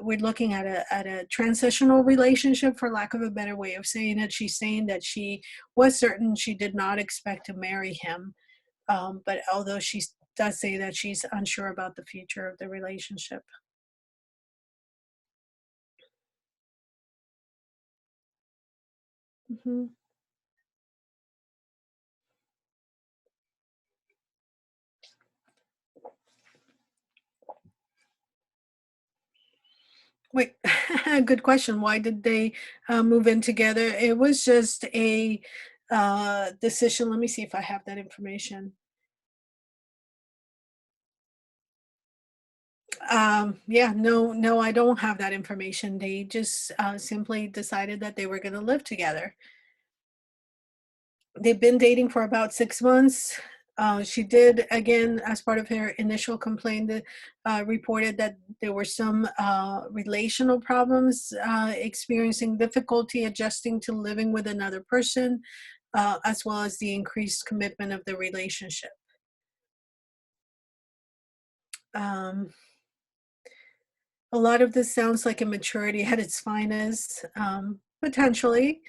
we're looking at a transitional relationship, for lack of a better way of saying it. She's saying that she was certain she did not expect to marry him, but although she does say that she's unsure about the future of the relationship. Hmm. Wait, good question. Why did they move in together? It was just a decision. Let me see if I have that information. Yeah, no, no, I don't have that information. They just simply decided that they were going to live together. They've been dating for about 6 months. She did, again, as part of her initial complaint, reported that there were some relational problems, experiencing difficulty adjusting to living with another person, as well as the increased commitment of the relationship. Um, a lot of this sounds like immaturity at its finest, potentially.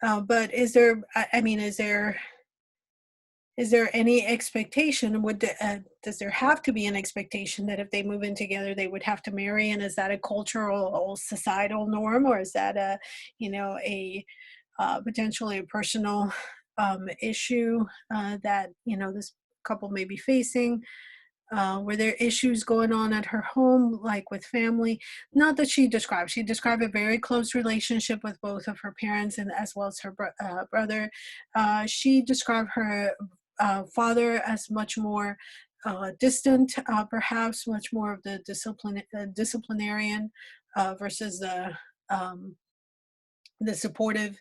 But is there, I mean, is there any expectation? Does there have to be an expectation that if they move in together, they would have to marry? And is that a cultural or societal norm, or is that a, a potentially a personal issue that this couple may be facing? Were there issues going on at her home, like with family? Not that she described. She described a very close relationship with both of her parents and as well as her brother. She described her father as much more distant, perhaps much more of the disciplinarian versus um, the supportive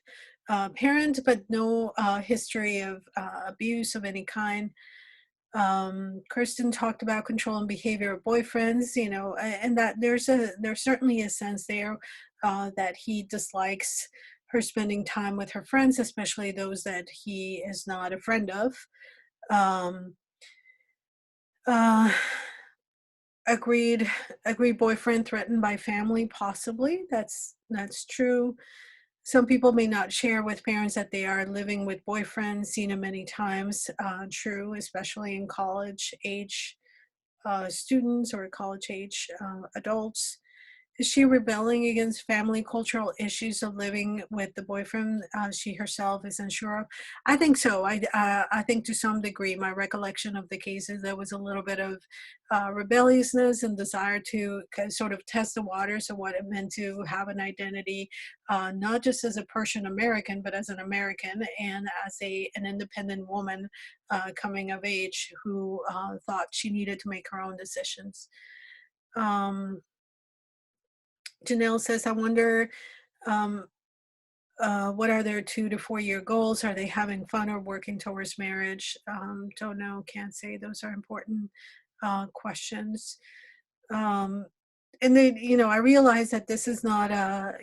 parent, but no history of abuse of any kind. Kirsten talked about control and behavior of boyfriends, and that there's certainly a sense there that he dislikes her spending time with her friends, especially those that he is not a friend of. Um, uh, agreed, agreed. Boyfriend threatened by family, possibly. That's true. Some people may not share with parents that they are living with boyfriends, seen it many times. True, especially in college age students or college age adults. Is she rebelling against family cultural issues of living with the boyfriend she herself is unsure of? I think so. I think to some degree, my recollection of the cases, there was a little bit of rebelliousness and desire to sort of test the waters of what it meant to have an identity, not just as a Persian American, but as an American and as an independent woman coming of age who thought she needed to make her own decisions. Um, Janelle says, I wonder, um, what are their 2 to 4 year goals? Are they having fun or working towards marriage? Don't know, can't say. Those are important questions. Um, and then, I realize that this is not a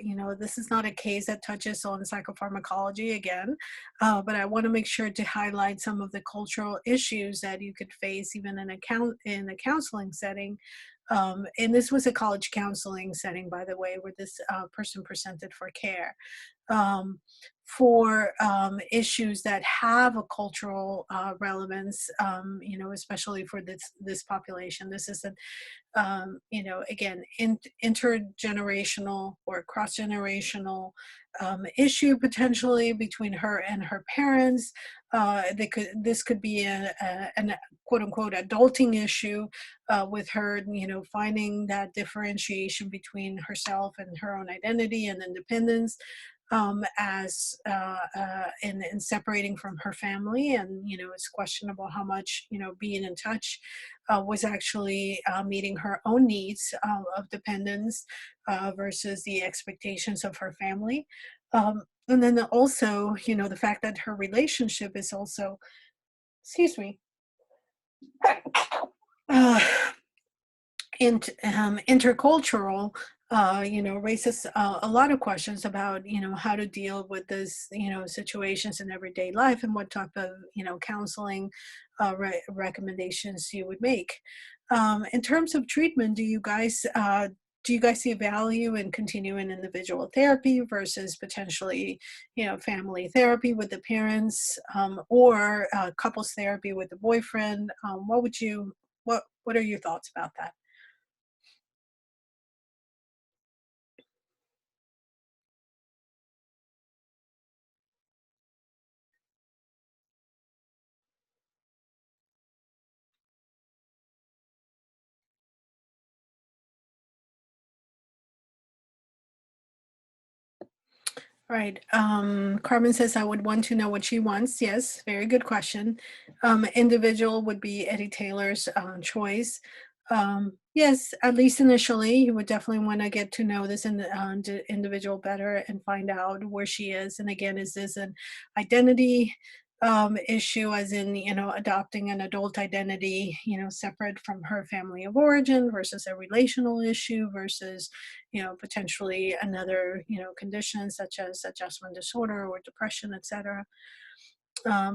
case that touches on psychopharmacology again, but I want to make sure to highlight some of the cultural issues that you could face even in a counseling setting. And this was a college counseling setting, by the way, where this person presented for care um, for issues that have a cultural relevance, especially for this population. This is again, intergenerational or cross-generational issue potentially between her and her parents. This could be an quote unquote adulting issue with her, finding that differentiation between herself and her own identity and independence as in separating from her family. And it's questionable how much being in touch was actually meeting her own needs of dependence versus the expectations of her family. And then also, the fact that her relationship is also, excuse me, uh, intercultural, raises a lot of questions about, how to deal with this, situations in everyday life and what type of, counseling recommendations you would make. In terms of treatment, do you guys see value in continuing individual therapy versus potentially, family therapy with the parents, or couples therapy with the boyfriend? What are your thoughts about that? Right. Carmen says, I would want to know what she wants. Yes, very good question. Individual would be Eddie Taylor's choice. Yes, at least initially, you would definitely want to get to know this individual better and find out where she is. And again, is this an identity issue, as in, adopting an adult identity, separate from her family of origin, versus a relational issue, versus, potentially another, condition such as adjustment disorder or depression, etc.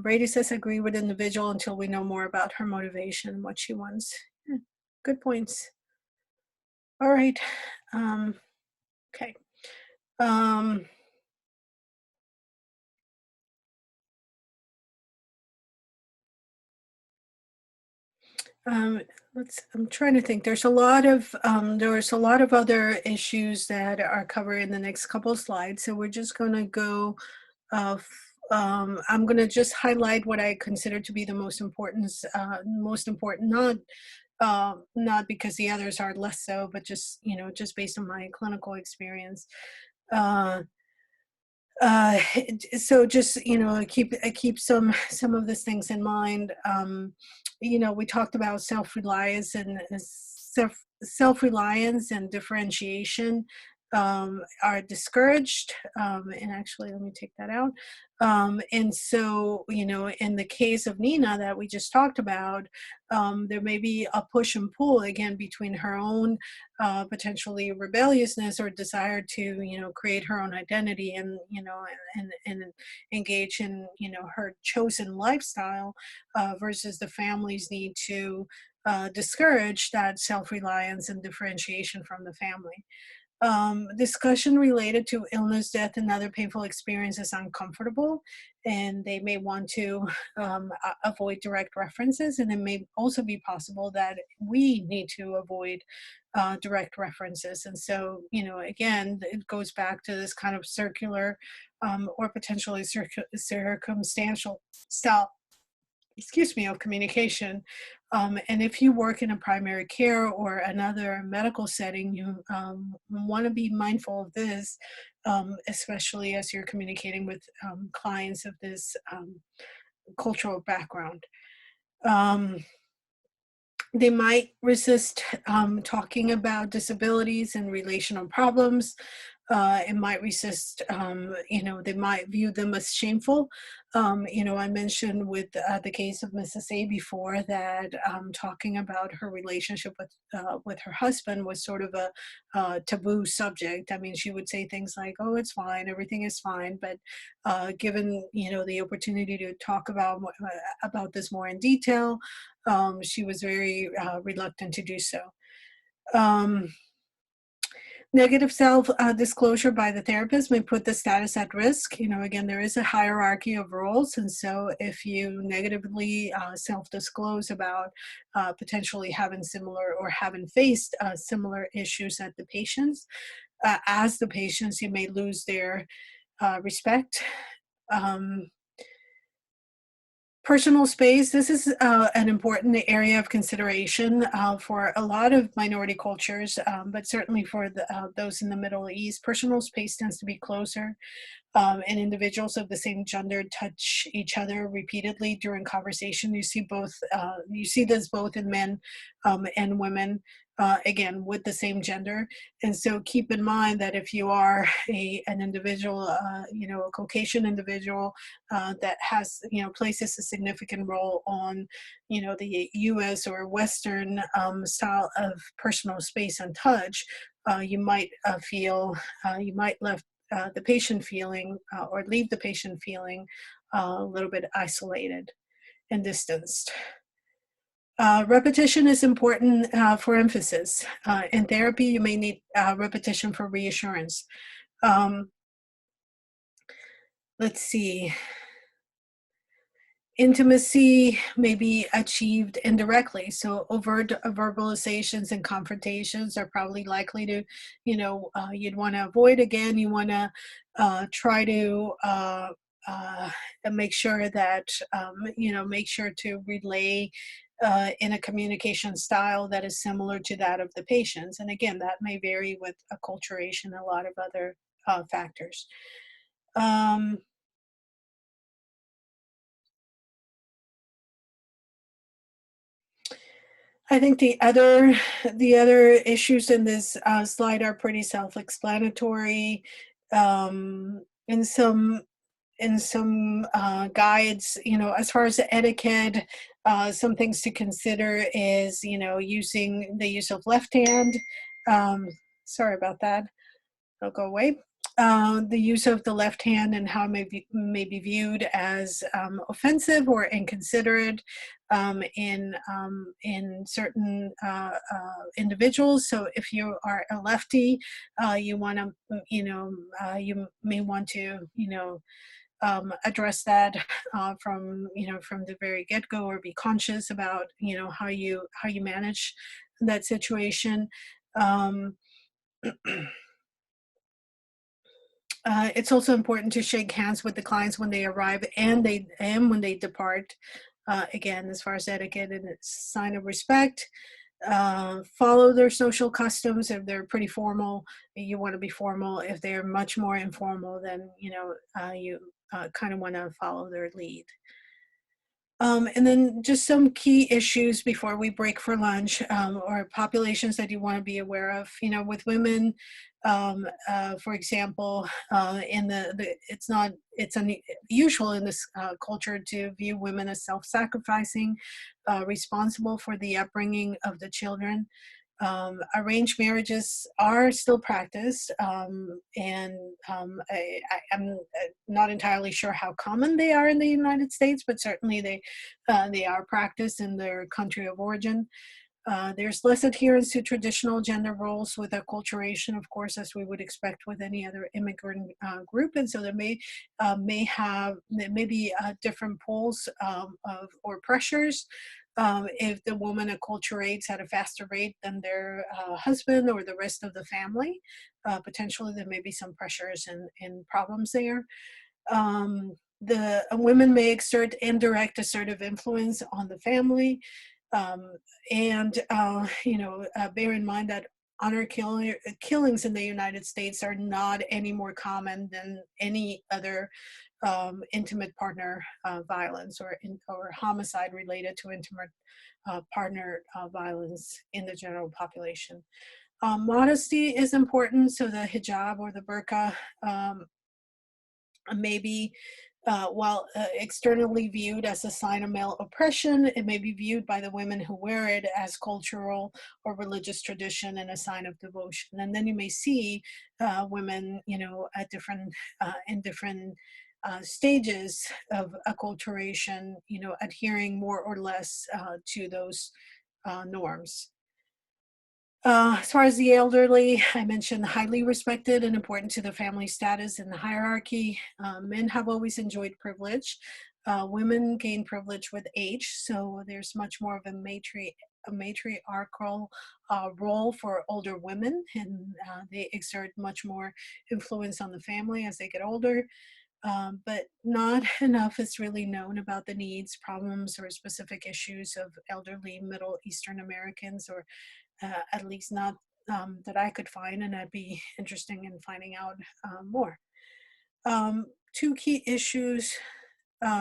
Brady says, agree with individual until we know more about her motivation and what she wants. Yeah, good points. All right. Um, okay. Um, um, I'm trying to think. There's a lot of other issues that are covered in the next couple slides. So we're just going to go, I'm going to just highlight what I consider to be the most important, not because the others are less so, but just based on my clinical experience. Uh, so just keep some of these things in mind. We talked about self-reliance and self-reliance and differentiation are discouraged. And actually, let me take that out. And so, in the case of Nina that we just talked about, there may be a push and pull again between her own potentially rebelliousness or desire to create her own identity, and and engage in her chosen lifestyle, versus the family's need to discourage that self-reliance and differentiation from the family. Discussion related to illness, death, and other painful experiences is uncomfortable, and they may want to avoid direct references. And it may also be possible that we need to avoid direct references. And so, again, it goes back to this kind of circular or potentially circumstantial style, of communication. And if you work in a primary care or another medical setting, you want to be mindful of this, especially as you're communicating with clients of this cultural background. Um, they might resist talking about disabilities and relational problems. It might resist, they might view them as shameful. I mentioned with the case of Mrs. A before that talking about her relationship with her husband was sort of a taboo subject. I mean, she would say things like, "Oh, it's fine, everything is fine," but given the opportunity to talk about this more in detail, she was very reluctant to do so. Um, Negative self disclosure by the therapist may put the status at risk. Again, there is a hierarchy of roles. And so if you negatively self disclose about potentially having similar or having faced similar issues at the patients, as the patients, you may lose their respect. Um, Personal space, this is an important area of consideration for a lot of minority cultures, but certainly for those in the Middle East. Personal space tends to be closer, and individuals of the same gender touch each other repeatedly during conversation. You see this both in men and women, again, with the same gender. And so keep in mind that if you are an individual, a Caucasian individual that has, places a significant role on, the US or Western style of personal space and touch, you might you might left the patient feeling or leave the patient feeling a little bit isolated and distanced. Repetition is important for emphasis. In therapy, you may need repetition for reassurance. Um, let's see. Intimacy may be achieved indirectly. So overt verbalizations and confrontations are probably likely to, you'd want to avoid. Again, you want to try to uh, make sure that, make sure to relay in a communication style that is similar to that of the patients. And again, that may vary with acculturation and a lot of other factors. Um, I think the other issues in this slide are pretty self-explanatory. In some guides, as far as the etiquette, some things to consider is, using the use of left hand. Um, Sorry about that. It'll go away. The use of the left hand and how it may be viewed as offensive or inconsiderate in certain individuals. So if you are a lefty, you want to, you may want to, address that from the very get-go, or be conscious about how you manage that situation. Um, it's also important to shake hands with the clients when they arrive and when they depart. Again, as far as etiquette, and it's a sign of respect. Follow their social customs. If they're pretty formal, you want to be formal. If they're much more informal, then you kind of want to follow their lead. And then just some key issues before we break for lunch, or populations that you want to be aware of. With women, for example, it's unusual in this culture to view women as self-sacrificing, responsible for the upbringing of the children. Arranged marriages are still practiced, and I'm not entirely sure how common they are in the United States, but certainly they are practiced in their country of origin. There's less adherence to traditional gender roles with acculturation, of course, as we would expect with any other immigrant group, and so there may be different pulls or pressures. If the woman acculturates at a faster rate than their husband or the rest of the family, potentially there may be some pressures and problems there. The women may exert indirect assertive influence on the family, and bear in mind that honor killings in the United States are not any more common than any other intimate partner violence, or homicide related to intimate partner violence in the general population. Modesty is important, so the hijab or the burqa maybe, while externally viewed as a sign of male oppression, it may be viewed by the women who wear it as cultural or religious tradition and a sign of devotion. And then you may see women, at in different stages of acculturation, adhering more or less to those norms. As far as the elderly, I mentioned highly respected and important to the family status in the hierarchy. Men have always enjoyed privilege. Women gain privilege with age, so there's much more of a matriarchal role for older women, and they exert much more influence on the family as they get older. But not enough is really known about the needs, problems, or specific issues of elderly Middle Eastern Americans, or at least not that I could find, and I'd be interested in finding out more. Two key issues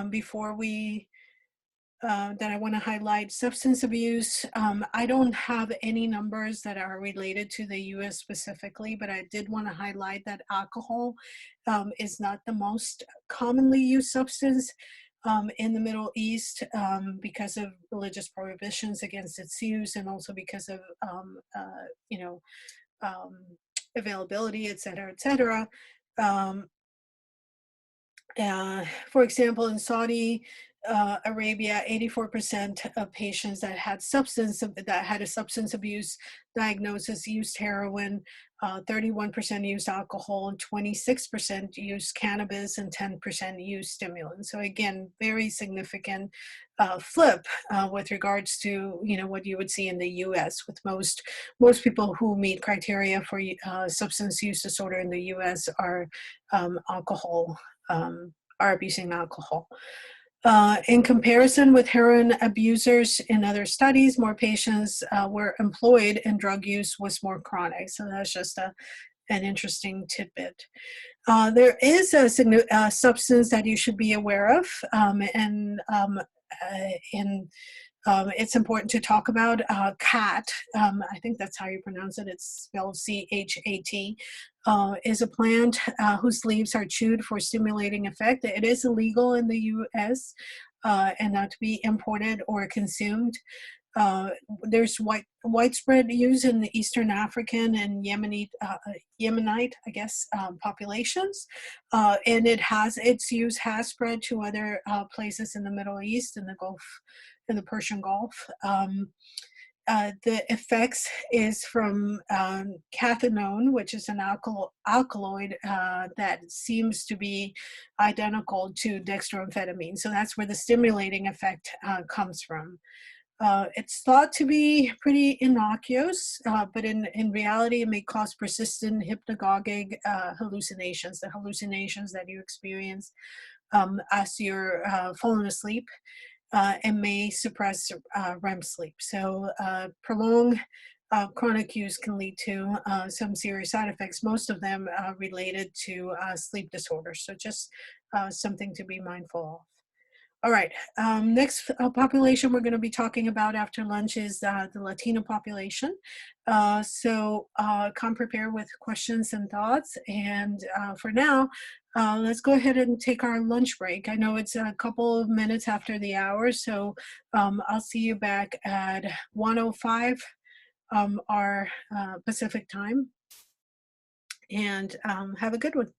before we that I want to highlight: substance abuse. I don't have any numbers that are related to the US specifically, but I did want to highlight that alcohol is not the most commonly used substance in the Middle East, because of religious prohibitions against its use, and also because of you know um, availability, et cetera, et cetera. Um, for example, in Saudi Arabia, 84% of patients that had a substance abuse diagnosis used heroin, 31% used alcohol, and 26% used cannabis, and 10% used stimulants. So again, very significant flip with regards to what you would see in the U.S. with most people who meet criteria for substance use disorder in the U.S. are alcohol. Are abusing alcohol. In comparison with heroin abusers in other studies, more patients were employed and drug use was more chronic. So that's just an interesting tidbit. There is a substance that you should be aware of, and in It's important to talk about CAT. I think that's how you pronounce it. It's spelled CHAT. Is a plant whose leaves are chewed for stimulating effect. It is illegal in the U.S. And not to be imported or consumed. There's widespread use in the Eastern African and Yemenite, I guess, populations, and its use has spread to other places in the Middle East and the Gulf, in the Persian Gulf. The effects is from cathinone, which is an alkaloid that seems to be identical to dextroamphetamine. So that's where the stimulating effect comes from. It's thought to be pretty innocuous, but in reality, it may cause persistent hypnagogic hallucinations, the hallucinations that you experience as you're falling asleep, and may suppress REM sleep. So prolonged chronic use can lead to some serious side effects, most of them related to sleep disorders. So just something to be mindful of. All right, next population we're going to be talking about after lunch is the Latino population. Come prepared with questions and thoughts. And for now, let's go ahead and take our lunch break. I know it's a couple of minutes after the hour, so I'll see you back at 1:05 our Pacific time. And have a good one.